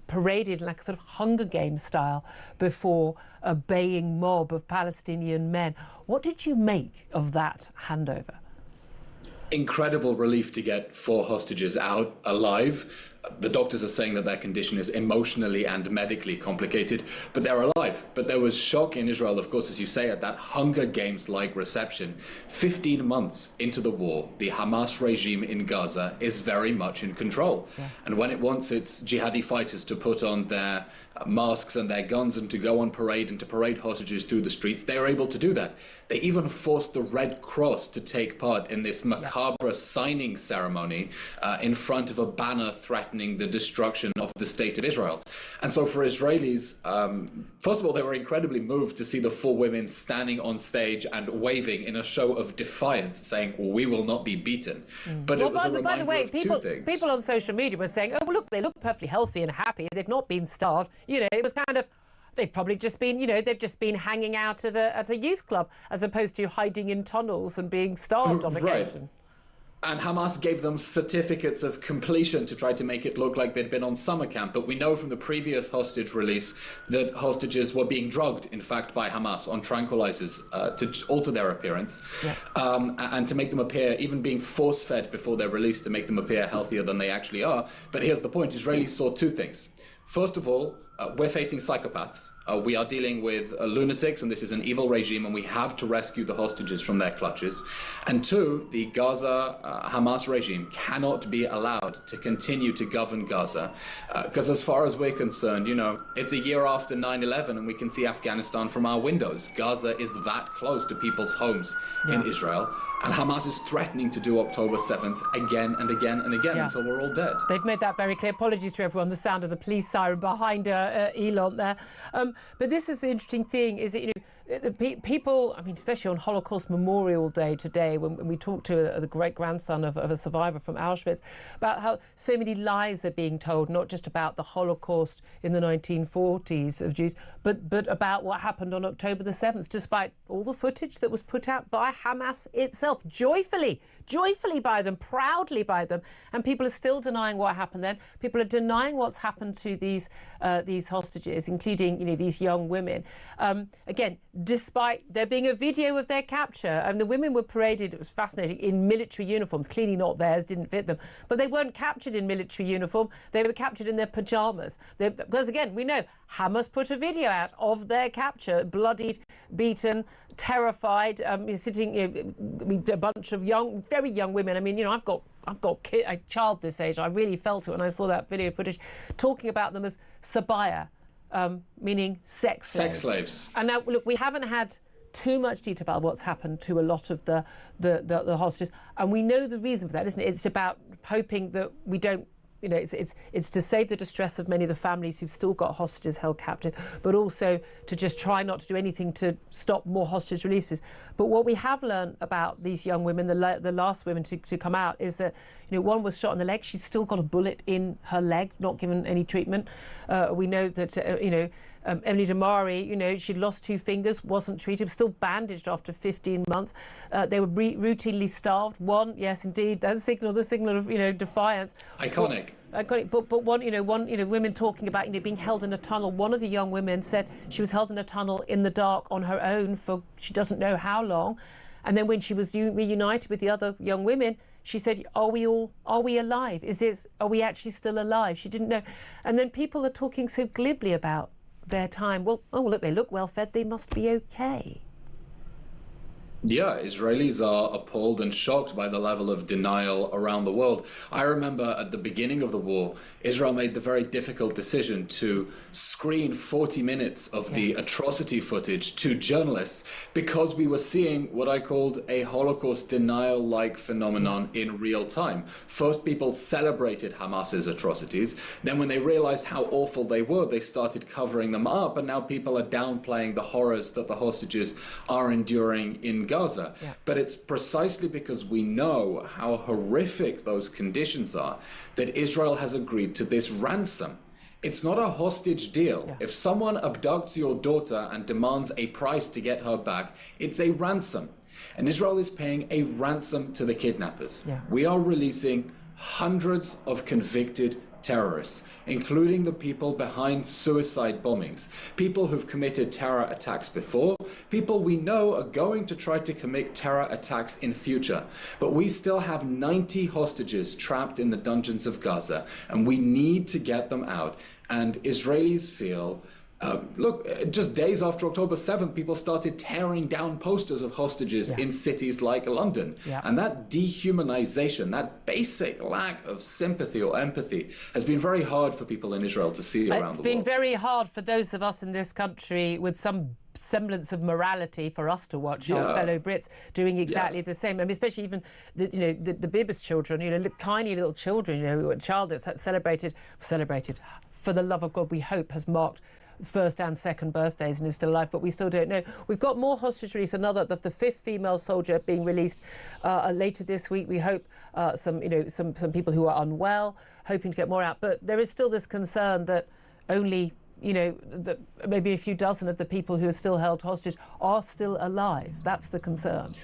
paraded like a sort of Hunger Games style before a baying mob of Palestinian men. What did you make of that handover? Incredible relief to get 4 hostages out alive. The doctors are saying that their condition is emotionally and medically complicated, but they're alive. But there was shock in Israel, of course, as you say, at that Hunger Games-like reception. 15 months into the war, the Hamas regime in Gaza is very much in control. Yeah. And when it wants its jihadi fighters to put on their masks and their guns and to go on parade and to parade hostages through the streets, they are able to do that. They even forced the Red Cross to take part in this macabre signing ceremony in front of a banner threatening the destruction of the state of Israel. And so for Israelis, first of all, they were incredibly moved to see the 4 women standing on stage and waving in a show of defiance, saying, we will not be beaten. But it was a reminder by the way, of 2 things. People on social media were saying, oh, well, look, they look perfectly healthy and happy. They've not been starved. It was kind of, they've probably just been, they've just been hanging out at a youth club as opposed to hiding in tunnels and being starved on occasion. And Hamas gave them certificates of completion to try to make it look like they'd been on summer camp. But we know from the previous hostage release that hostages were being drugged, in fact, by Hamas on tranquilizers to alter their appearance and to make them appear, even being force-fed before they're released, to make them appear healthier than they actually are. But here's the point. Israelis saw 2 things. First of all, we're facing psychopaths. We are dealing with lunatics, and this is an evil regime, and we have to rescue the hostages from their clutches. And 2, the Gaza Hamas regime cannot be allowed to continue to govern Gaza, because as far as we're concerned, it's a year after 9/11, and we can see Afghanistan from our windows. Gaza is that close to people's homes in Israel, and Hamas is threatening to do October 7th again and again and again until we're all dead. They've made that very clear. Apologies to everyone. The sound of the police siren behind Elon there. But this is the interesting thing, is that, people, especially on Holocaust Memorial Day today, when we talk to the great-grandson of a survivor from Auschwitz, about how so many lies are being told, not just about the Holocaust in the 1940s of Jews, but about what happened on October the 7th, despite all the footage that was put out by Hamas itself, joyfully by them, proudly by them, and people are still denying what happened then. People are denying what's happened to these hostages, including these young women. Again, despite there being a video of their capture, and the women were paraded, it was fascinating, in military uniforms, clearly not theirs, didn't fit them, but they weren't captured in military uniform, they were captured in their pyjamas. Because again, we know Hamas put a video out of their capture, bloodied, beaten, terrified, sitting, a bunch of very young women. I've got a child this age. I really felt it when I saw that video footage, talking about them as sabaya, meaning sex slaves. And now, look, we haven't had too much detail about what's happened to a lot of the hostages, and we know the reason for that, isn't it? It's about hoping that we don't. It's to save the distress of many of the families who've still got hostages held captive, but also to just try not to do anything to stop more hostage releases. But what we have learned about these young women, the last women to come out, is that one was shot in the leg. She's still got a bullet in her leg, not given any treatment. We know that Emily Damari, she'd lost 2 fingers, wasn't treated, was still bandaged after 15 months. They were routinely starved. One, yes, indeed, that's the signal of defiance. Iconic. But women talking about being held in a tunnel. One of the young women said she was held in a tunnel in the dark on her own for she doesn't know how long, and then when she was reunited with the other young women, she said, "Are we alive? Are we actually still alive?" She didn't know, and then people are talking so glibly about their time. Well, look, they look well fed. They must be okay. Yeah, Israelis are appalled and shocked by the level of denial around the world. I remember at the beginning of the war, Israel made the very difficult decision to screen 40 minutes of the atrocity footage to journalists because we were seeing what I called a Holocaust denial-like phenomenon in real time. First, people celebrated Hamas's atrocities. Then when they realized how awful they were, they started covering them up. And now people are downplaying the horrors that the hostages are enduring in Gaza. But it's precisely because we know how horrific those conditions are that Israel has agreed to this ransom. It's not a hostage deal. If someone abducts your daughter and demands a price to get her back, it's a ransom. And Israel is paying a ransom to the kidnappers. We are releasing hundreds of convicted terrorists, including the people behind suicide bombings, people who've committed terror attacks before, people we know are going to try to commit terror attacks in future. But we still have 90 hostages trapped in the dungeons of Gaza, and we need to get them out. And Israelis feel look, just days after October 7th, people started tearing down posters of hostages in cities like London. And that dehumanization, that basic lack of sympathy or empathy has been very hard for people in Israel to see around the world. It's been very hard for those of us in this country with some semblance of morality for us to watch our fellow Brits doing exactly the same. I mean, especially even the Bibas children, tiny little children, a child that's celebrated for the love of God, we hope, has marked first and second birthdays and is still alive, but we still don't know. We've got more hostage release, the fifth female soldier being released later this week. We hope some people who are unwell, hoping to get more out. But there is still this concern that only that maybe a few dozen of the people who are still held hostage are still alive. That's the concern.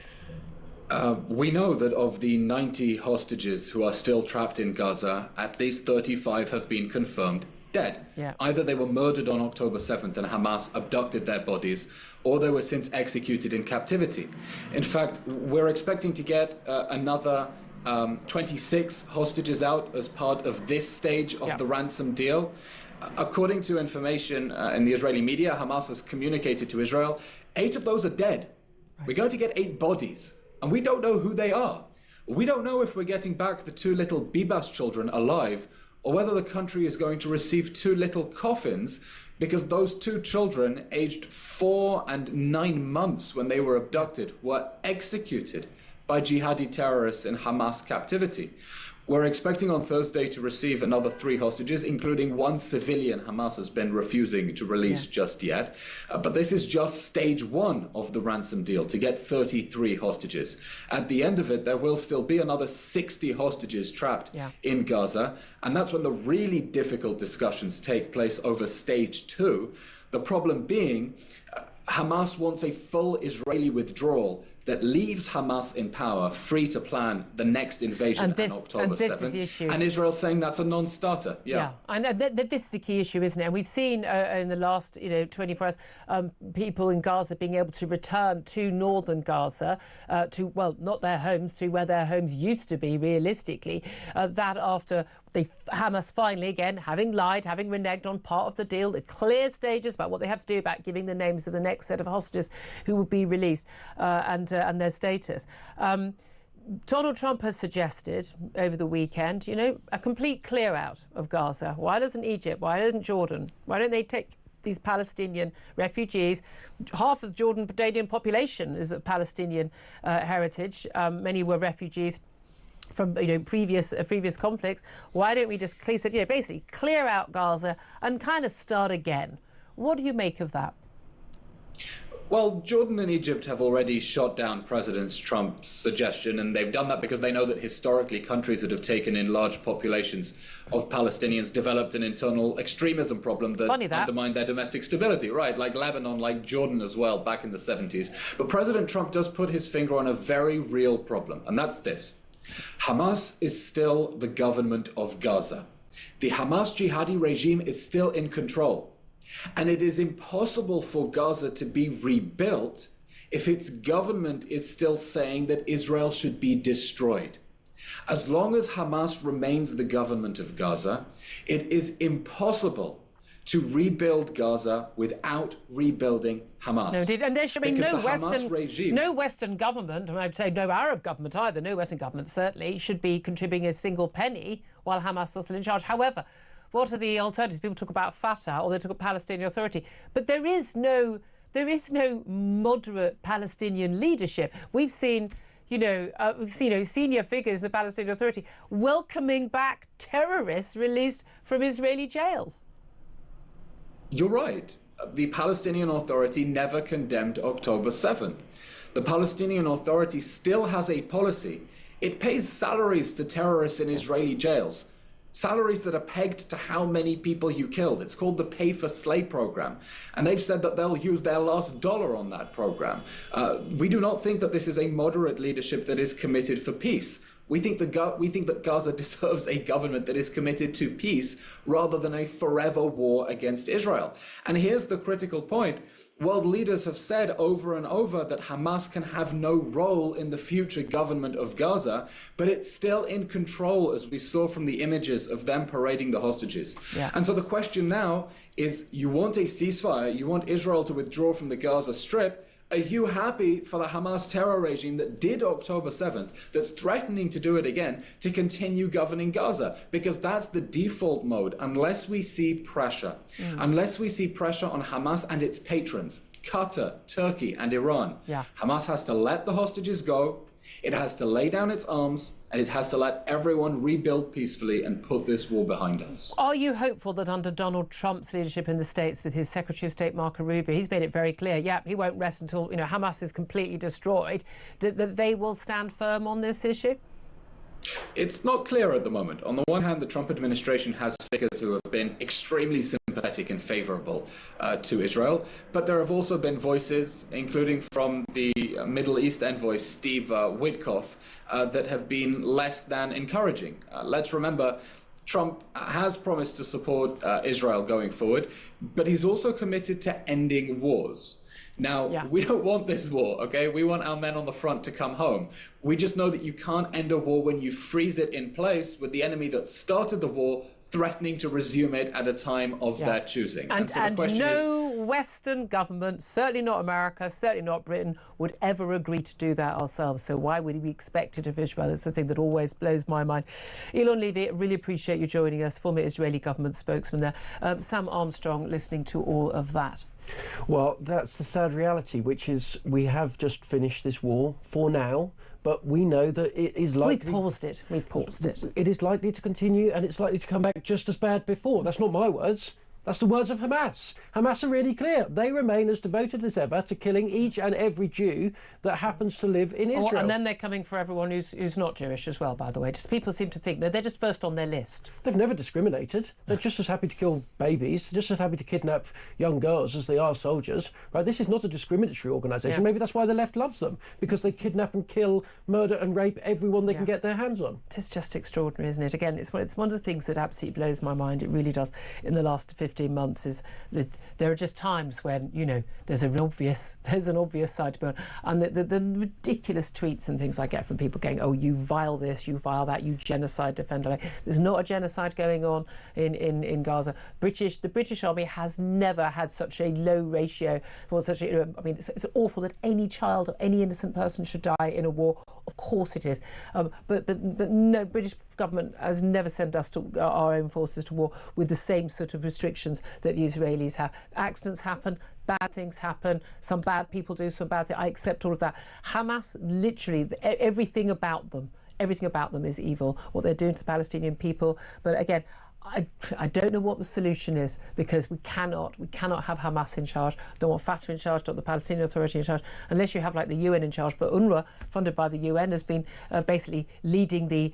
We know that of the 90 hostages who are still trapped in Gaza, at least 35 have been confirmed dead. Either they were murdered on October 7th and Hamas abducted their bodies, or they were since executed in captivity. In fact, we're expecting to get another 26 hostages out as part of this stage of the ransom deal. According to information in the Israeli media, Hamas has communicated to Israel, 8 of those are dead. We're going to get 8 bodies, and we don't know who they are. We don't know if we're getting back the 2 little Bibas children alive, or whether the country is going to receive 2 little coffins, because those 2 children, aged 4 and 9 months when they were abducted, were executed by jihadi terrorists in Hamas captivity. We're expecting on Thursday to receive another 3 hostages, including 1 civilian Hamas has been refusing to release just yet. But this is just stage 1 of the ransom deal, to get 33 hostages. At the end of it, there will still be another 60 hostages trapped in Gaza. And that's when the really difficult discussions take place over stage 2. The problem being, Hamas wants a full Israeli withdrawal that leaves Hamas in power, free to plan the next invasion on October 7th. Is the issue. And Israel's saying that's a non-starter. And this is the key issue, isn't it? And we've seen in the last 24 hours people in Gaza being able to return to northern Gaza, to, well, not their homes, to where their homes used to be, realistically. That after Hamas finally, again, having lied, having reneged on part of the deal, the clear stages about what they have to do about giving the names of the next set of hostages who will be released and their status. Donald Trump has suggested over the weekend, a complete clear out of Gaza. Why doesn't Egypt? Why doesn't Jordan? Why don't they take these Palestinian refugees? Half of the Jordanian population is of Palestinian heritage. Many were refugees from previous conflicts. Why don't we just basically clear out Gaza and kind of start again? What do you make of that? Well, Jordan and Egypt have already shot down President Trump's suggestion, and they've done that because they know that historically countries that have taken in large populations of Palestinians developed an internal extremism problem that undermined their domestic stability, right? Like Lebanon, like Jordan as well, back in the 70s. But President Trump does put his finger on a very real problem, and that's this. Hamas is still the government of Gaza. The Hamas jihadi regime is still in control. And it is impossible for Gaza to be rebuilt if its government is still saying that Israel should be destroyed. As long as Hamas remains the government of Gaza, it is impossible to rebuild Gaza without rebuilding Hamas. No, and there should be no Western government, and I'd say no Arab government either, no Western government certainly, should be contributing a single penny while Hamas is still in charge. However, what are the alternatives? People talk about Fatah or they talk about Palestinian Authority, but there is no moderate Palestinian leadership. We've seen, senior figures in the Palestinian Authority welcoming back terrorists released from Israeli jails. You're right. The Palestinian Authority never condemned October 7th. The Palestinian Authority still has a policy. It pays salaries to terrorists in Israeli jails. Salaries that are pegged to how many people you killed. It's called the Pay for Slay program. And they've said that they'll use their last dollar on that program. We do not think that this is a moderate leadership that is committed for peace. We think that Gaza deserves a government that is committed to peace rather than a forever war against Israel. And here's the critical point. World leaders have said over and over that Hamas can have no role in the future government of Gaza, but it's still in control, as we saw from the images of them parading the hostages. Yeah. And so the question now is, you want a ceasefire, you want Israel to withdraw from the Gaza Strip. Are you happy for the Hamas terror regime that did October 7th, that's threatening to do it again, to continue governing Gaza? Because that's the default mode, unless we see pressure. Unless we see pressure on Hamas and its patrons, Qatar, Turkey, and Iran. Yeah. Hamas has to let the hostages go, it has to lay down its arms, and it has to let everyone rebuild peacefully and put this war behind us. Are you hopeful that under Donald Trump's leadership in the States with his Secretary of State Marco Rubio, he's made it very clear, he won't rest until Hamas is completely destroyed, that they will stand firm on this issue? It's not clear at the moment. On the one hand, the Trump administration has figures who have been extremely sympathetic and favourable to Israel, but there have also been voices, including from the Middle East envoy Steve Witkoff, that have been less than encouraging. Let's remember, Trump has promised to support Israel going forward, but he's also committed to ending wars. Now, we don't want this war, okay? We want our men on the front to come home. We just know that you can't end a war when you freeze it in place with the enemy that started the war threatening to resume it at a time of their choosing. And no Western government, certainly not America, certainly not Britain, would ever agree to do that ourselves. So why would we expect it of Israel? It's the thing that always blows my mind. Elon Levy, really appreciate you joining us, former Israeli government spokesman there. Sam Armstrong, listening to all of that. Well, that's the sad reality, which is we have just finished this war for now, but we know that it is likely... We've paused it. It is likely to continue, and it's likely to come back just as bad before. That's not my words. That's the words of Hamas. Hamas are really clear. They remain as devoted as ever to killing each and every Jew that happens to live in Israel. And then they're coming for everyone who's not Jewish as well, by the way. Just people seem to think that they're just first on their list. They've never discriminated. They're just as happy to kill babies, just as happy to kidnap young girls as they are soldiers. Right? This is not a discriminatory organisation. Maybe that's why the left loves them, because they kidnap and kill, murder and rape everyone they can get their hands on. It is just extraordinary, isn't it? Again, it's one of the things that absolutely blows my mind. It really does. In the last 15 months, is that there are just times when there's an obvious side to be on, and the ridiculous tweets and things I get from people going, "Oh, you vile this, you vile that, you genocide defender." There's not a genocide going on in Gaza. The British Army has never had such a low ratio. It's awful that any child or any innocent person should die in a war. Of course it is, but no, British government has never sent our own forces to war with the same sort of restrictions that the Israelis have. Accidents happen, bad things happen, some bad people do some bad things. I accept all of that. Hamas, literally, everything about them is evil, what they're doing to the Palestinian people. But again, I don't know what the solution is, because we cannot have Hamas in charge. Don't want Fatah in charge, don't want the Palestinian Authority in charge, unless you have like the UN in charge. But UNRWA, funded by the UN, has been basically leading the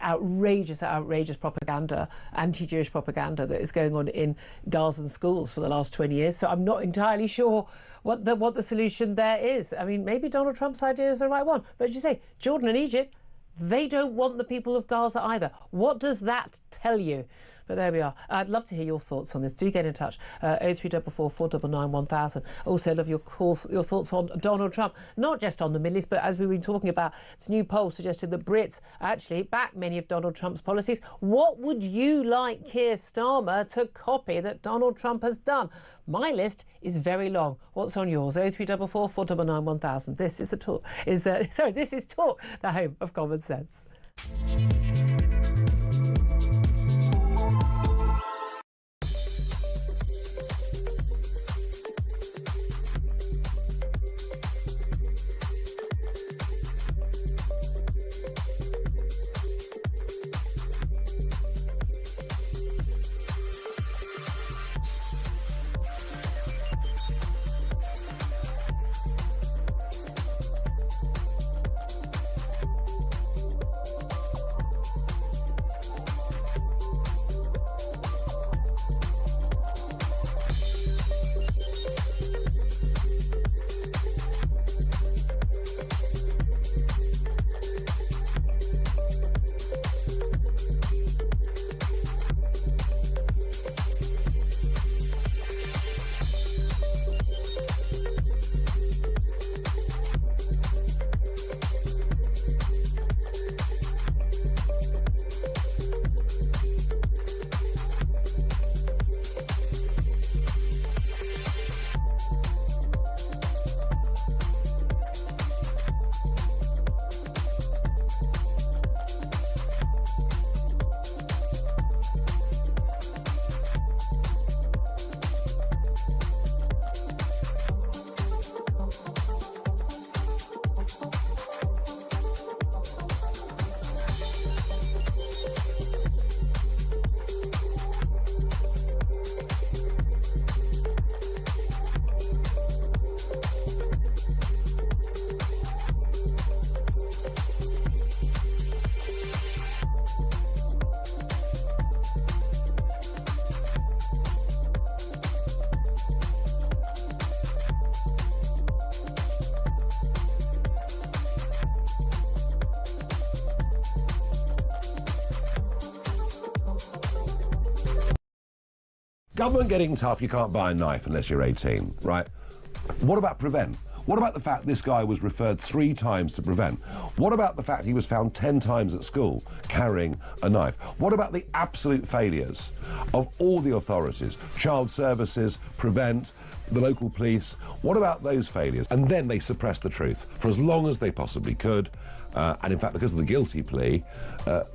outrageous propaganda, anti-Jewish propaganda that is going on in Gazan schools for the last 20 years. So I'm not entirely sure what the solution there is. I mean, maybe Donald Trump's idea is the right one. But as you say, Jordan and Egypt, They don't want the people of Gaza either. What does that tell you? But there we are. I'd love to hear your thoughts on this. Do get in touch. 0344 499 1000. Also, love your calls, your thoughts on Donald Trump. Not just on the Middle East, but as we've been talking about, this new poll suggested that Brits actually back many of Donald Trump's policies. What would you like Keir Starmer to copy that Donald Trump has done? My list is very long. What's on yours? 0344 499 1000. This is Talk. This is Talk, the home of common sense. Government getting tough, you can't buy a knife unless you're 18, right? What about prevent? What about the fact this guy was referred 3 times to prevent? What about the fact he was found 10 times at school carrying a knife? What about the absolute failures of all the authorities, child services, prevent, the local police? What about those failures? And then they suppressed the truth for as long as they possibly could. And in fact, because of the guilty plea,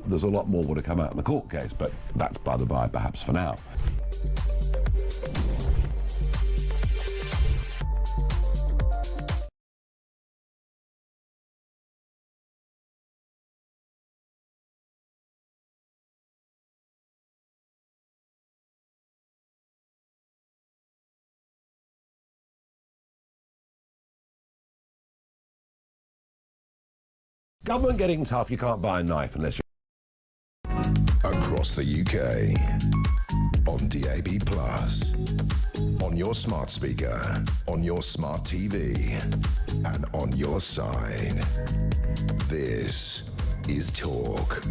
there's a lot more would have come out in the court case, but that's by the by perhaps for now. Government getting tough, you can't buy a knife unless you're... Across the UK, on DAB+, on your smart speaker, on your smart TV, and on your side. This is Talk.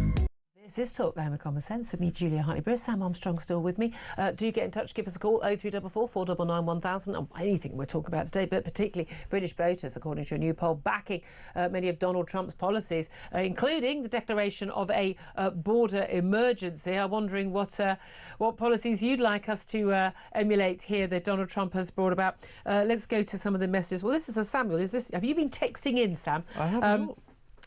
This is Talk, the home of common sense, with me, Julia Hartley-Brewer. Sam Armstrong still with me. Do get in touch, give us a call, 0344 499 1000 on anything we're talking about today, but particularly British voters, according to a new poll, backing many of Donald Trump's policies, including the declaration of a border emergency. I'm wondering what policies you'd like us to emulate here that Donald Trump has brought about. Let's go to some of the messages. Well, this is a Samuel. Have you been texting in, Sam? I have not.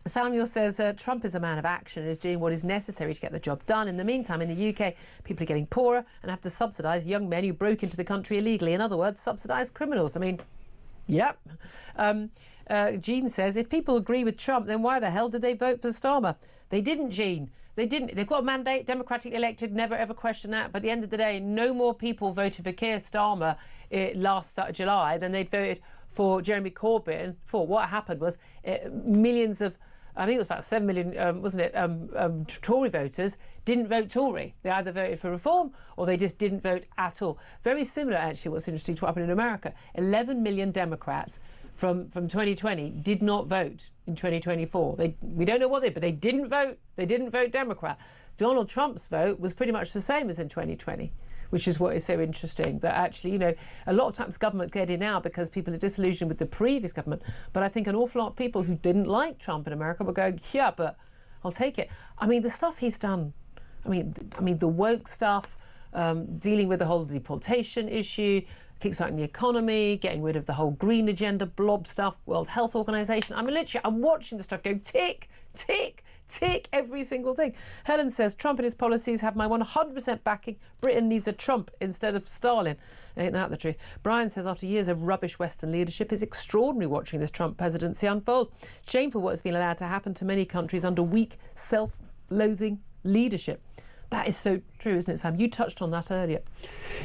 Samuel says Trump is a man of action and is doing what is necessary to get the job done. In the meantime, in the UK, people are getting poorer and have to subsidise young men who broke into the country illegally. In other words, subsidise criminals. I mean, yep. Jean says, if people agree with Trump, then why the hell did they vote for Starmer? They didn't, Jean. They didn't. They've got a mandate, democratically elected, never ever question that. But at the end of the day, no more people voted for Keir Starmer last July than they'd voted for Jeremy Corbyn. For what happened was millions of, I think it was about 7 million, wasn't it, Tory voters didn't vote Tory. They either voted for reform or they just didn't vote at all. Very similar, actually, what's interesting to what happened in America. 11 million Democrats from 2020 did not vote in 2024. We don't know what they did, but they didn't vote. They didn't vote Democrat. Donald Trump's vote was pretty much the same as in 2020, which is what is so interesting, that actually, you know, a lot of times government get in now because people are disillusioned with the previous government. But I think an awful lot of people who didn't like Trump in America were going, yeah, but I'll take it. I mean, the stuff he's done, I mean, the woke stuff, dealing with the whole deportation issue, kickstarting the economy, getting rid of the whole green agenda, blob stuff, World Health Organization. I mean, literally, I'm watching the stuff go tick, tick, tick, every single thing. Helen says, Trump and his policies have my 100% backing. Britain needs a Trump instead of Stalin. Ain't that the truth? Brian says, after years of rubbish Western leadership, it's extraordinary watching this Trump presidency unfold. Shameful what has been allowed to happen to many countries under weak, self-loathing leadership. That is so true, isn't it, Sam? You touched on that earlier.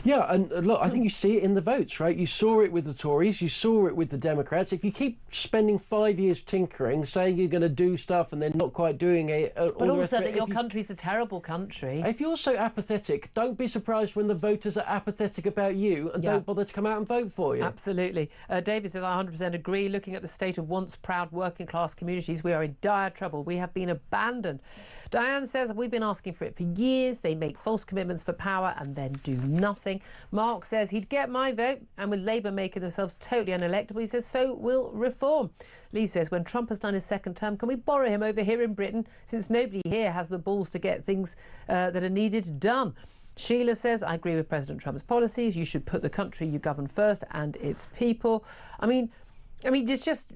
Yeah, and look, I think you see it in the votes, right? You saw it with the Tories, you saw it with the Democrats. If you keep spending 5 years tinkering, saying you're going to do stuff and then not quite doing it... But also that your country's a terrible country. If you're so apathetic, don't be surprised when the voters are apathetic about you and don't bother to come out and vote for you. Absolutely. David says, I 100% agree. Looking at the state of once proud working class communities, we are in dire trouble. We have been abandoned. Diane says, we've been asking for it for years. They make false commitments for power and then do nothing. Mark says he'd get my vote, and with Labour making themselves totally unelectable, he says so will reform. Lee says, when Trump has done his second term, can we borrow him over here in Britain, since nobody here has the balls to get things that are needed done? Sheila says, I agree with President Trump's policies. You should put the country you govern first and its people. I mean, just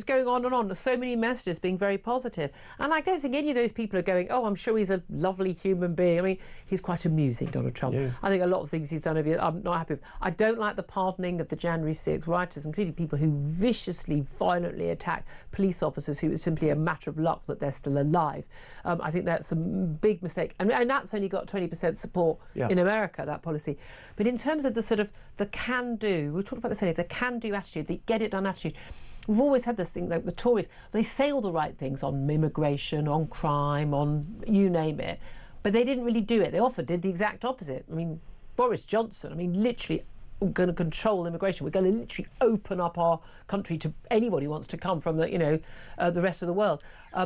going on and on. There's so many messages being very positive. And I don't think any of those people are going, oh, I'm sure he's a lovely human being. I mean, he's quite amusing, Donald Trump. Yeah. I think a lot of things he's done over here, I'm not happy with. I don't like the pardoning of the January 6th rioters, including people who viciously, violently attack police officers who it's simply a matter of luck that they're still alive. I think that's a big mistake. And that's only got 20% support in America, that policy. But in terms of the sort of the can-do, we talked about this earlier, the can-do attitude, the get-it-done attitude, we've always had this thing, like the Tories, they say all the right things on immigration, on crime, on you name it, but they didn't really do it. They often did the exact opposite. I mean, Boris Johnson, literally going to control immigration. We're going to literally open up our country to anybody who wants to come from the rest of the world.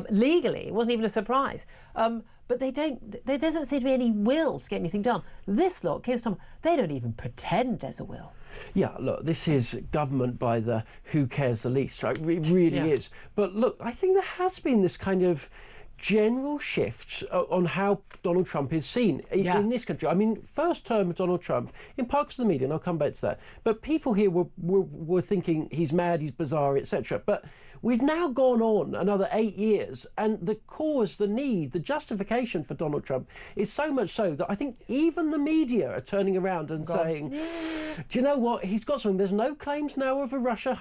Legally, it wasn't even a surprise. But there doesn't seem to be any will to get anything done. This lot, Keir Starmer, they don't even pretend there's a will. Yeah, look, this is government by the who cares the least, right? It really is. But look, I think there has been this kind of general shift on how Donald Trump is seen in this country. I mean, first term of Donald Trump, in parts of the media, and I'll come back to that, but people here were thinking he's mad, he's bizarre, etc. But we've now gone on another 8 years, and the cause, the need, the justification for Donald Trump is so much so that I think even the media are turning around and saying, do you know what, he's got something. There's no claims now of a Russian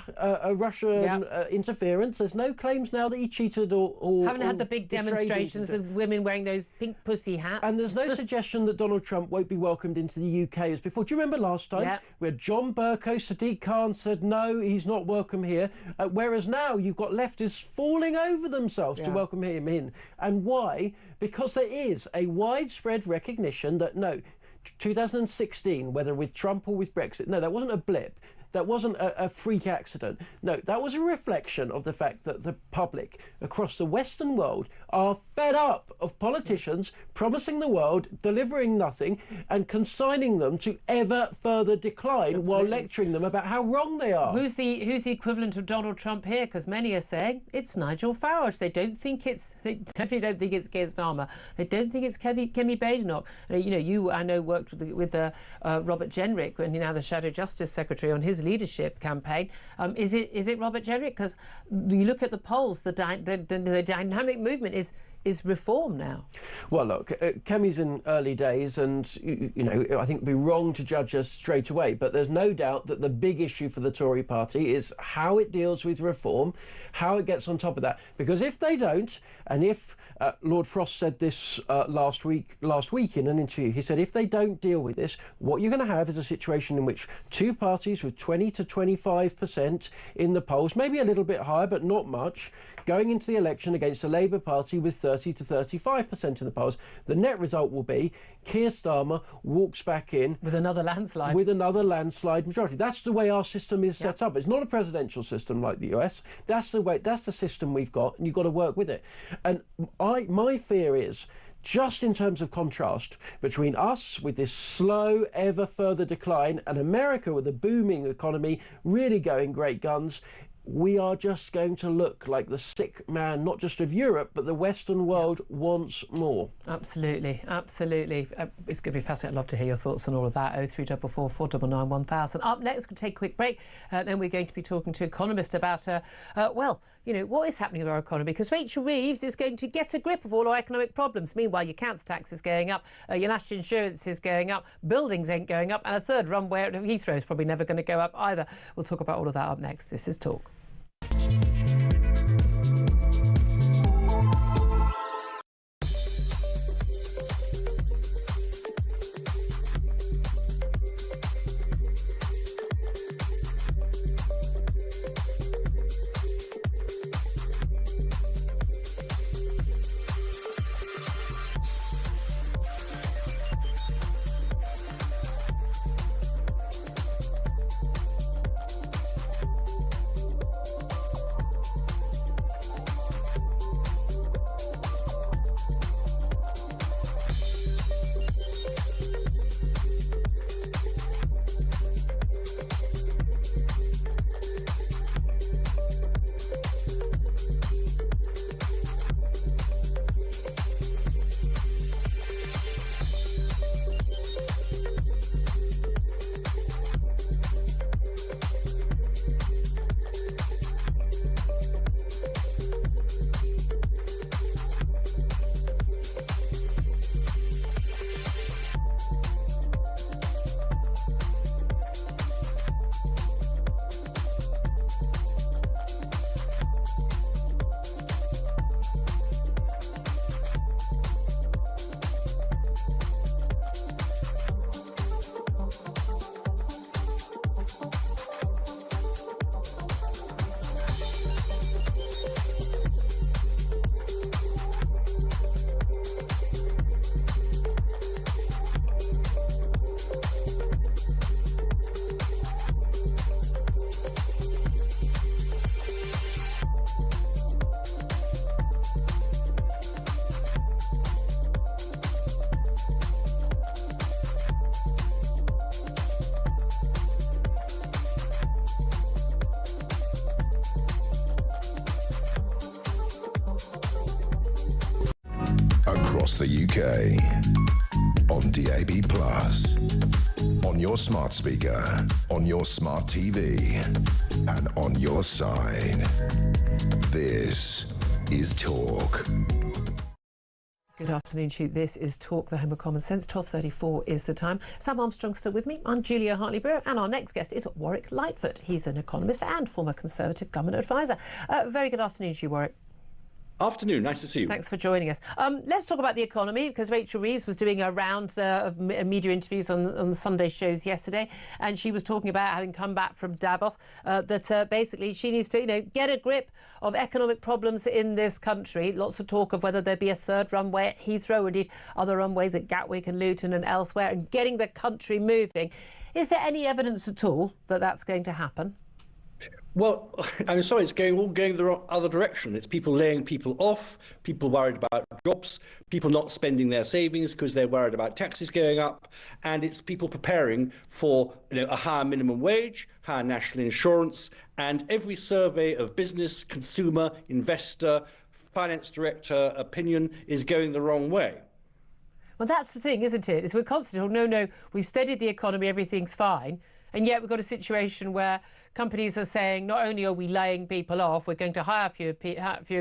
interference. There's no claims now that he cheated or haven't had the big demonstrations of women wearing those pink pussy hats. And there's no suggestion that Donald Trump won't be welcomed into the UK as before. Do you remember last time where John Bercow, Sadiq Khan said no, he's not welcome here, whereas now you've got leftists falling over themselves to welcome him in. And why? Because there is a widespread recognition that, no, 2016, whether with Trump or with Brexit, no, that wasn't a blip. That wasn't a freak accident. No, that was a reflection of the fact that the public across the Western world are fed up of politicians promising the world, delivering nothing, and consigning them to ever further decline while lecturing them about how wrong they are. Who's the equivalent of Donald Trump here? Because many are saying it's Nigel Farage. They definitely don't think it's Keir Starmer. They don't think it's Kemi Badenoch. You I know worked with Robert Jenrick, when he's now the Shadow Justice Secretary, on his leadership campaign. Is it Robert Jenrick? Because you look at the polls, the dynamic movement is reform now. Well, look, Kemi's in early days, and I think it'd be wrong to judge us straight away, but there's no doubt that the big issue for the Tory party is how it deals with reform, how it gets on top of that. Because if they don't, and if Lord Frost said this last week in an interview, he said if they don't deal with this, what you're going to have is a situation in which two parties with 20 to 25% in the polls, maybe a little bit higher, but not much, going into the election against a Labour Party with 30 to 35% in the polls. The net result will be Keir Starmer walks back in with another landslide. With another landslide majority. That's the way our system is set up. It's not a presidential system like the US. That's the system we've got, and you've got to work with it. And my fear is, just in terms of contrast between us with this slow, ever further decline, and America with a booming economy really going great guns, we are just going to look like the sick man, not just of Europe, but the Western world once more. Absolutely, absolutely. It's going to be fascinating. I'd love to hear your thoughts on all of that. 0344 499 1000. Up next, we'll take a quick break. Then we're going to be talking to economists about, well, you know, what is happening with our economy? Because Rachel Reeves is going to get a grip of all our economic problems. Meanwhile, your council tax is going up, your national insurance is going up, buildings ain't going up, and a third runway at Heathrow is probably never going to go up either. We'll talk about all of that up next. This is Talk. Across the UK, on DAB+, on your smart speaker, on your smart TV, and on your side. This is Talk. Good afternoon to you. This is Talk, the home of common sense. 12:34 is the time. Sam Armstrong's still with me. I'm Julia Hartley-Brewer, and our next guest is Warwick Lightfoot. He's an economist and former Conservative government advisor. Very good afternoon to you, Warwick. Afternoon, nice to see you. Thanks for joining us. Let's talk about the economy, because Rachel Reeves was doing a round of media interviews on the Sunday shows yesterday, and she was talking about having come back from Davos, that basically she needs to, get a grip of economic problems in this country. Lots of talk of whether there'd be a third runway at Heathrow, or indeed other runways at Gatwick and Luton and elsewhere, and getting the country moving. Is there any evidence at all that that's going to happen? Well, I'm sorry, it's going the other direction. It's people laying people off, people worried about jobs, people not spending their savings because they're worried about taxes going up, and it's people preparing for a higher minimum wage, higher national insurance, and every survey of business, consumer, investor, finance director opinion is going the wrong way. Well, that's the thing, isn't it? Is we're constantly, no, we've steadied the economy, everything's fine, and yet we've got a situation where companies are saying not only are we laying people off, we're going to hire fewer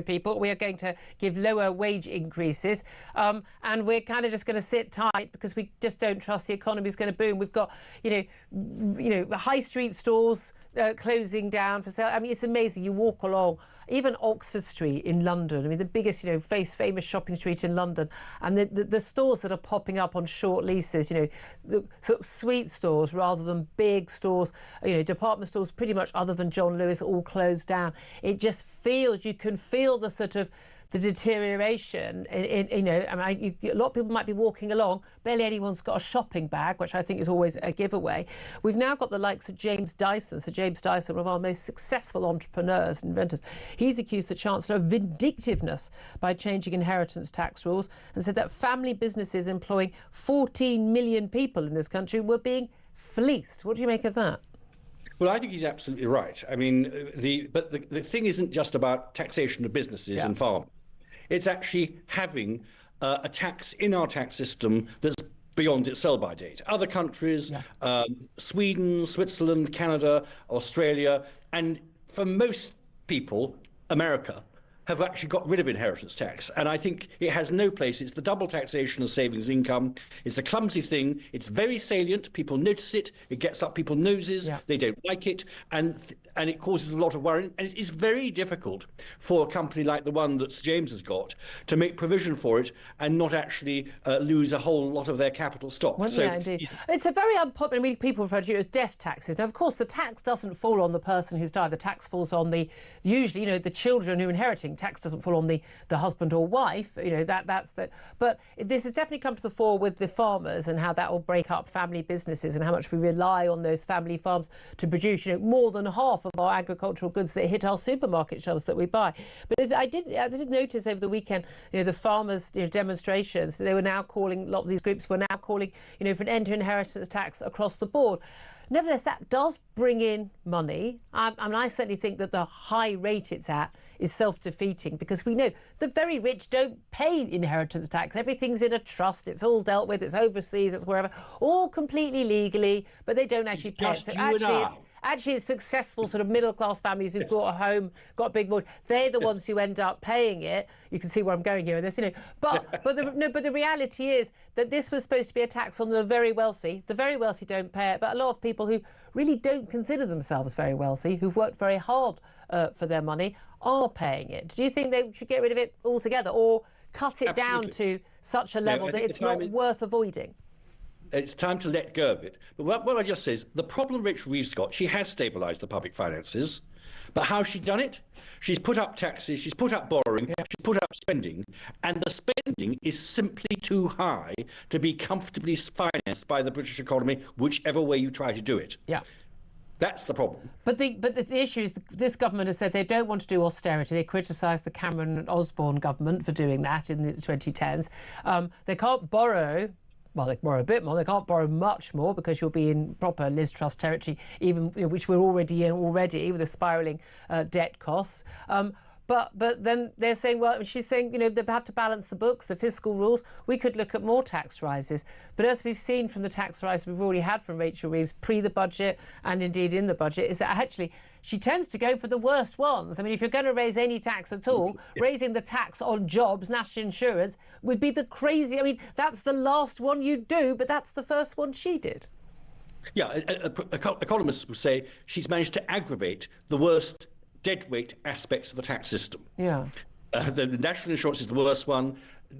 people, we are going to give lower wage increases, and we're kind of just going to sit tight because we just don't trust the economy is going to boom. We've got, high street stores closing down for sale. I mean, it's amazing. You walk along, even Oxford Street in London, I mean, the biggest, famous shopping street in London, and the stores that are popping up on short leases, the sort of sweet stores rather than big stores, department stores pretty much other than John Lewis all closed down. It just feels, you can feel the sort of the deterioration a lot of people might be walking along, barely anyone's got a shopping bag, which I think is always a giveaway. We've now got the likes of James Dyson. So James Dyson, one of our most successful entrepreneurs and inventors, he's accused the Chancellor of vindictiveness by changing inheritance tax rules and said that family businesses employing 14 million people in this country were being fleeced. What do you make of that? Well, I think he's absolutely right. I mean, the thing isn't just about taxation of businesses and farmers. It's actually having a tax in our tax system that's beyond its sell-by date. Other countries, Sweden, Switzerland, Canada, Australia, and for most people, America, have actually got rid of inheritance tax. And I think it has no place. It's the double taxation of savings income. It's a clumsy thing. It's very salient. People notice it. It gets up people's noses. They don't like it. And it causes a lot of worry. And it is very difficult for a company like the one that Sir James has got to make provision for it and not actually lose a whole lot of their capital stock. Well, yeah, indeed. It's a very unpopular, people refer to it as death taxes. Now, of course, the tax doesn't fall on the person who's died. The tax falls on usually, the children who are inheriting. Tax doesn't fall on the husband or wife. That's the. But this has definitely come to the fore with the farmers and how that will break up family businesses and how much we rely on those family farms to produce. More than half of our agricultural goods that hit our supermarket shelves that we buy. But I did notice over the weekend, the farmers' demonstrations. They were now calling. A lot of these groups were now calling, for an end to inheritance tax across the board. Nevertheless, that does bring in money. I certainly think that the high rate it's at is self-defeating because we know the very rich don't pay inheritance tax. Everything's in a trust. It's all dealt with. It's overseas. It's wherever. All completely legally, but they don't actually pay it. So actually, it's successful sort of middle-class families who've bought a home, got a big mortgage. They're the ones who end up paying it. You can see where I'm going here with this, But the reality is that this was supposed to be a tax on the very wealthy. The very wealthy don't pay it, but a lot of people who really don't consider themselves very wealthy, who've worked very hard for their money, are paying it. Do you think they should get rid of it altogether or cut it down to such a level that it's not worth avoiding? It's time to let go of it. But what I just say is, the problem Rachel Reeves got, she has stabilised the public finances. But how's she done it? She's put up taxes, she's put up borrowing, she's put up spending, and the spending is simply too high to be comfortably financed by the British economy, whichever way you try to do it. Yeah. That's the problem. But the issue is this government has said they don't want to do austerity. They criticised the Cameron and Osborne government for doing that in the 2010s. They can't borrow. Well, they can borrow a bit more. They can't borrow much more because you'll be in proper Liz Truss territory, even which we're already in with the spiralling debt costs. But then they're saying, well, she's saying, they have to balance the books, the fiscal rules. We could look at more tax rises. But as we've seen from the tax rise we've already had from Rachel Reeves pre the budget and indeed in the budget, is that actually she tends to go for the worst ones. I mean, if you're going to raise any tax at all, raising the tax on jobs, national insurance, would be the crazy. I mean, that's the last one you'd do, but that's the first one she did. Yeah, economists would say she's managed to aggravate the worst deadweight aspects of the tax system. Yeah. The national insurance is the worst one.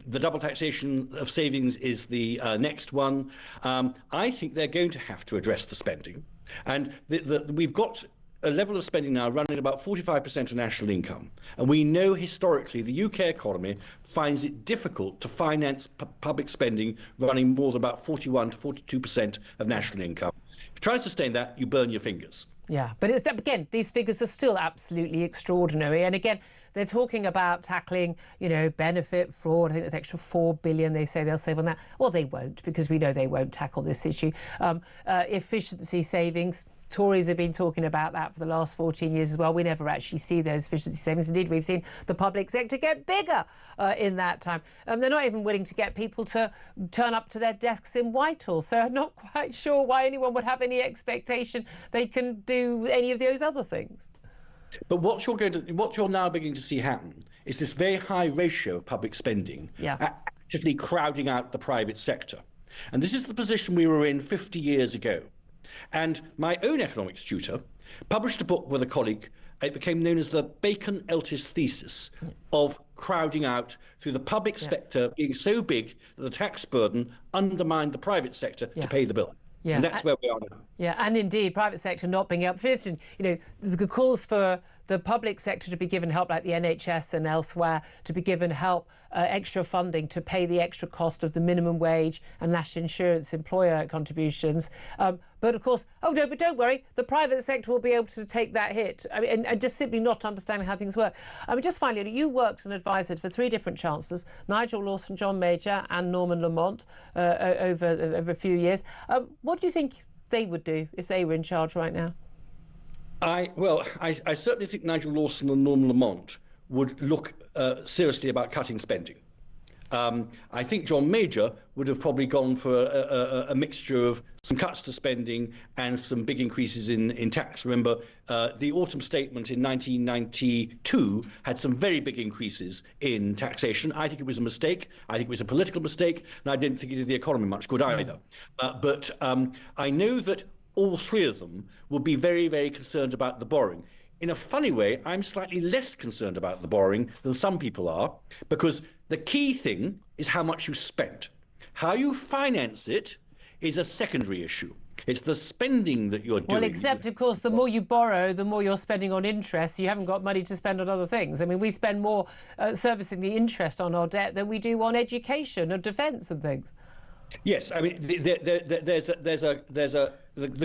The double taxation of savings is the next one. I think they're going to have to address the spending. And we've got a level of spending now running about 45% of national income. And we know historically the UK economy finds it difficult to finance public spending running more than about 41 to 42% of national income. If you try to sustain that, you burn your fingers. Yeah, but again, these figures are still absolutely extraordinary. And again, they're talking about tackling, benefit fraud. I think there's extra $4 billion they say they'll save on that. Well, they won't, because we know they won't tackle this issue. Efficiency savings. Tories have been talking about that for the last 14 years as well. We never actually see those efficiency savings. Indeed, we've seen the public sector get bigger in that time. They're not even willing to get people to turn up to their desks in Whitehall. So I'm not quite sure why anyone would have any expectation they can do any of those other things. But what you're now beginning to see happen is this very high ratio of public spending actively crowding out the private sector. And this is the position we were in 50 years ago. And my own economics tutor published a book with a colleague. It became known as the Bacon-Eltis thesis of crowding out through the public sector being so big that the tax burden undermined the private sector to pay the bill. Yeah. And that's where we are now. Yeah, and indeed, private sector not being able to. There's calls for the public sector to be given help, like the NHS and elsewhere, to be given help, extra funding to pay the extra cost of the minimum wage and national insurance employer contributions. But of course, but don't worry, the private sector will be able to take that hit. I mean, and just simply not understanding how things work. I mean, just finally, you worked as an advisor for 3 different chancellors, Nigel Lawson, John Major and Norman Lamont, over a few years. What do you think they would do if they were in charge right now? I certainly think Nigel Lawson and Norman Lamont would look seriously about cutting spending. I think John Major would have probably gone for a mixture of some cuts to spending and some big increases in tax. Remember, the autumn statement in 1992 had some very big increases in taxation. I think it was a mistake. I think it was a political mistake, and I didn't think it did the economy much good either. But I know that all 3 of them will be very, very concerned about the borrowing. In a funny way, I'm slightly less concerned about the borrowing than some people are, because the key thing is how much you spend. How you finance it is a secondary issue. It's the spending that you're doing. Well, except, of course, the more you borrow, the more you're spending on interest. You haven't got money to spend on other things. I mean, we spend more servicing the interest on our debt than we do on education and defence and things. Yes, I mean, the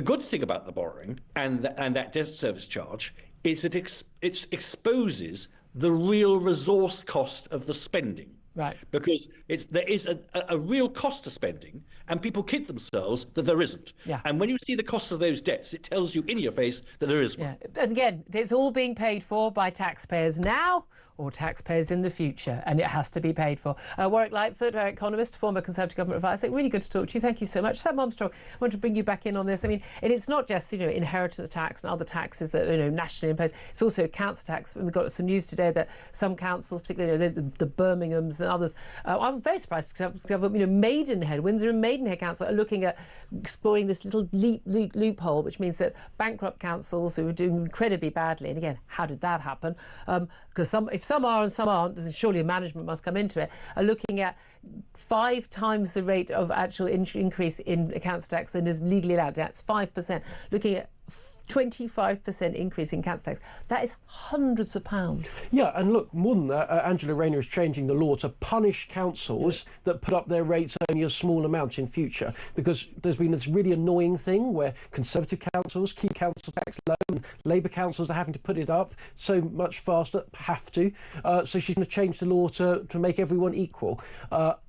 good thing about the borrowing and that debt service charge is that it exposes the real resource cost of the spending. Right. Because there is a real cost to spending, and people kid themselves that there isn't. Yeah. And when you see the cost of those debts, it tells you in your face that there is one. Yeah. And again, it's all being paid for by taxpayers now or taxpayers in the future, and it has to be paid for. Warwick Lightfoot, economist, former Conservative government advisor, really good to talk to you. Thank you so much. Sam Armstrong, I want to bring you back in on this. I mean, and it's not just, inheritance tax and other taxes that, nationally imposed. It's also council tax. We've got some news today that some councils, particularly the Birminghams and others, I'm very surprised because Maidenhead, Windsor and Maidenhead Council are looking at exploring this little loophole, which means that bankrupt councils who are doing incredibly badly, and again, how did that happen? Because if some are and some aren't, surely management must come into it, are looking at 5 times the rate of actual increase in council tax than is legally allowed. That's 5%. Looking at 25% increase in council tax. That is hundreds of pounds. Yeah, and look, more than that, Angela Rayner is changing the law to punish councils that put up their rates only a small amount in future, because there's been this really annoying thing where Conservative councils keep council tax low and Labour councils are having to put it up so much faster, have to. So she's going to change the law to make everyone equal.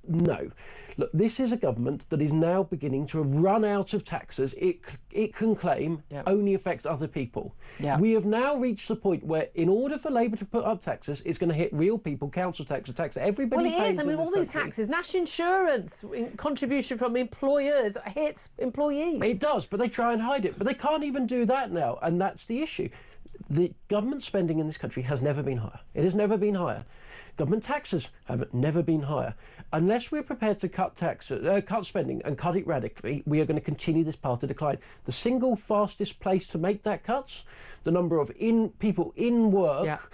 No. Look, this is a government that is now beginning to run out of taxes it can claim only affects other people. Yeah. We have now reached the point where, in order for Labour to put up taxes, it's going to hit real people, council tax, a tax that everybody pays. Well, it is. I mean, all these taxes, national insurance, contribution from employers hits employees. It does, but they try and hide it. But they can't even do that now, and that's the issue. The government spending in this country has never been higher. It has never been higher. Government taxes have never been higher. Unless we're prepared to cut spending and cut it radically, we are going to continue this path of decline. The single fastest place to make that cuts, the number of people in work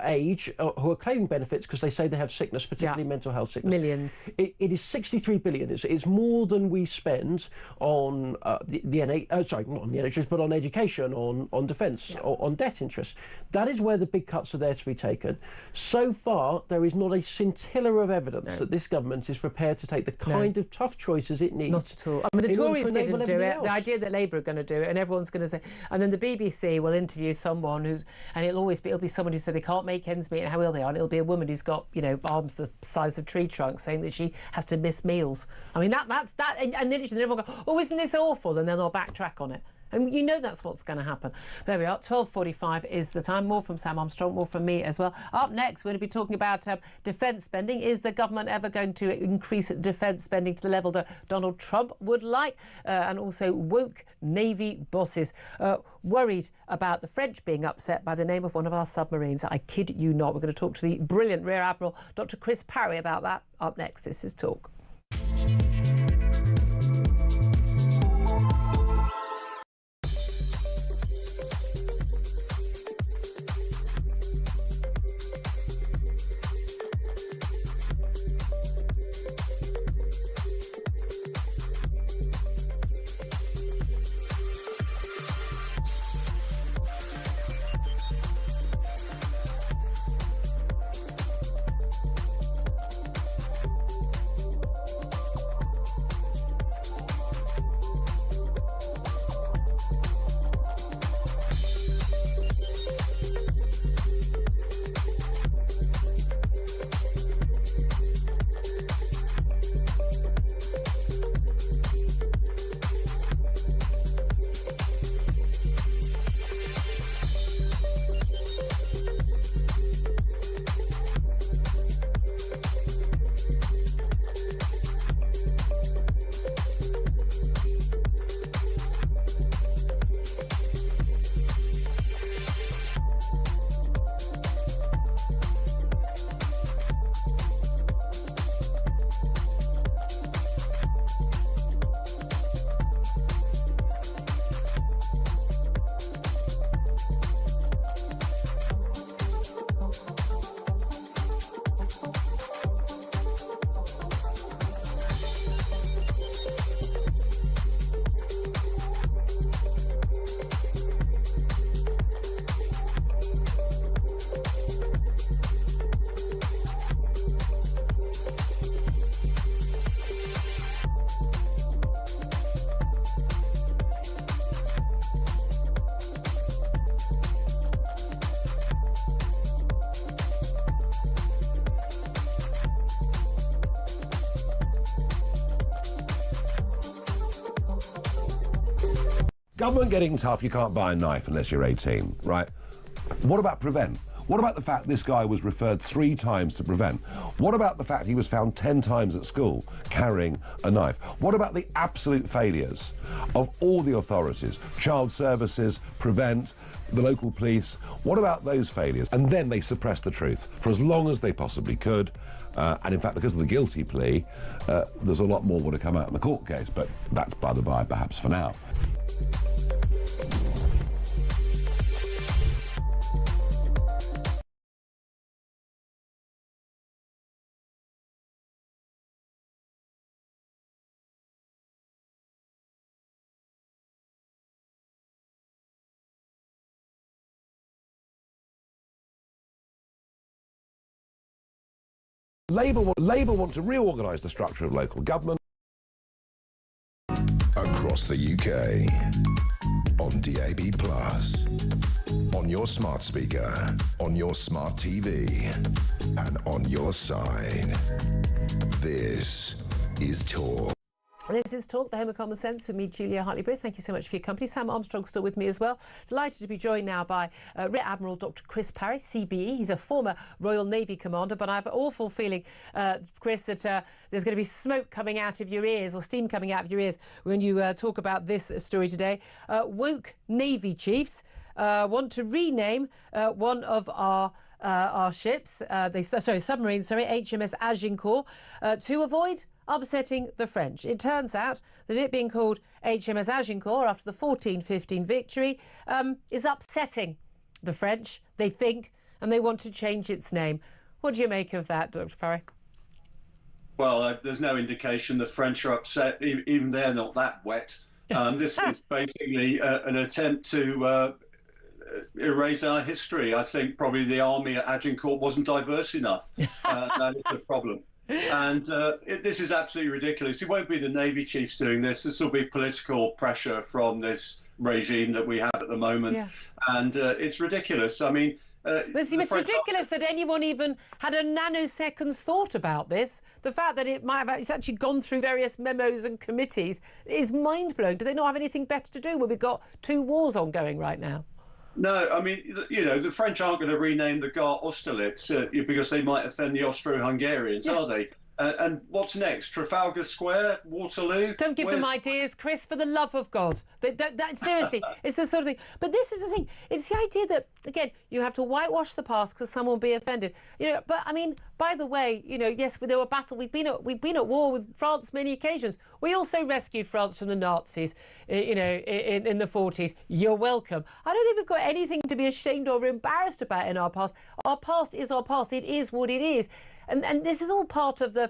age who are claiming benefits because they say they have sickness, particularly mental health sickness. Millions. It is 63 billion. It's more than we spend on not on the NHS, but on education, on defence, on debt interest. That is where the big cuts are there to be taken. So far, there is not a scintilla of evidence that this government is prepared to take the kind of tough choices it needs. Not at all. I mean, the Tories didn't do it. The idea that Labour are going to do it, and everyone's going to say, and then the BBC will interview someone and it'll be someone who said they can't make ends meet, and how ill they are, and it'll be a woman who's got arms the size of tree trunks, saying that she has to miss meals. I mean, that's that, and then everyone go, oh, isn't this awful? And then they'll backtrack on it. And that's what's going to happen. There we are. 12:45 is the time. More from Sam Armstrong, more from me as well. Up next, we're going to be talking about defence spending. Is the government ever going to increase defence spending to the level that Donald Trump would like? And also woke Navy bosses worried about the French being upset by the name of one of our submarines. I kid you not. We're going to talk to the brilliant Rear Admiral Dr. Chris Parry about that. Up next, this is Talk. Government getting tough, you can't buy a knife unless you're 18, right? What about prevent? What about the fact this guy was referred 3 times to prevent? What about the fact he was found 10 times at school carrying a knife? What about the absolute failures of all the authorities, child services, prevent, the local police? What about those failures? And then they suppressed the truth for as long as they possibly could. And in fact, because of the guilty plea, there's a lot more would have come out in the court case, but that's by the by, perhaps, for now. Labour want to reorganise the structure of local government. Across the UK, on DAB+, on your smart speaker, on your smart TV, and on your side. This is Talk. This is Talk, the Home of Common Sense, with me, Julia Hartley-Brewer. Thank you so much for your company. Sam Armstrong's still with me as well. Delighted to be joined now by Rear Admiral Dr. Chris Parry, CBE. He's a former Royal Navy commander, but I have an awful feeling, Chris, that there's going to be smoke coming out of your ears, or steam coming out of your ears, when you talk about this story today. Woke Navy chiefs want to rename one of our ships, submarines, HMS Agincourt, to avoid upsetting the French. It turns out that it being called HMS Agincourt after the 14-15 victory is upsetting the French, they think, and they want to change its name. What do you make of that, Dr. Parry? Well, there's no indication the French are upset. Even they're not that wet. This is basically an attempt to erase our history. I think probably the army at Agincourt wasn't diverse enough. That is the problem. And this is absolutely ridiculous. It won't be the Navy chiefs doing this. This will be political pressure from this regime that we have at the moment. Yeah. And it's ridiculous. I mean... it's ridiculous that anyone even had a nanosecond's thought about this. The fact that it's actually gone through various memos and committees is mind-blowing. Do they not have anything better to do when we've got 2 wars ongoing right now? No, I mean, you know, the French aren't going to rename the Gare Austerlitz because they might offend the Austro-Hungarians, are they? And what's next? Trafalgar Square? Waterloo? Don't give them ideas, Chris, for the love of God. Seriously, it's the sort of thing. But this is the thing. It's the idea that, again, you have to whitewash the past because someone will be offended. You know, but, I mean, by the way, you know, yes, there were battles. We've been at war with France many occasions. We also rescued France from the Nazis, you know, in the 40s. You're welcome. I don't think we've got anything to be ashamed or embarrassed about in our past. Our past is our past. It is what it is. And this is all part of the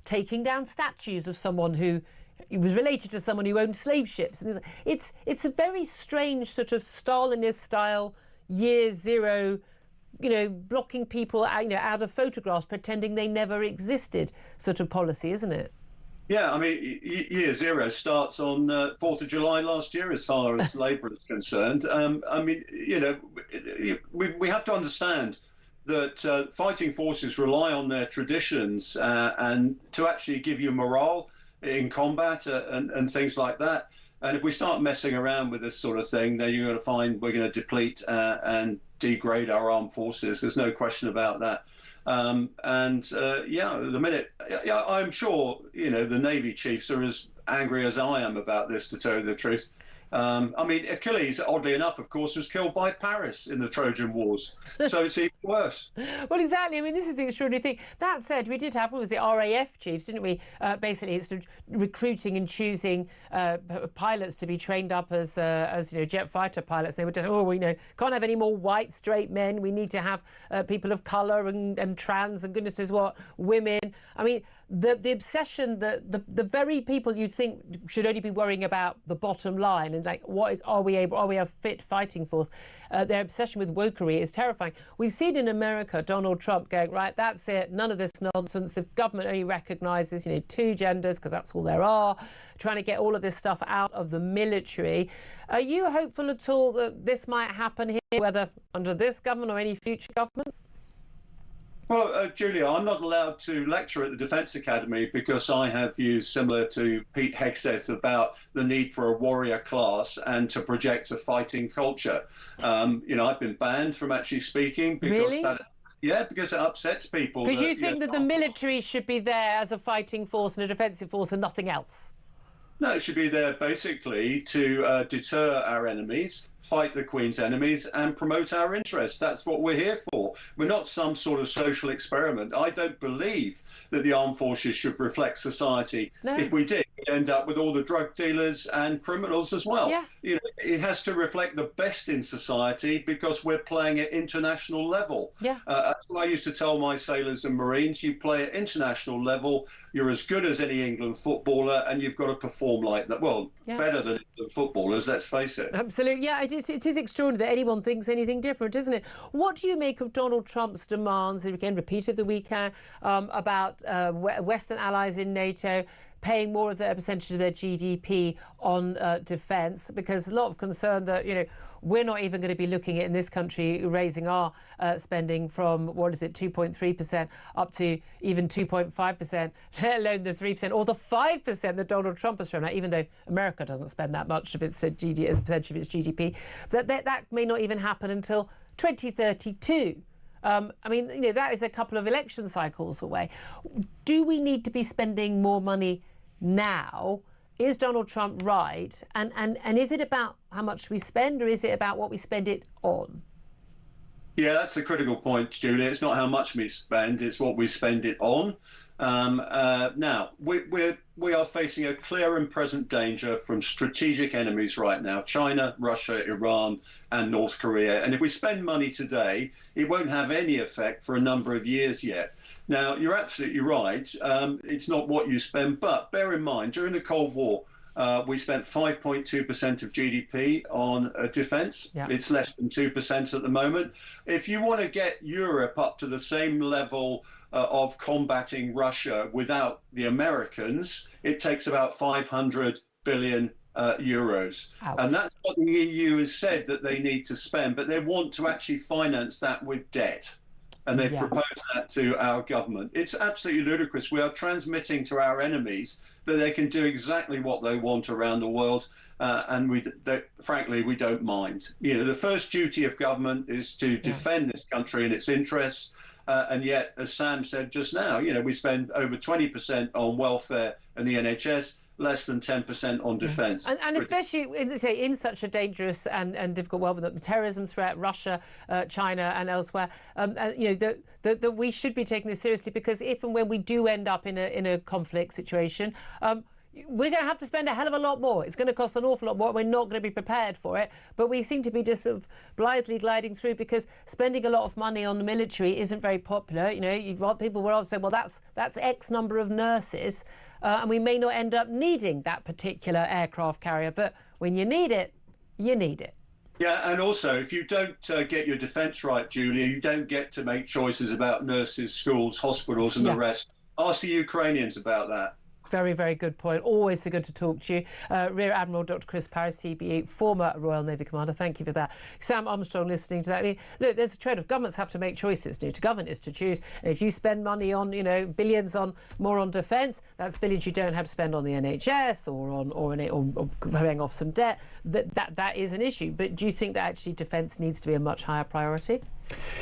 taking down statues of someone who was related to someone who owned slave ships. And it's a very strange sort of Stalinist style year zero, you know, blocking people out, you know, out of photographs, pretending they never existed sort of policy, isn't it? Yeah, I mean, year zero starts on 4th of July last year, as far as Labour is concerned. I mean, you know, we have to understand that fighting forces rely on their traditions and to actually give you morale in combat and things like that. And if we start messing around with this sort of thing, then you're going to find we're going to deplete and degrade our armed forces. There's no question about that. The minute, I'm sure, you know, the Navy chiefs are as angry as I am about this, to tell you the truth. I mean, Achilles, oddly enough, of course, was killed by Paris in the Trojan Wars. So it's even worse. Well, exactly. I mean, this is the extraordinary thing. That said, we did have, what was it, RAF chiefs, didn't we? Basically, it's recruiting and choosing pilots to be trained up as you know, jet fighter pilots. They were just, we can't have any more white, straight men. We need to have people of colour and trans and goodness knows what, women. I mean, the obsession, the very people you'd think should only be worrying about the bottom line and like, what are we a fit fighting force? Their obsession with wokery is terrifying. We've seen in America Donald Trump going, right, that's it, none of this nonsense. The government only recognises, you know, 2 genders because that's all there are, trying to get all of this stuff out of the military. Are you hopeful at all that this might happen here, whether under this government or any future government? Well, Julia, I'm not allowed to lecture at the Defence Academy because I have views similar to Pete Hegseth about the need for a warrior class and to project a fighting culture. I've been banned from actually speaking because because it upsets people. Because you think that the military should be there as a fighting force and a defensive force and nothing else? No, it should be there basically to deter our enemies, fight the Queen's enemies and promote our interests. That's what we're here for. We're not some sort of social experiment. I don't believe that the armed forces should reflect society. No. If we did, we'd end up with all the drug dealers and criminals as well. Yeah. It has to reflect the best in society because we're playing at international level. Yeah. That's what I used to tell my sailors and Marines. You play at international level, you're as good as any England footballer and you've got to perform like that. Well, better than England footballers, let's face it. Absolutely. Yeah, it is extraordinary that anyone thinks anything different, isn't it? What do you make of Donald Trump's demands, again, repeated of the weekend, about Western allies in NATO paying more of their percentage of their GDP on defence? Because a lot of concern that, we're not even going to be looking at in this country raising our spending from, 2.3% up to even 2.5%, let alone the 3% or the 5% that Donald Trump has thrown out, even though America doesn't spend that much of its GDP as a percentage of its GDP. That may not even happen until 2032. That is a couple of election cycles away. Do we need to be spending more money now? Is Donald Trump right? And is it about how much we spend, or is it about what we spend it on? Yeah, that's the critical point, Julia. It's not how much we spend, it's what we spend it on. Now, we are facing a clear and present danger from strategic enemies right now: China, Russia, Iran, and North Korea. And if we spend money today, it won't have any effect for a number of years yet. Now, you're absolutely right. It's not what you spend, but bear in mind, during the Cold War, we spent 5.2% of GDP on defence. Yeah. It's less than 2% at the moment. If you want to get Europe up to the same level of combating Russia without the Americans, it takes about 500 billion euros. Ouch. And that's what the EU has said that they need to spend, but they want to actually finance that with debt. And they've proposed that to our government. It's absolutely ludicrous. We are transmitting to our enemies that they can do exactly what they want around the world, and frankly, we don't mind. The first duty of government is to defend this country and its interests, and yet, as Sam said just now, we spend over 20% on welfare and the NHS, less than 10% on defence. And especially in such a dangerous and difficult world with the terrorism threat, Russia, China and elsewhere, that we should be taking this seriously, because if and when we do end up in a conflict situation, we're going to have to spend a hell of a lot more. It's going to cost an awful lot more. We're not going to be prepared for it. But we seem to be just sort of blithely gliding through, because spending a lot of money on the military isn't very popular. People will often say, well, that's X number of nurses, and we may not end up needing that particular aircraft carrier. But when you need it, you need it. Yeah, and also, if you don't get your defence right, Julia, you don't get to make choices about nurses, schools, hospitals and the rest. Ask the Ukrainians about that. Very, very good point. Always so good to talk to you. Rear Admiral Dr. Chris Parris, CBE, former Royal Navy Commander. Thank you for that. Sam Armstrong listening to that. Look, there's a trade-off. Governments have to make choices. To govern is to choose. And if you spend money on, billions more on defence, that's billions you don't have to spend on the NHS or paying off some debt. That is an issue. But do you think that actually defence needs to be a much higher priority?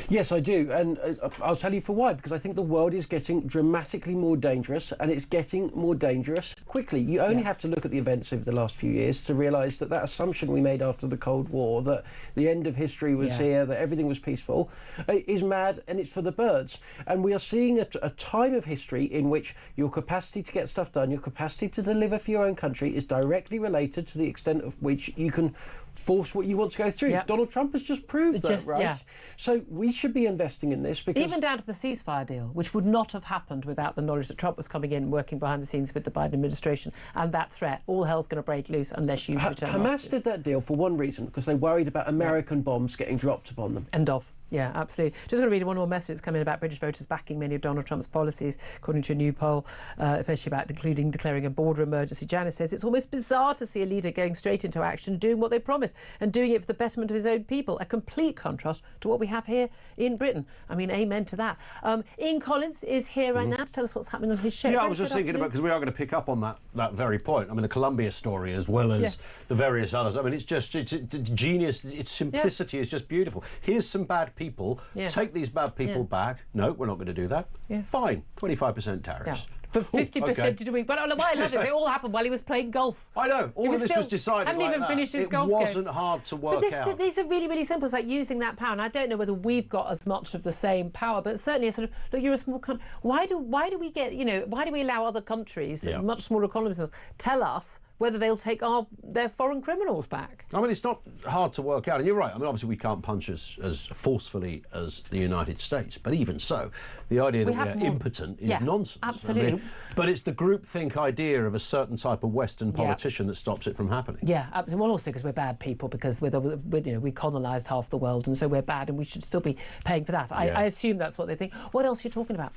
Yes, I do, and I'll tell you for why. Because I think the world is getting dramatically more dangerous, and it's getting more dangerous quickly. You only have to look at the events over the last few years to realise that assumption we made after the Cold War, that the end of history was here, that everything was peaceful, is mad, and it's for the birds. And we are seeing a time of history in which your capacity to get stuff done, your capacity to deliver for your own country, is directly related to the extent of which you can force what you want to go through. Yep. Donald Trump has just proved that, right? Yeah. So we should be investing in this, because even down to the ceasefire deal, which would not have happened without the knowledge that Trump was coming in, working behind the scenes with the Biden administration, and that threat, all hell's going to break loose unless you return Hamas did that deal for one reason, because they worried about American bombs getting dropped upon them. End of. Yeah, absolutely. Just going to read one more message that's come in about British voters backing many of Donald Trump's policies, according to a new poll, especially about including declaring a border emergency. Janice says it's almost bizarre to see a leader going straight into action, doing what they promised, and doing it for the betterment of his own people. A complete contrast to what we have here in Britain. I mean, amen to that. Ian Collins is here right now to tell us what's happening on his show. Yeah, I was just thinking about, because we are going to pick up on that very point. I mean, the Columbia story as well as the various others. I mean, it's genius. Its simplicity is just beautiful. Here's some bad people. Take these bad people back. No, we're not going to do that. Fine, 25% tariffs. For 50% to do it. But what I love is it all happened while he was playing golf. I know. All of this was decided hadn't even finished his golf game. It wasn't hard to work out. These are really, really simple. It's like using that power. And I don't know whether we've got as much of the same power, but certainly a sort of, look, you're a small country. Why do we get, why do we allow other countries, much smaller economies, tell us whether they'll take their foreign criminals back? I mean, it's not hard to work out. And you're right. I mean, obviously, we can't punch as forcefully as the United States. But even so, the idea that we're impotent is nonsense. Absolutely. I mean, but it's the groupthink idea of a certain type of Western politician that stops it from happening. Yeah, well, also because we're bad people, because we colonised half the world, and so we're bad, and we should still be paying for that. I assume that's what they think. What else are you talking about?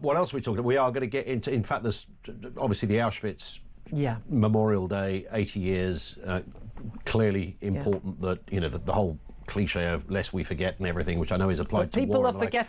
What else are we talking about? We are going to get into, in fact, there's obviously the Auschwitz Memorial Day, 80 years, clearly important that, the whole cliche of lest we forget and everything, which I know is applied to war. People are forgetting.